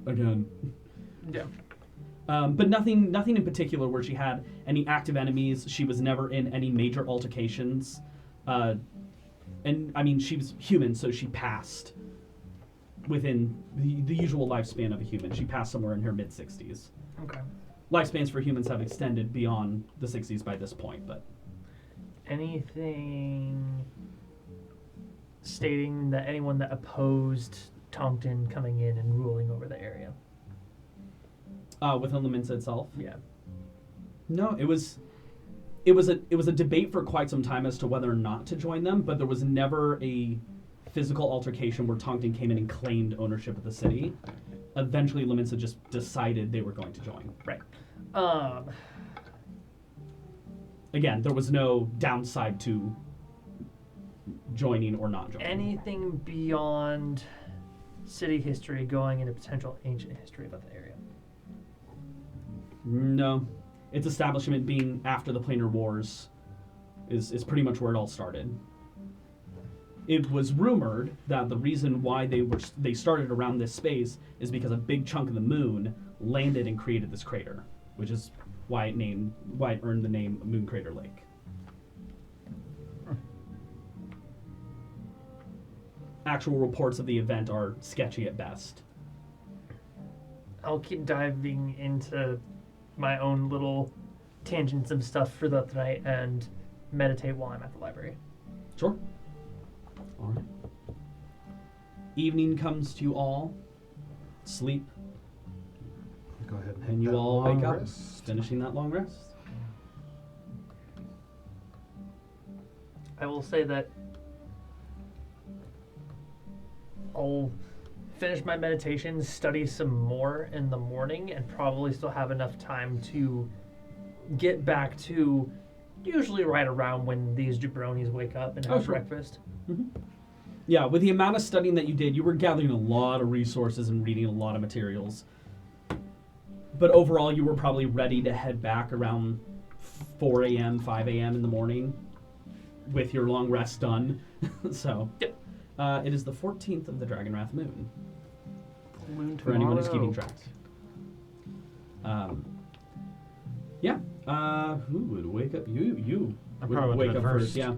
again. Yeah. But nothing in particular where she had any active enemies. She was never in any major altercations. And I mean, she was human, so she passed within the usual lifespan of a human. She passed somewhere in her mid-60s. Okay. Lifespans for humans have extended beyond the 60s by this point, but... Anything stating that anyone that opposed Tongton coming in and ruling over the area? Within Leminza itself? Yeah. No, it was a debate for quite some time as to whether or not to join them, but there was never a physical altercation where Tongton came in and claimed ownership of the city. Eventually, Leminza just decided they were going to join. Right. Again, there was no downside to joining or not joining. Anything beyond city history going into potential ancient history about the area? No. Its establishment being after the Planar Wars is pretty much where it all started. It was rumored that the reason why they started around this space is because a big chunk of the moon landed and created this crater, which is why it earned the name Moon Crater Lake. Actual reports of the event are sketchy at best. I'll keep diving into my own little tangents of stuff throughout the night and meditate while I'm at the library. Sure. All right. Evening comes to you all. Sleep. Go ahead And you that all long wake up, rest. finishing that long rest. I will say that I'll finish my meditation, study some more in the morning, and probably still have enough time to get back to usually right around when these jabronis wake up and have sure. breakfast. Yeah, with the amount of studying that you did, you were gathering a lot of resources and reading a lot of materials. But overall, you were probably ready to head back around 4 a.m., 5 a.m. in the morning with your long rest done. So, Yep. It is the 14th of the Dragonwrath moon, Moon for anyone who's tomorrow. keeping track. Yeah. Who would wake up? You I would probably wake went up to bed first. first. Yeah.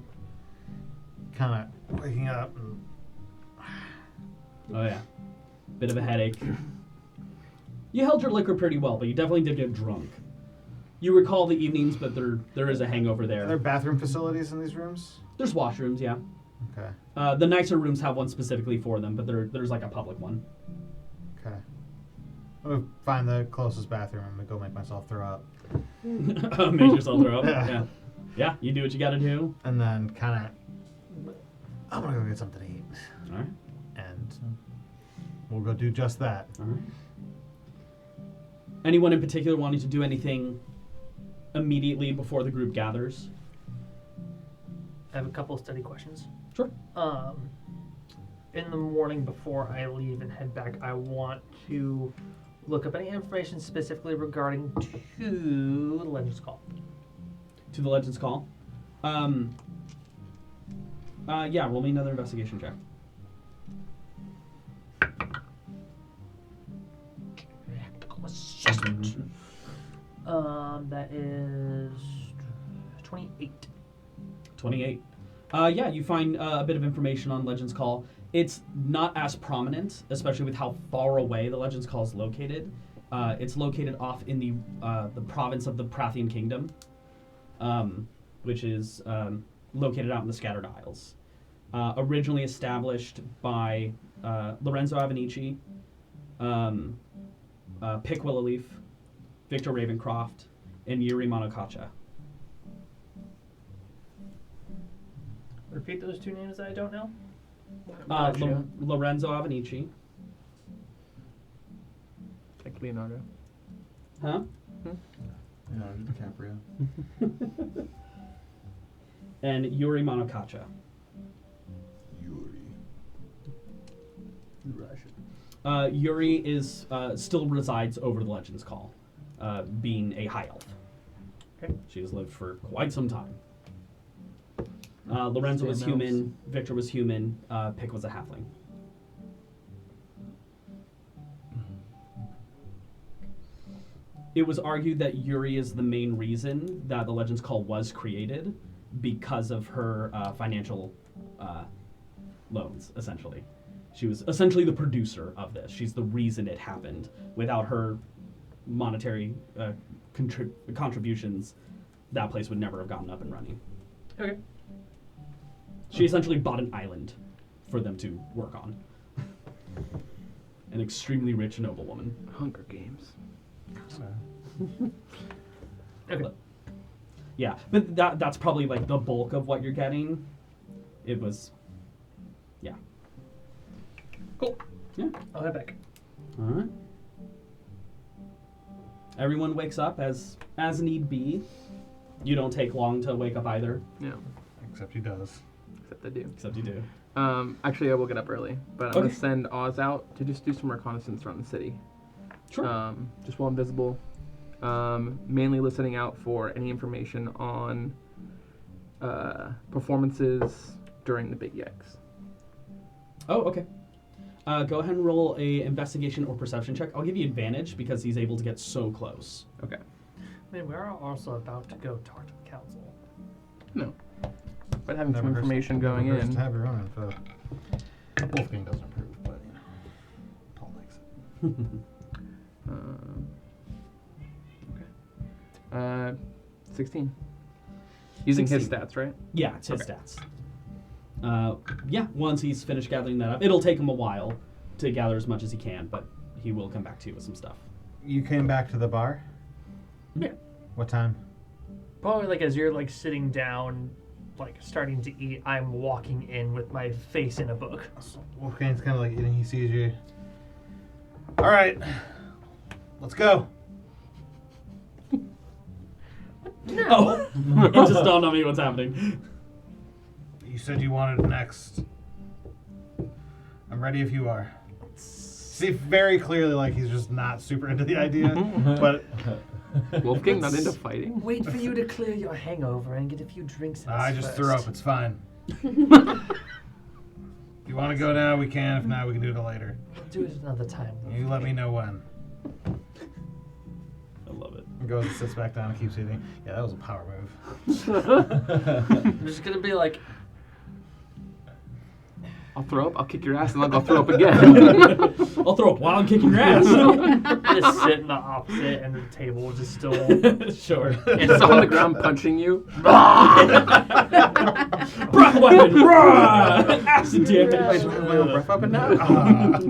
Kind of waking up and Oh, yeah. Bit of a headache. You held your liquor pretty well, but you definitely did get drunk. You recall the evenings, but there is a hangover are there there. bathroom facilities in these rooms? There's washrooms, yeah. Okay. The nicer rooms have one specifically for them, but there's like a public one. Okay. I'm gonna find the closest bathroom. I'm gonna go make myself throw up, Make yourself throw up. Yeah. Yeah. Yeah, you do what you gotta do. and then kind of I'm gonna go get something to eat, All right. and we'll go do just that. All right. Anyone in particular wanting to do anything immediately before the group gathers? I have a couple of study questions. Sure. In the morning before I leave and head back, I want to look up any information specifically regarding to the Legends Call. To the Legends Call. Yeah, roll me another investigation check. That is 28. 28. Yeah, you find a bit of information on Legends Call. It's not as prominent, especially with how far away the Legends Call is located. It's located off in the province of the Prathian Kingdom, which is located out in the Scattered Isles. Originally established by Lorenzo Avenici, Pick Willowleaf, Victor Ravencroft, and Yuri Monocacha. Repeat those two names that I don't know. Lorenzo Avenici. Like Leonardo. Huh? Leonardo DiCaprio. And Yuri Monocacha. Yuri is still resides over the Legends Call, being a high elf. Okay. She has lived for quite some time. Lorenzo was Same elves. human. Victor was human. Pick was a halfling. It was argued that Yuri is the main reason that the Legends Call was created because of her financial loans, essentially. She was essentially the producer of this. She's the reason it happened. Without her monetary contributions, that place would never have gotten up and running. Okay. She essentially bought an island for them to work on. An extremely rich noblewoman. Hunger Games. Okay. Yeah, but that's probably like the bulk of what you're getting. It was, yeah. Cool. Yeah. I'll head back. All right. Everyone wakes up as need be. You don't take long to wake up either, Yeah, Except he does. except I do. except you do. Actually, I will get up early, but I'm Okay. gonna send Oz out to just do some reconnaissance around the city. Sure. Just while I'm visible. mainly listening out for any information on performances during the Big Yikes. Oh, okay. Go ahead and roll a investigation or perception check. I'll give you advantage because he's able to get so close. Okay. I mean, we're also about to go talk to the council. No. But having some Never hurts- information never going hurts in. to have your own info. Wolfgang doesn't approve, but you know, Paul likes it. Okay. 16. Using his 16. stats, right? Yeah, it's his Okay. stats. Yeah, once he's finished gathering that up, it'll take him a while to gather as much as he can, but he will come back to you with some stuff. You came back to the bar? Yeah. What time? Probably like as you're like sitting down, like starting to eat, I'm walking in with my face in a book. Wolfgang's kind of like eating. He sees you. All right, let's go. Oh, it just dawned on me what's happening. You said you wanted next. I'm ready if you are. See, very clearly, like he's just not super into the idea, but Wolfgang not into fighting? Wait for you to clear your hangover and get a few drinks in I us just first. threw up. It's fine. If you want to go now, we can. If not, we can do it later. We'll do it another time. You let me know when. I love it. He goes and sits back down and keeps eating. Yeah, that was a power move. I'm just gonna be like, I'll throw up, I'll kick your ass, and then I'll throw up again. I'll throw up while I'm kicking your ass. just sit in the opposite end of the table, just still. Sure. It's on the ground punching you. Breath weapon! Acid Wait, damage! do I have my own breath weapon now?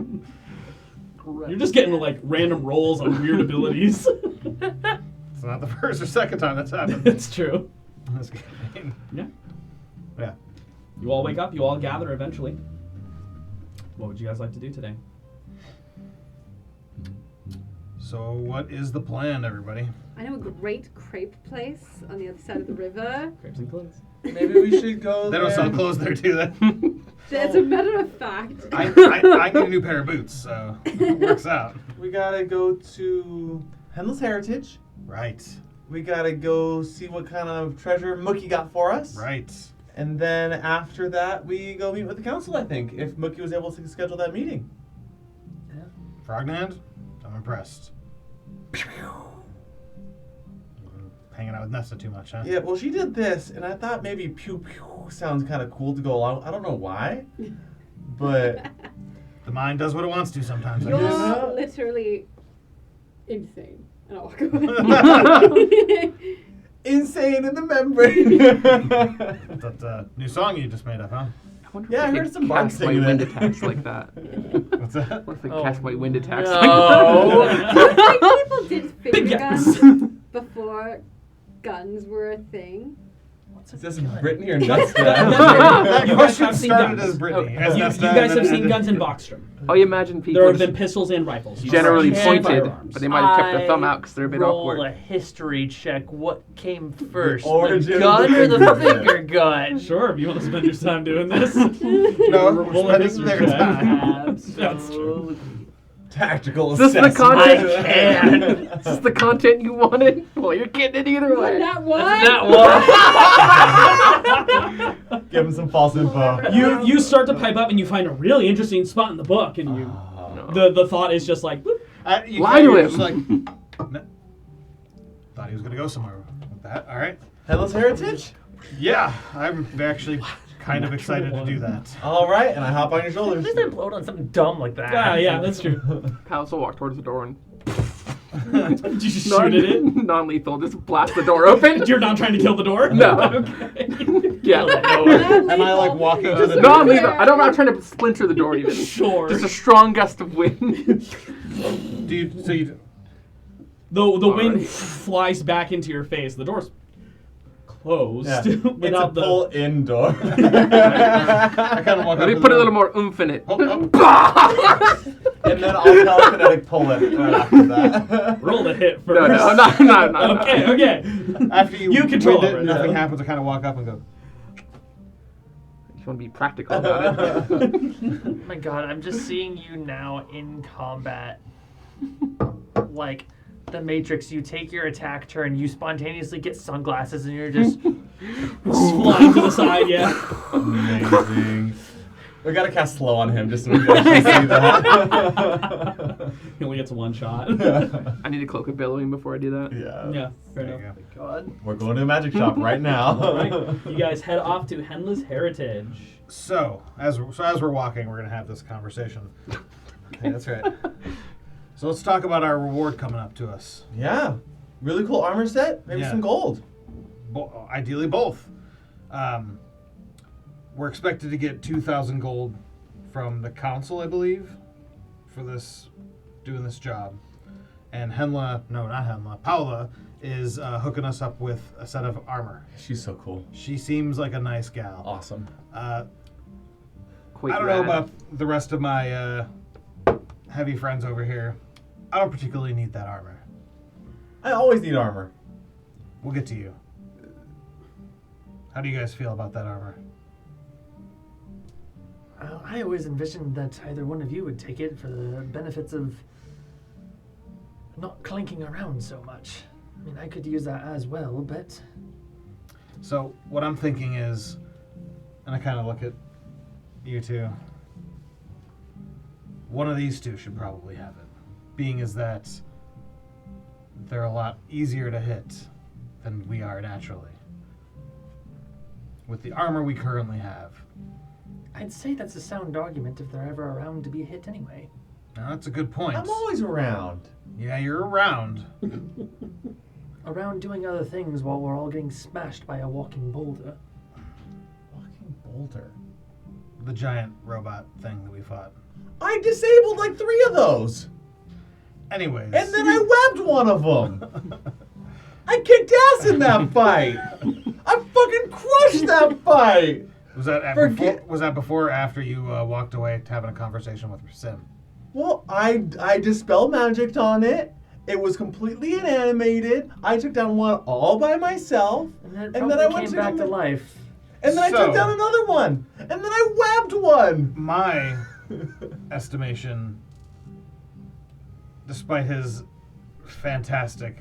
You're just getting like random rolls on weird abilities. It's not the first or second time that's happened. It's true. in this game. Yeah. Yeah. You all wake up, you all gather eventually. What would you guys like to do today? So what is the plan, everybody? I know a great crepe place on the other side of the river. Crêpes and clothes. Maybe we should go They don't sell clothes there, do they? As a matter of fact. I need a new pair of boots, so it works out. We gotta go to Hendel's Heritage. Right. We gotta go see what kind of treasure Mookie got for us. Right. And then after that, we go meet with the council, I think, if Mookie was able to schedule that meeting. Frognand, I'm impressed. Hanging out with Nesta too much, huh? Yeah, well, she did this, and I thought maybe pew pew sounds kind of cool to go along. I don't know why, but The mind does what it wants to sometimes, I You're guess. literally insane. And I'll walk away. insane in the membrane. That new song you just made up, huh? wonder Yeah, if I they heard could some bards cast white singing wind it. attacks like that. What's that? What if they Oh, cast white wind attacks no. like that? I think people did finger Big guns guns. before guns were a thing. Is this Brittany or Nesta? That You guys question have seen started guns. as Brittany. Oh, as You Nesta, guys and have then- seen guns in Boxstrom. Oh, you imagine people There have just been pistols and rifles. You generally see pointed, firearms. but they might have kept their thumb out because they're a bit roll awkward. a history check. What came first, origin the of gun the or the finger finger gun? Sure, if you want to spend your time doing this. No, we're Roll a spending history their check. time. That's true. Tactical Is this the assessment. content? Is this the content you wanted? Well, you're getting it either way. That one? That one. Give him some false info. You start to pipe up and you find a really interesting spot in the book, and you the thought is just like, whoop. You Lie to you're him. just like, no. Thought he was gonna go somewhere with that. All right. Hendel's Heritage? Yeah, I'm actually kind of excited to do that. All right, and I hop on your At shoulders. least I blowed on something dumb like that. Ah, yeah, that's true. Palace will walk towards the door and Did you just shoot at it? non-lethal. Just blast the door open. You're not trying to kill the door? No. Okay. Yeah. Am I like walking to the door? Non-lethal. I'm not trying to splinter the door even. Sure. Just a strong gust of wind. Do you? So you? The wind Alright. flies back into your face. The door's closed Yeah. It's a without the. pull-in door. I kind of walk Let up me to put the a little door. more oomph in it. Oh, And then I'll telekinetic pull it right after that. Roll the hit first. No, no. Okay. After you control wind it, nothing yeah. happens. I kind of walk up and go. Just want to be practical about it. Oh my god, I'm just seeing you now in combat. Like, the Matrix, you take your attack turn, you spontaneously get sunglasses, and you're just Flying to the side, yeah. Amazing. We gotta cast slow on him just so we can actually see that. He only gets one shot. I need a cloak of billowing before I do that. Yeah. Yeah, fair There enough. you go. God. We're going to a magic shop right now. All right, you guys head off to Henless Heritage. So as we're walking, we're gonna have this conversation. Okay, that's right. So let's talk about our reward coming up to us. Yeah. Really cool armor set. Maybe Yeah. some gold. Ideally, both. We're expected to get 2,000 gold from the council, I believe, for doing this job. And Paula is hooking us up with a set of armor. She's so cool. She seems like a nice gal. Awesome. Quite I don't know rad. about the rest of my heavy friends over here. I don't particularly need that armor. I always need armor. We'll get to you. How do you guys feel about that armor? I always envisioned that either one of you would take it for the benefits of not clinking around so much. I mean, I could use that as well, but So what I'm thinking is, and I kind of look at you two, one of these two should probably have it, being as that they're a lot easier to hit than we are naturally. With the armor we currently have. I'd say that's a sound argument if they're ever around to be hit anyway. Now, that's a good point. I'm always around. Yeah, you're around. Around doing other things while we're all getting smashed by a walking boulder. Walking boulder. The giant robot thing that we fought. I disabled like 3 of those. Anyways. And then I webbed one of them. I kicked ass in that fight. I fucking crushed that fight. Was that before or after you walked away to having a conversation with Sim? Well, I dispelled magic on it. It was completely inanimated. I took down one all by myself. And then it And probably then I went came to back go to ma- life. And then I So- took down another one. And then I webbed one. My estimation, despite his fantastic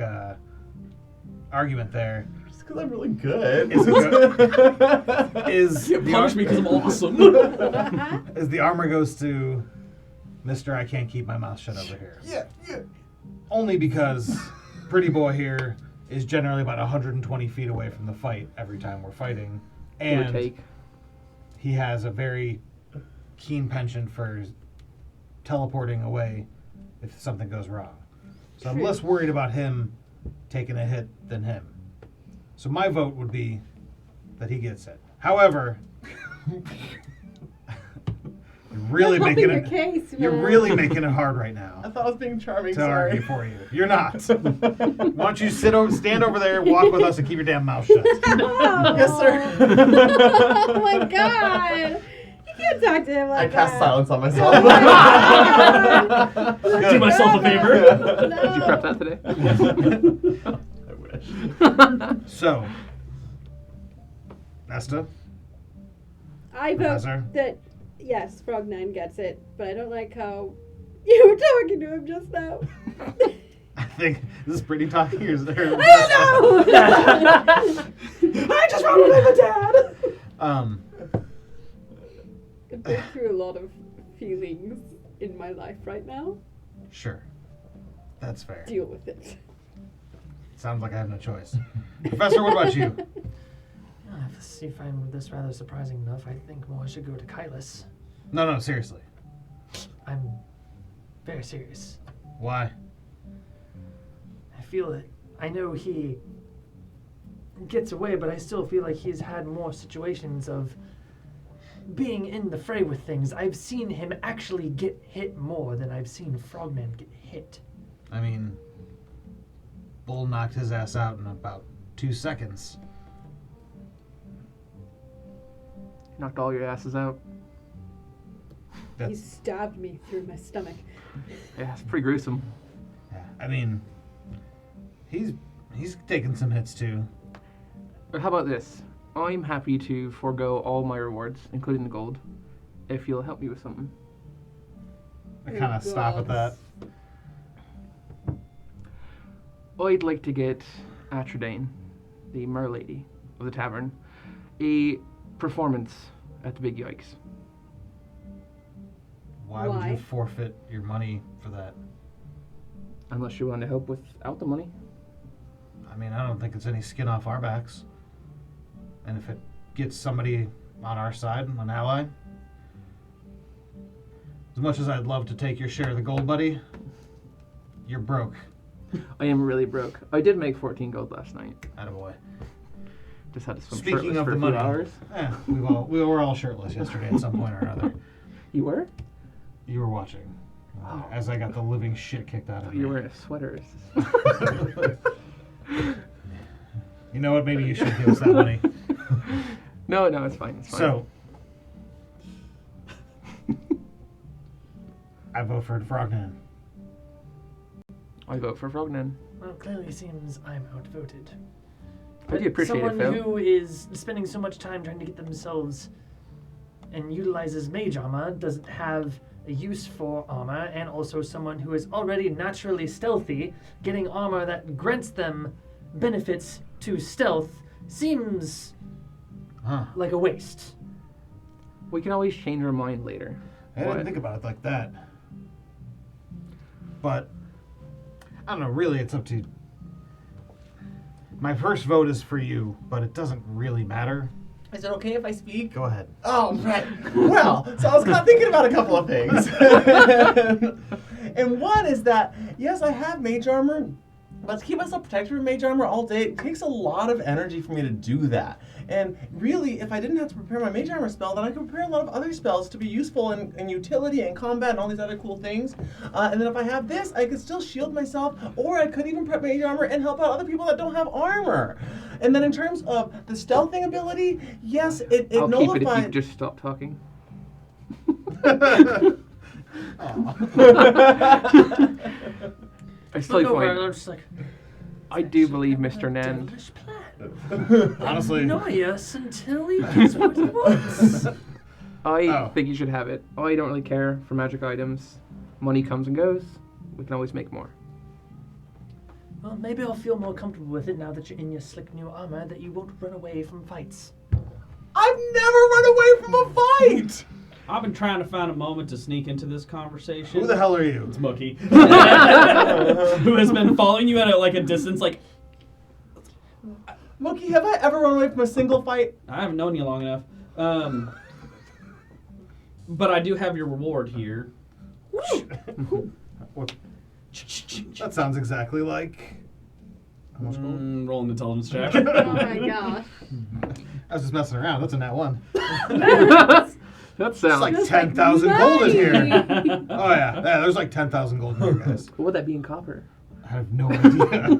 argument there, Just because I'm really good. is You the punch me because I'm awesome. is the armor goes to Mr. I can't keep my mouth shut over here. Yeah. Only because Pretty Boy here is generally about 120 feet away from the fight every time we're fighting. Give or And take. he has a very keen penchant for teleporting away if something goes wrong. So I'm True. less worried about him taking a hit than him. So my vote would be that he gets it. However, you're really Helping making your it. case, You're man. really making it hard right now I thought I was being charming. to Sorry. argue for you. You're not. Why don't you stand over there, walk with us, and keep your damn mouth shut? Yes, sir. Oh my god! You can't talk to him I like cast that. silence on myself. Oh my God. Do myself a favor. Did you prep that today? I wish. So, Nesta, I vote Professor? that, yes, Frog9 gets it, but I don't like how you were talking to him just now. I think this is pretty talking. Or I don't know! I just want to be the dad. I've been through a lot of feelings in my life right now. Sure. That's fair. Deal with it. Sounds like I have no choice. Professor, what about you? If you find this rather surprising enough, I think more should go to Kylus. No, seriously. I'm very serious. Why? I feel that I know he gets away, but I still feel like he's had more situations of being in the fray with things. I've seen him actually get hit more than I've seen Frogman get hit. I mean, Bull knocked his ass out in about 2 seconds. Knocked all your asses out. He That's, stabbed me through my stomach. Yeah, it's pretty gruesome. yeah, I mean, he's taken some hits too. But how about this? I'm happy to forego all my rewards, including the gold, if you'll help me with something. I kind of stop at that. I'd like to get Atrodane, the merlady of the tavern, a performance at the Big Yikes. Why would Why? you forfeit your money for that? Unless you want to help without the money. I mean, I don't think it's any skin off our backs. And if it gets somebody on our side, an ally, as much as I'd love to take your share of the gold, buddy, you're broke. I am really broke. I did make 14 gold last night. Attaboy. Just had to swim Speaking shirtless of for the a money, few hours. we were all shirtless yesterday at some point or another. You were? You were watching as I got the living shit kicked out of me. You were wearing a sweater. You know what? Maybe you should give us that money. No, it's fine. It's fine. So, I vote for Frognan. I vote for Frognan. Well, clearly seems I'm outvoted. I do appreciate it, someone Phil. who is spending so much time trying to get themselves and utilizes mage armor doesn't have a use for armor, and also someone who is already naturally stealthy, getting armor that grants them benefits to stealth seems like a waste. We can always change our mind later. I didn't think about it like that. But, I don't know, really it's up to... My first vote is for you, but it doesn't really matter. Is it okay if I speak? Go ahead. Oh, right. Well, so I was kind of thinking about a couple of things. And one is that, yes, I have mage armor, but to keep myself protected from mage armor all day, it takes a lot of energy for me to do that. And really, if I didn't have to prepare my mage armor spell, then I could prepare a lot of other spells to be useful in utility and combat and all these other cool things. And then if I have this, I could still shield myself, or I could even prep mage armor and help out other people that don't have armor. And then in terms of the stealthing ability, yes, it I'll nullifies... keep it if you just stop talking. I still Look over and find I'm just like, I do believe Mr. Nand. devilish plan. Honestly, Annoy us until he gets what he wants. I think you should have it. I don't really care for magic items. Money comes and goes. We can always make more. Well, maybe I'll feel more comfortable with it now that you're in your slick new armor, that you won't run away from fights. I've never run away from a fight! I've been trying to find a moment to sneak into this conversation. who the hell are you? It's Mookie. Who has been following you at a distance, like... Mookie, have I ever run away from a single fight? I haven't known you long enough. But I do have your reward here. That sounds exactly like... How much gold? Roll an intelligence check. Oh my gosh. I was just messing around. That's a nat 1. That It's sounds like That's 10,000 like gold in here. money. Oh, yeah. There's like 10,000 gold in here, guys. What would that be in copper? I have no idea.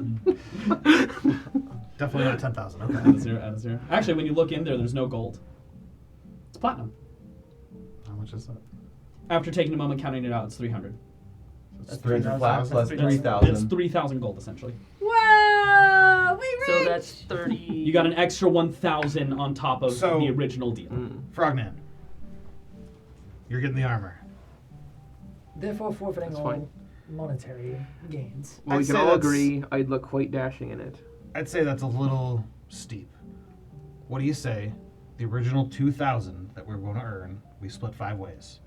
Definitely not 10,000. Okay. Out of zero. Actually, when you look in there, there's no gold. It's platinum. How much is that? After taking a moment counting it out, it's 300. That's 300 That's flax, less 3,000. It's 3,000. 3,000 gold, essentially. Whoa! We So rich! that's 30. You got an extra 1,000 on top of So- the original deal. Frognan. You're getting the armor. Therefore, forfeiting That's all fine. monetary gains. Well, we I'd can say all that's- agree I'd look quite dashing in it. I'd say that's a little steep. What do you say? The original 2,000 that we're going to earn, we split 5 ways.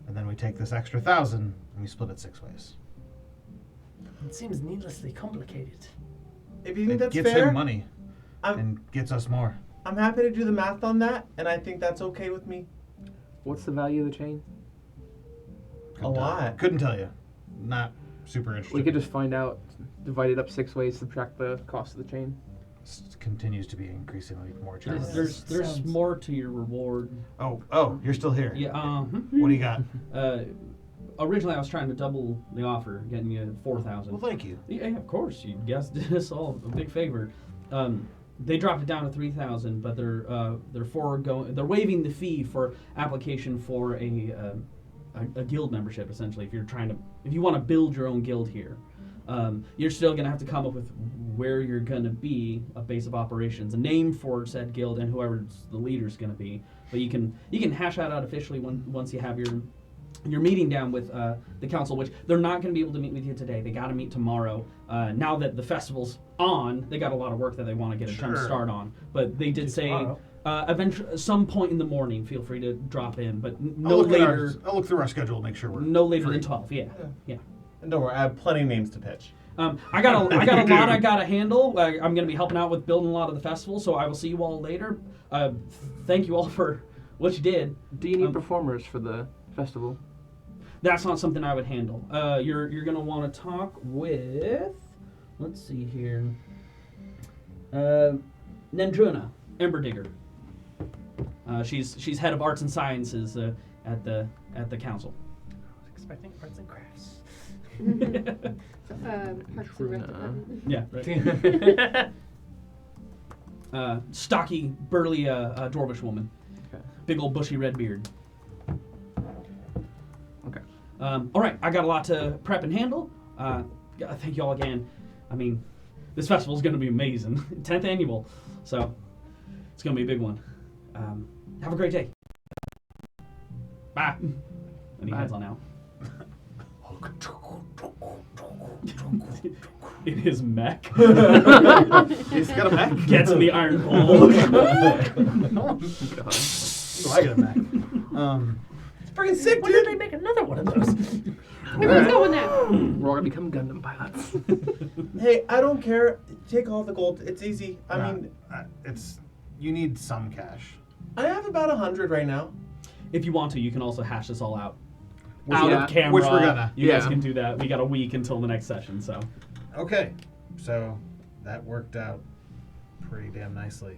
And then we take this extra 1,000 and we split it 6 ways. It seems needlessly complicated. If you think It that's gets fair, him money I'm- and gets us more. I'm happy to do the math on that, and I think that's okay with me. What's the value of the chain? Couldn't tell you. lot. Couldn't tell you. Not super interested. We could just find out, divide it up 6 ways, subtract the cost of the chain. Continues to be increasingly more challenging. There's Sounds- more to your reward. Oh, you're still here. Yeah. What do you got? Originally, I was trying to double the offer, getting you 4,000. Well, thank you. Yeah, of course. You guys did us all a big favor. They dropped it down to 3,000, but they're waiving the fee for application for a guild membership. Essentially, if you want to build your own guild here, you're still gonna have to come up with where you're gonna be, a base of operations, a name for said guild, and whoever the leader's gonna be. But you can hash that out officially once you have you're meeting down with the council, which they're not going to be able to meet with you today. They got to meet tomorrow. Now that the festival's on, they got a lot of work that they want to get a jump start on. But they did say eventually, some point in the morning, feel free to drop in, but no later. I'll look through our schedule to make sure we're no later free. than 12. Yeah. And don't worry, I have plenty of names to pitch. I got a lot I got to handle. I'm going to be helping out with building a lot of the festival, so I will see you all later. Thank you all for what you did. Do you need performers for the festival? That's not something I would handle. You're going to want to talk with, let's see here, Nendruna, Ember Digger. She's head of arts and sciences at the council. I was expecting arts and crafts. Parks and Rec department. Yeah. Right. Stocky, burly, dwarvish woman. Okay. Big old bushy red beard. Okay. All right, I got a lot to prep and handle. Thank you all again. I mean, this festival is going to be amazing. 10th annual, so it's going to be a big one. Have a great day. Bye. And he heads on out. In his mech. He's got a mech. Gets in the iron bowl. I get a mech. It's freaking sick, When dude. did they make another one of those? Everyone's going now. We're all gonna become Gundam pilots. Hey, I don't care. Take all the gold. It's easy. I mean, you need some cash. I have about 100 right now. If you want to, you can also hash this all out. Which Out yeah. of camera. Which we're gonna. You guys Yeah. can do that. We got a week until the next session, so. Okay, so that worked out pretty damn nicely.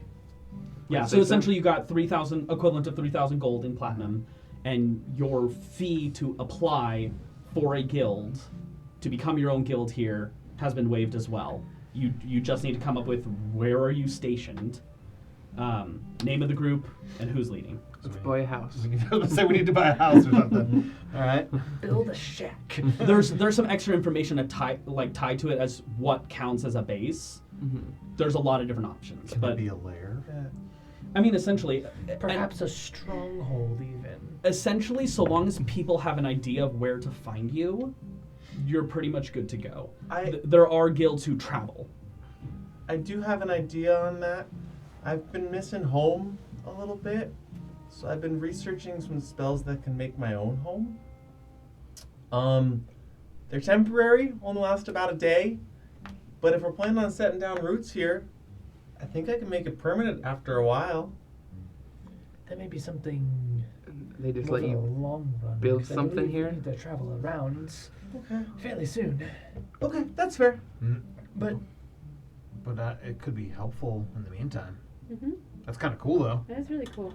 Yeah, What so did they essentially you got 3,000, equivalent of 3,000 gold in platinum, and your fee to apply for a guild, to become your own guild here, has been waived as well. You just need to come up with where are you stationed, name of the group, and who's leading. Let's buy a house. I was gonna say we need to buy a house or something. All right. Build a shack. There's some extra information tied to it as what counts as a base. Mm-hmm. There's a lot of different options, Can but it be a lair? I mean essentially, Perhaps a stronghold, even. essentially, so long as people have an idea of where to find you, you're pretty much good to go. There are guilds who travel. I do have an idea on that. I've been missing home a little bit, so I've been researching some spells that can make my own home. They're temporary, only last about a day, but if we're planning on setting down roots here, I think I can make it permanent after a while. That may be something. They just more let for the you long run. build because I something believe here? We need to travel around Okay. fairly soon. Okay, that's fair. But But it could be helpful in the meantime. Mm-hmm. That's kind of cool, though. That is really cool.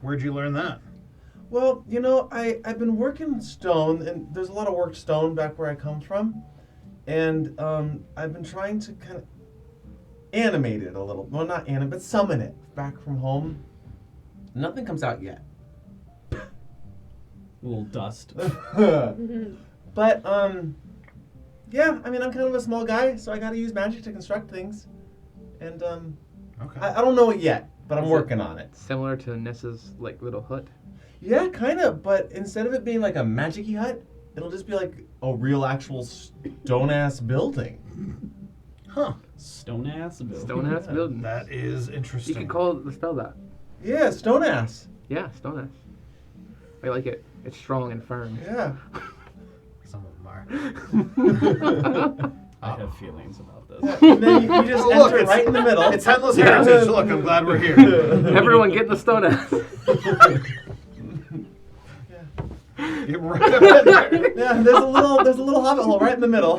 Where'd you learn that? Well, you know, I've been working stone, and there's a lot of worked stone back where I come from, and I've been trying to kind of animate it a little. Well, not animate, but summon it back from home. Nothing comes out yet. A little dust. But, yeah, I mean, I'm kind of a small guy, so I gotta use magic to construct things. And, Okay. I don't know it yet, but I'm Is working on it. Similar to Nessa's like little hut. Yeah, kind of, but instead of it being like a magic-y hut, it'll just be like a real actual stone-ass building. Huh. Stone ass building. Stone ass building. That is You interesting. can call the spell that. Yeah, stone-ass. Yeah, stone ass. I like it. It's strong and firm. Yeah. Some of them are. I have feelings about this. Yeah, and then you just Oh, look, enter it's- right in the middle. It's Headless Heritage. Look, I'm glad we're here. Everyone get the stone ass. You're right up in there. Yeah, there's a little hobbit hole right in the middle.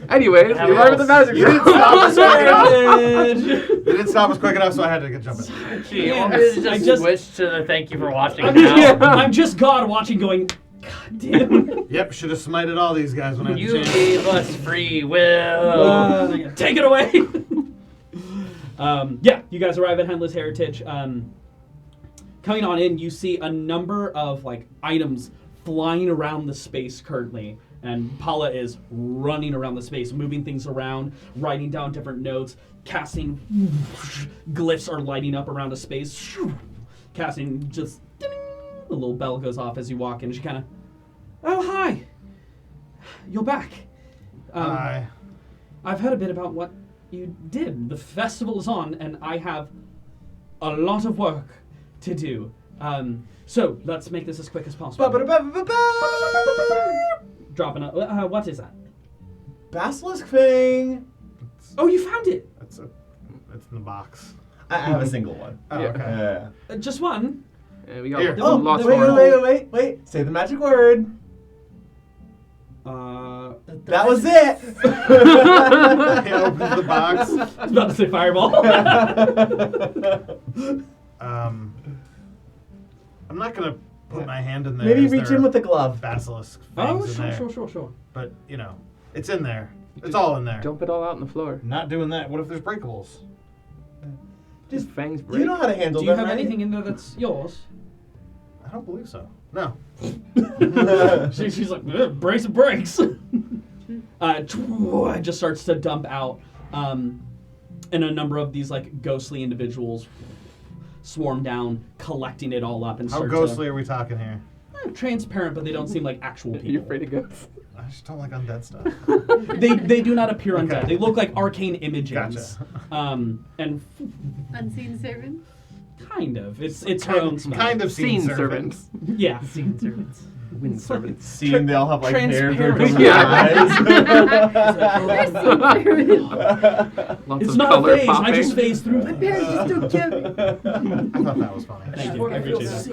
Anyways, Have we a learned the magic. You didn't stop us quick enough. Heritage! You didn't stop us quick enough, so I had to jump in. Gee, you want me to I just just- switch to the thank you for watching I'm now? just, I'm just God watching going, God damn. Yep, should have smited all these guys when I had You the chance. gave us free will. Take it away. Yeah, you guys arrive at Headless Heritage. Coming on in, you see a number of like items flying around the space currently, and Paula is running around the space, moving things around, writing down different notes, casting glyphs are lighting up around a space, casting just A little bell goes off as you walk in, and she kind of, oh, hi. You're back. Hi. I've heard a bit about what you did. The festival is on, and I have a lot of work to do. So let's make this as quick as possible. Dropping a, what is that? Basilisk thing. Oh, you found it. It's in the box. I have a single one. Oh, Yeah. okay. Just one. We got Here. lots wait, more. wait. Say the magic word. That was it. He opens the box. I was about to say fireball. I'm not gonna put my hand in there. Maybe as reach there in are with the glove. basilisk Oh, things in there. sure. But you know, it's in there. It's all in there. Dump it all out on the floor. Not doing that. What if there's breakables? Just fangs break. You know how to handle Do you them, have right? anything in there that's yours? I don't believe so. No. She's like, brace of brakes. It just starts to dump out, and a number of these like ghostly individuals swarm down, collecting it all up and How start ghostly are we talking here? to transparent, but they don't seem like actual people. You're afraid of ghosts. I just don't like undead stuff. They do not appear Okay. undead. They look like arcane images. Gotcha. And Unseen servant. kind of. It's her own spell. Kind of Scene scene servants. Yeah. Scene servants. Wind servants. Seeing they all have like hair Transparent. through their eyes. Lots It's of not color a phase. popping. I just phase through them. Parents just don't get me. I thought that was funny. Thank you. I I feel appreciate that.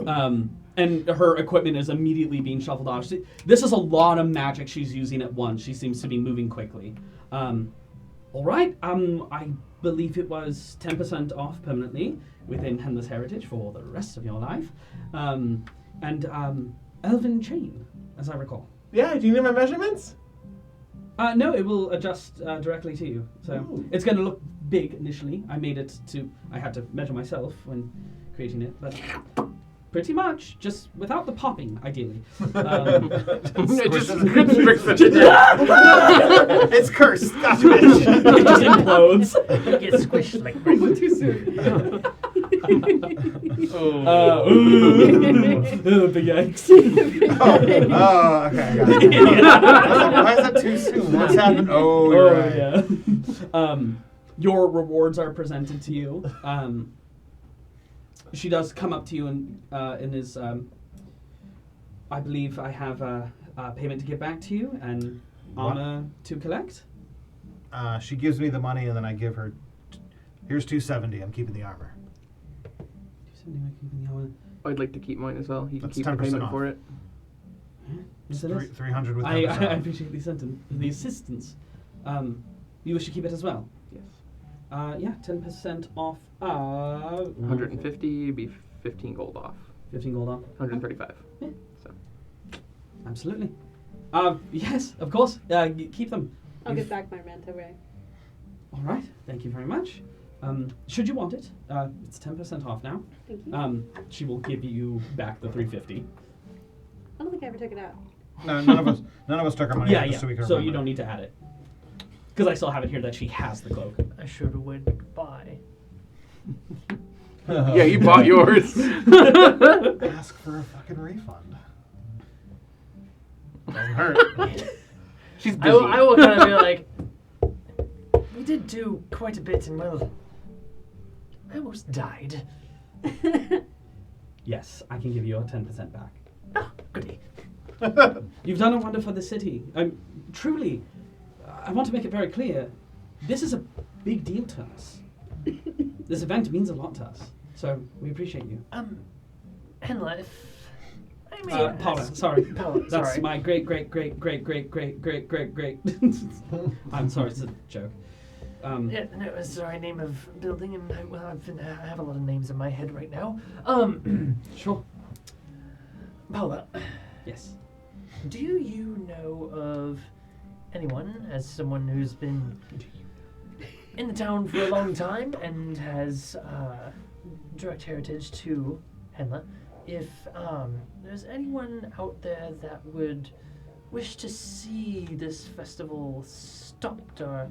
seen. And her equipment is immediately being shuffled off. This is a lot of magic she's using at once. She seems to be moving quickly. All right. I believe it was 10% off permanently within Henless Heritage for the rest of your life. And Elven Chain, as I recall. Yeah, do you need my measurements? No, it will adjust directly to you. So Ooh. it's going to look big initially. I had to measure myself when creating it, but pretty much, just without the popping, ideally. It just It's cursed. Gotcha, bitch. It just implodes. You get squished like crazy. Too soon. Big yikes. Oh, okay. I got it. I was like, why is that too soon? What's happened? Oh, you're right. Yeah. Your rewards are presented to you. She does come up to you and is, I believe I have a payment to give back to you and honor to collect. She gives me the money, and then I give her. Here's $270. I'm keeping the armor. I'd like to keep mine as well. You can That's keep the 10% payment off. for it. Yes, it is. 300 with I 10%. appreciate the assistance. You wish to keep it as well? Yes. Yeah, 10% off. 150 be 15 gold off. 15 gold off. 135. Yeah. So. Absolutely. Yes, of course. Keep them. I'll get back my rent away. All right. Thank you very much. Should you want it, it's 10% off now. Thank you. She will give you back the 350. I don't think I ever took it out. No, none of us took our money. Yeah, just yeah. So, we could So you remember. don't need to add it. Because I still have it here that she has the cloak. I should have went buy. Yeah, you bought yours. Ask for a fucking refund. Doesn't hurt. She's I busy. will kind of be like, we did do quite a bit, and well, I almost died. Yes, I can give you a 10% back. Oh, goody. You've done a wonder for the city. Truly, I want to make it very clear, this is a big deal to us. This event means a lot to us. So we appreciate you. Henla, if I may Paula, ask- sorry. Paula, That's sorry. my great. I'm sorry, it's a joke. Yeah, no, sorry, name of building, and I have a lot of names in my head right now. Sure. Paula, Yes. do you know of anyone, as someone who's been in the town for a long time and has direct heritage to Henla, if there's anyone out there that would wish to see this festival stopped or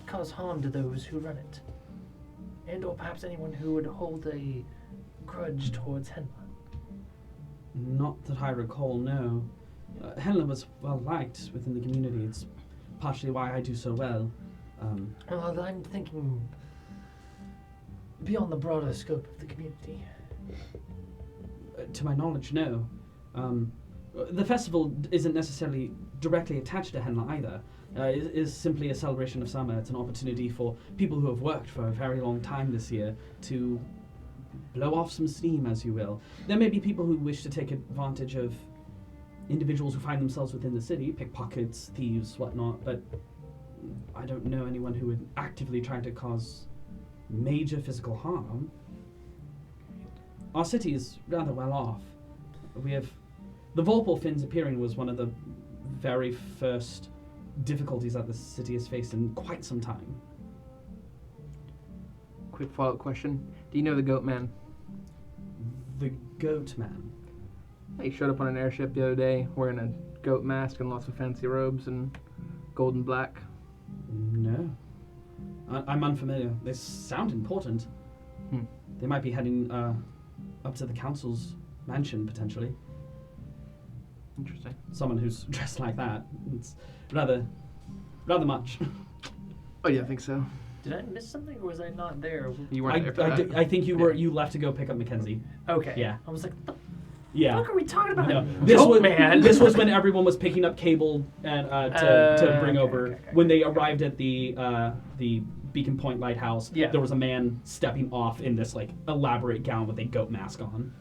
cause harm to those who run it? And or perhaps anyone who would hold a grudge towards Henla? Not that I recall, no. Helena was well liked within the community. It's partially why I do so well. Well, I'm thinking beyond the broader scope of the community. To my knowledge, no. The festival isn't necessarily directly attached to Henla either. It is simply a celebration of summer. It's an opportunity for people who have worked for a very long time this year to blow off some steam, as you will. There may be people who wish to take advantage of individuals who find themselves within the city, pickpockets, thieves, whatnot, but I don't know anyone who would actively try to cause major physical harm. Our city is rather well off. We have... The Vorpal Finns appearing was one of the very first difficulties that the city has faced in quite some time. Quick follow-up question. Do you know the Goat Man? The Goat Man. He showed up on an airship the other day wearing a goat mask and lots of fancy robes and gold and black. No. I'm unfamiliar. They sound important. They might be heading up to the council's mansion, potentially. Interesting. Someone who's dressed like that. It's rather much. Oh, yeah, I think so. Did I miss something, or was I not there? You weren't there for that. I think you were. You left to go pick up Mackenzie. Okay. Yeah. I was like, what Yeah. the fuck are we talking about? No. Man. This was when everyone was picking up cable and to bring over. okay. When they arrived at the Beacon Point Lighthouse, Yeah. there was a man stepping off in this like elaborate gown with a goat mask on.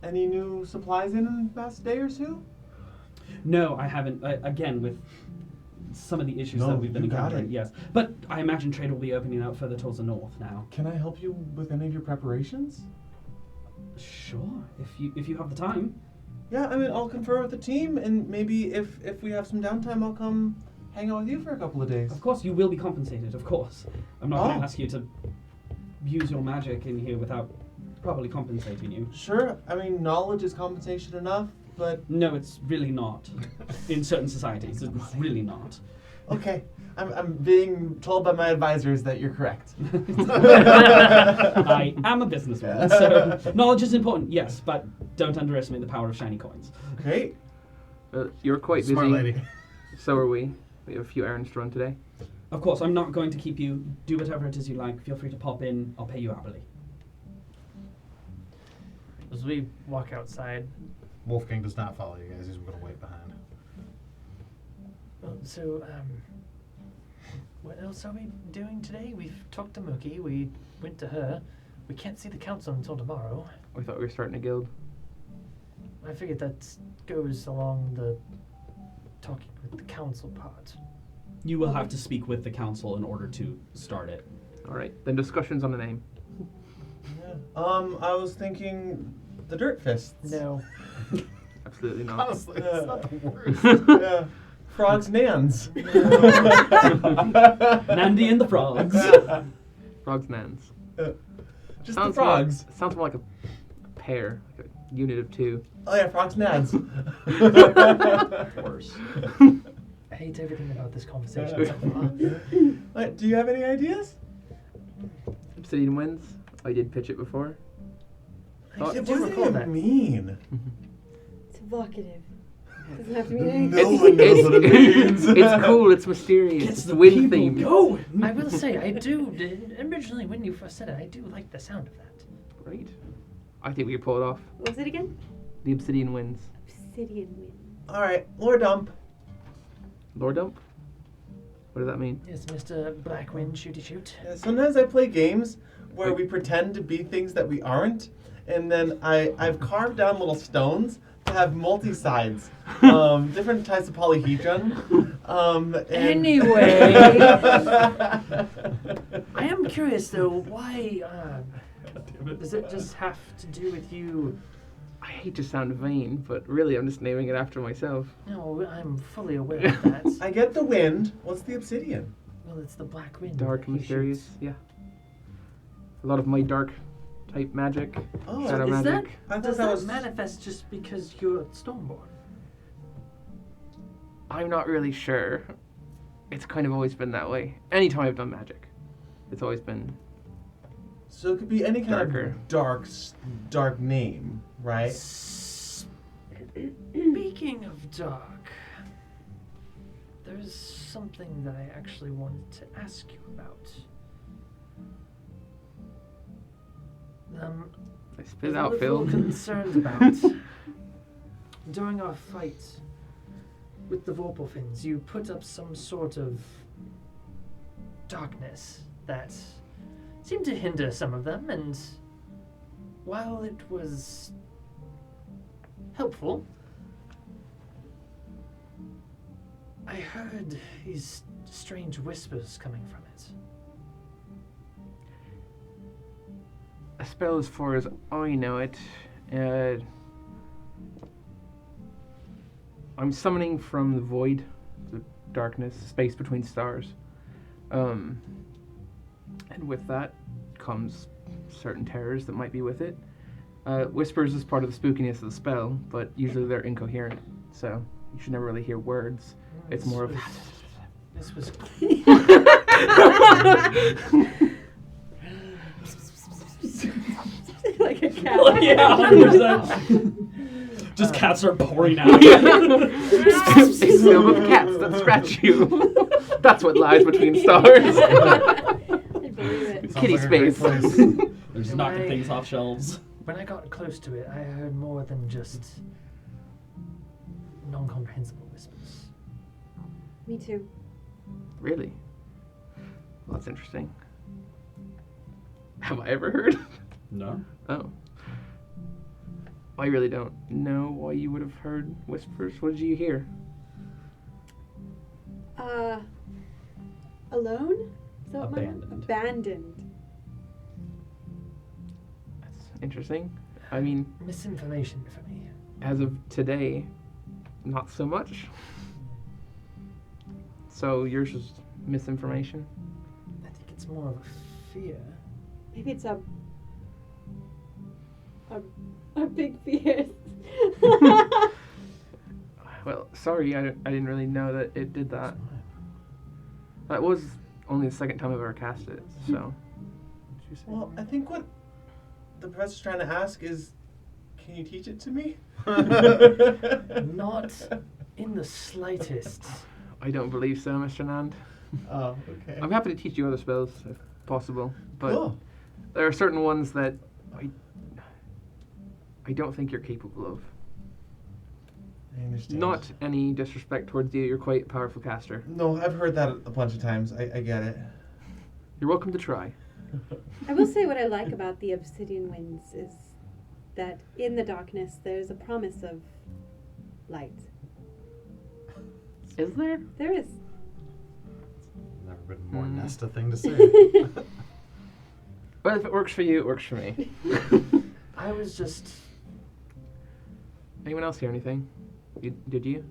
Any new supplies in the last day or two? No, I haven't. Again, with some of the issues No, that we've been you got encountering, it. yes. But I imagine trade will be opening out further towards the north now. Can I help you with any of your preparations? Sure, if you have the time. Yeah, I mean, I'll confer with the team, and maybe if we have some downtime, I'll come hang out with you for a couple of days. Of course, you will be compensated. Of course, I'm not going Oh. to ask you to use your magic in here without properly compensating you. Sure, I mean, knowledge is compensation enough, but... No, it's really not. In certain societies, it's really not. Okay, I'm being told by my advisors that you're correct. I am a businessman, so knowledge is important, yes, but don't underestimate the power of shiny coins. Great. You're quite Smart busy. lady. So are we. We have a few errands to run today. Of course, I'm not going to keep you. Do whatever it is you like. Feel free to pop in. I'll pay you hourly. As we walk outside, Wolfgang does not follow you guys. He's going to wait behind. Well, so, what else are we doing today? We've talked to Mookie. We went to her. We can't see the council until tomorrow. We thought we were starting a guild. I figured that goes along the talking with the council part. You will have to speak with the council in order to start it. All right. Then discussions on the name. Yeah. I was thinking the Dirt Fists. No. Absolutely not. Honestly, it's not the worst. Yeah. Frogs Nans. Nandy and the frogs. Frogs Nans. Just the frogs. Sounds more like a pair, like a unit of two. Oh yeah, Frogs Nans. Worse. I hate everything about this conversation so far. What, do you have any ideas? Obsidian Winds. I did pitch it before. Thought- I What do does recall it that. mean? It's evocative. Doesn't have to mean anything. No one knows what it means. It's cool. It's mysterious. Gets It's the wind people themed. going. I will say, I do, originally when you first said it, I do like the sound of that. Great. I think we could pull it off. What was it again? The Obsidian Winds. Obsidian wind. All right, lore dump. Lore dump? What does that mean? Yes, Mr. Blackwind, shooty shoot. Yeah, sometimes I play games where we pretend to be things that we aren't, and then I've carved down little stones to have multi-sides, different types of polyhedron. Anyway. I am curious though, why, does it just have to do with you? I hate to sound vain, but really I'm just naming it after myself. No, I'm fully aware of that. I get the wind. What's the obsidian? Well, it's the black wind. Dark, that he mysterious, shoots. yeah. A lot of my dark type magic. Oh, Shadow is magic. I thought Does that that was manifest just because you're Steinborn? I'm not really sure. It's kind of always been that way. Anytime I've done magic, it's always been so it could be any kind Darker. of dark name. right? Speaking of dark, there's something that I actually wanted to ask you about. I spit I'm out, a Phil. little concerned about during our fight with the Vorpalfins, you put up some sort of darkness that seemed to hinder some of them, and while it was helpful, I heard these strange whispers coming from it. A spell, as far as I know it, I'm summoning from the void, the darkness, space between stars. And with that comes certain terrors that might be with it. Whispers is part of the spookiness of the spell, but usually they're incoherent, so you should never really hear words. It's more of... This was... Like a cat. Yeah, 100%. Just cats are pouring out. It's filled with cats that scratch you. That's what lies between stars. I believe it. Kitty Sounds like a great space. place. They're just knocking things off shelves. When I got close to it, I heard more than just non-comprehensible whispers. Me too. Really? Well, that's interesting. Have I ever heard? No. Oh. I really don't know why you would have heard whispers. What did you hear? Alone? Is that what Abandoned. Abandoned. That's interesting. I mean, Misinformation for me. as of today, not so much. So yours is misinformation? I think it's more of a fear. Maybe it's a big fear. Well, sorry, I didn't really know that it did that. That was only the second time I've ever cast it, so. What'd you say? Well, I think what the professor's trying to ask is, can you teach it to me? Not in the slightest. I don't believe so, Mr. Nand. Oh, okay. I'm happy to teach you other spells if possible, but Cool. there are certain ones that I don't think you're capable of. I understand. Not any disrespect towards you, you're quite a powerful caster. No, I've heard that a bunch of times. I get it. You're welcome to try. I will say what I like about the Obsidian Winds is that in the darkness there's a promise of light. Is there? There is. Never been a more Hmm. Nesta thing to say. Well, if it works for you, it works for me. I was just... Anyone else hear anything? Did you?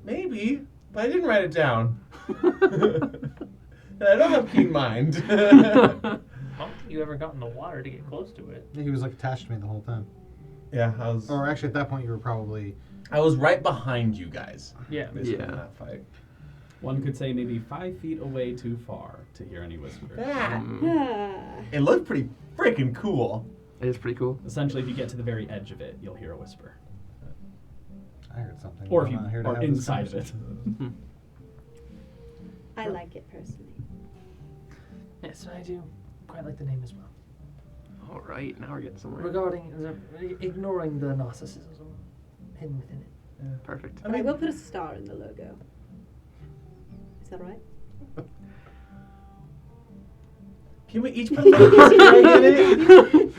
Maybe, but I didn't write it down. And I don't have keen mind. I don't think you ever got in the water to get close to it. He was like attached to me the whole time. Yeah, I was. Or actually, at that point, you were probably. I was right behind you guys. Yeah. Basically, Yeah. in that fight. One could say maybe 5 feet away too far to hear any whispers. It looked pretty freaking cool. It is pretty cool. Essentially, if you get to the very edge of it, you'll hear a whisper. I heard something. Or if I'm you not here to are have this inside of it. conversation. I like it personally. Yes, I do quite like the name as well. All right, now we're getting somewhere. Regarding, ignoring the narcissism hidden within it. Perfect. I But I mean, will put a star in the logo. Is that right? can we each put a little piece of egg in it?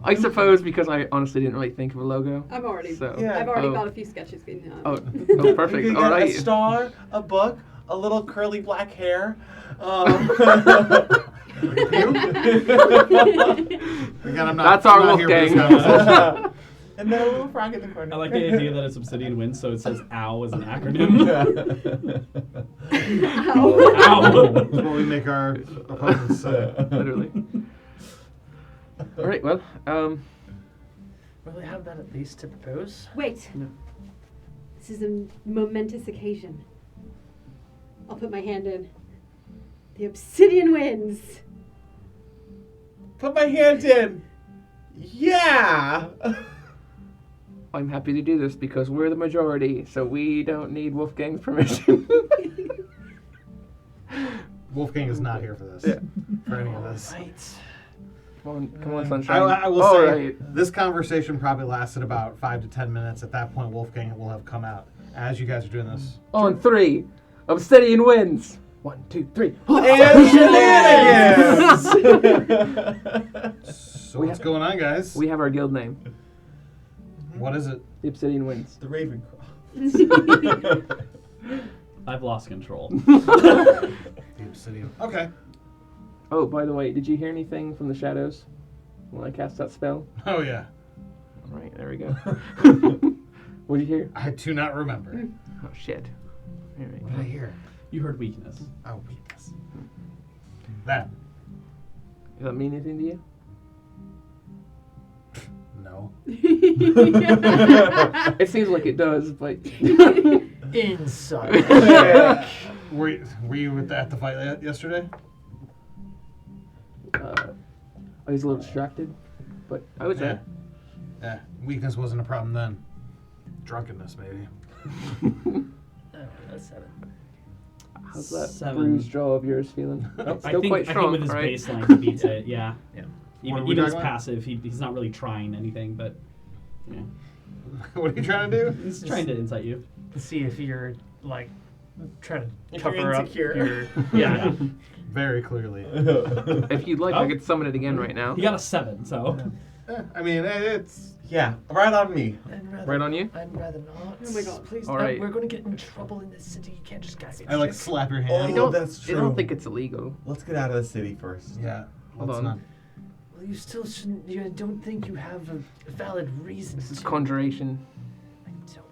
I suppose because I honestly didn't really think of a logo. I'm already. So. Yeah. I've already Oh. got a few sketches going on. Oh, You perfect. could All get right. a star, a book, a little curly black hair. Again, I'm not. That's our I'm not wolf here for this gang. conversation. And then a little frog in the corner. I like the idea that it's Obsidian Winds, so it says OW as an acronym. Ow. Ow! That's what we make our opponents say. Literally. All right. Well, Will I have that at least to propose? Wait. No. This is a momentous occasion. I'll put my hand in. The Obsidian Winds. Put my hand in. Yeah. I'm happy to do this because we're the majority, so we don't need Wolfgang's permission. Wolfgang is not here for this. Yeah. For any of this. Right. Come on, sunshine. I will All say, right. this conversation probably lasted about 5 to 10 minutes. At that point, Wolfgang will have come out. As you guys are doing this. On 3, Obsidian wins. 1, 2, 3. And Shenanigans. So what's going on, guys? We have our guild name. What is it? The Obsidian wins. The Ravenclaw. I've lost control. The Obsidian. Okay. Oh, by the way, did you hear anything from the shadows when I cast that spell? Oh, yeah. All right, there we go. What did you hear? I do not remember. Oh, shit. All right. What did I hear? You heard weakness. Oh, weakness. That. Does that mean anything to you? No. It seems like it does, but... Inside. Were you at the fight yesterday? I was a little distracted, but I was there. Yeah. Weakness wasn't a problem then. Drunkenness, maybe. That's 7. How's that 7. bruised jaw of yours feeling? Still quite strong, I think with his right? baseline he beats it, yeah. Yeah. Even, What are we even his talking about? passive, he's not really trying anything, but yeah. What are you trying to do? He's trying to incite you. To see if you're like trying to If cover you're up insecure. your Yeah. Very clearly. If you'd like, I could summon it again right now. He got a 7, so. I mean, it's... Yeah, right on me. Right on you? I'd rather not. Oh my God. Please, All right. We're going to get in trouble in this city. You can't just guys. I like slap your Oh, hand. that's I true. don't think it's illegal. Let's get out of the city first. Yeah. Hold let's on. not- Well, you still shouldn't. You don't think you have a valid reason This is to. conjuration. I don't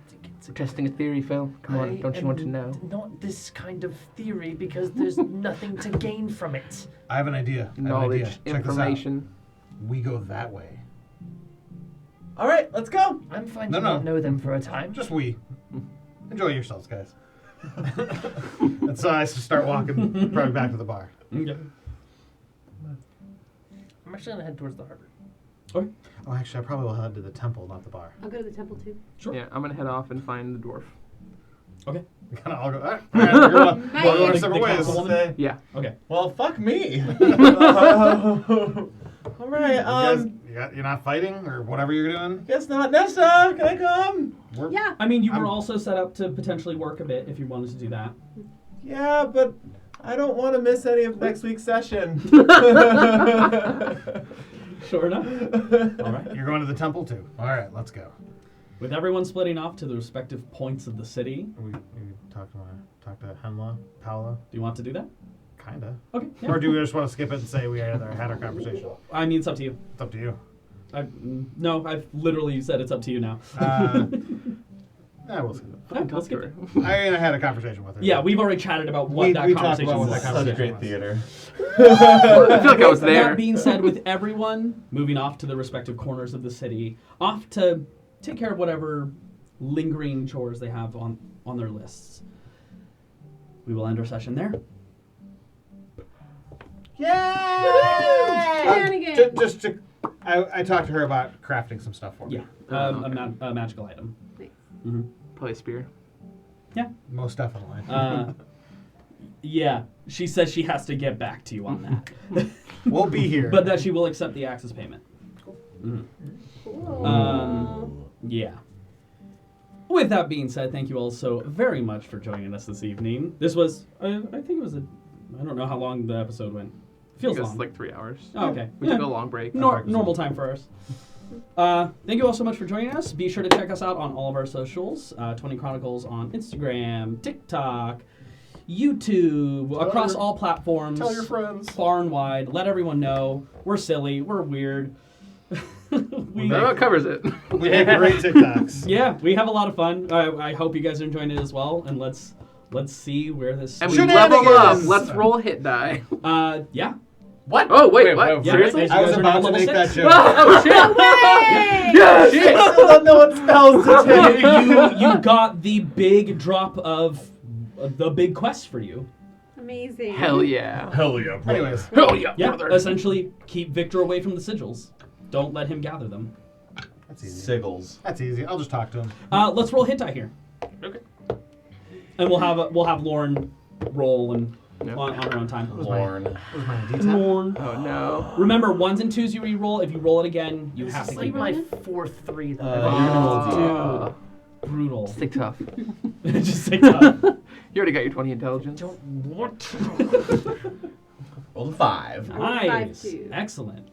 think it's We're testing a theory, Phil. Come on, I don't you want to am know? Not this kind of theory because there's nothing to gain from it. I have an idea. Knowledge, Check this out. information. We go that way. All right, let's go. I'm fine No, to no. not know them for a time. Just we. Enjoy yourselves, guys. And so I start walking probably back to the bar. Okay. I'm actually gonna head towards the harbor. Okay. Oh, actually, I probably will head to the temple, not the bar. I'll go to the temple too. Sure. Yeah, I'm gonna head off and find the dwarf. Okay. We kind of all go, all right, we're going Bye. our The separate ways. councilwoman? Yeah. Okay. Well, fuck me. All right. You're not fighting or whatever you're doing? Guess not. Nesta, can I come? Yeah. I mean, you were I'm- also set up to potentially work a bit if you wanted to do that. Yeah, but I don't want to miss any of next week's session. Sure enough. All right. You're going to the temple too. All right, let's go. With everyone splitting off to the respective points of the city, We talk to Henla, Paula, do you want to do that? kinda. Okay. yeah. Or do we just want to skip it and say we had our conversation? I mean, it's up to you. It's up to you. No, I've literally said it's up to you now. Yeah, we'll skip it. Yeah, let's skip it. I had a conversation with her. Yeah, we've already chatted about what We that talked conversation about what was. that Such conversation great theater. I feel like I was there. That being said, with everyone moving off to the respective corners of the city, off to take care of whatever lingering chores they have on their lists, we will end our session there. Shenanigans. I talked to her about crafting some stuff for me. Yeah, Okay. a magical item. Nice. Mm-hmm. Probably a spear. Most definitely. Yeah, she says she has to get back to you on that, We'll be here. but that she will accept the access payment. Mhm. Cool. Yeah. With that being said, thank you all so very much for joining us this evening. This was, I think it was I don't know how long the episode went. Feels I think long. it's like 3 hours. Oh, okay. We Yeah. took a long break. Normal time for us. Thank you all so much for joining us. Be sure to check us out on all of our socials. 20 Chronicles on Instagram, TikTok, YouTube, across all platforms. Tell your friends. Far and wide. Let everyone know. We're silly. We're weird. we, That covers it. We make great TikToks. yeah, we have a lot of fun. I hope you guys are enjoying it as well. And let's see where this. And we level up. Shenanigans! Let's roll hit die. Yeah. What? Oh, wait, what? Yeah, Seriously? as you I was guys are now about to level make that 6. joke. Oh, shit. I still don't know what spells to take. you got the big drop of the big quest for you. Amazing. Hell yeah. Hell yeah, bro. Anyways, Hell yeah, Yeah, brother. essentially keep Victor away from the sigils. Don't let him gather them. That's easy. Siggles. That's easy. I'll just talk to him. Let's roll hint die here. Okay. And we'll have Lauren roll and Yep. on her own time. Lorne. What was mine? A D10? Lauren. Oh no. Remember, 1s and 2s you re-roll. If you roll it again, you have This to is keep like it. my 4-3 that You're I've gonna roll D. Brutal. Stick tough. Just stick up. You already got your 20 intelligence. don't want to. Roll a 5. Nice. 5-2. Excellent.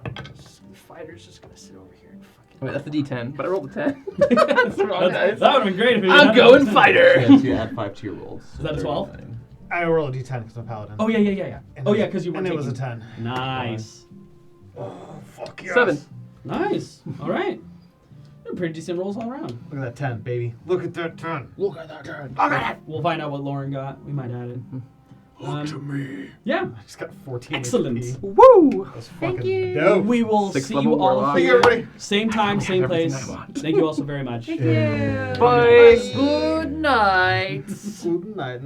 The fighter's just gonna sit over here and fucking. Wait, that's the D10, but I rolled a 10. That's the wrong dice. That would have been great if you I'm had going that. fighter. Yeah, so you add 5 to your rolls. Is that a 12? 39. I roll a D10 because I'm a paladin. Oh, yeah. And Oh, it yeah, was- because you were And it was a taking- 10. Nice. Fuck yes. 7. Nice. All right. They're pretty decent rolls all around. Look at that 10, baby. Look at that 10. Look at that turn. We'll find out what Lauren got. We might add it. Look to me. Yeah. I just got 14. Excellent. HP. Woo! That's Thank fucking you. dope. We will Sixth see level you all warlock. Thank you, here. everybody. Same time, same Everything place. I want. Thank you all so very much. Thank you. Bye. Good night. Good night.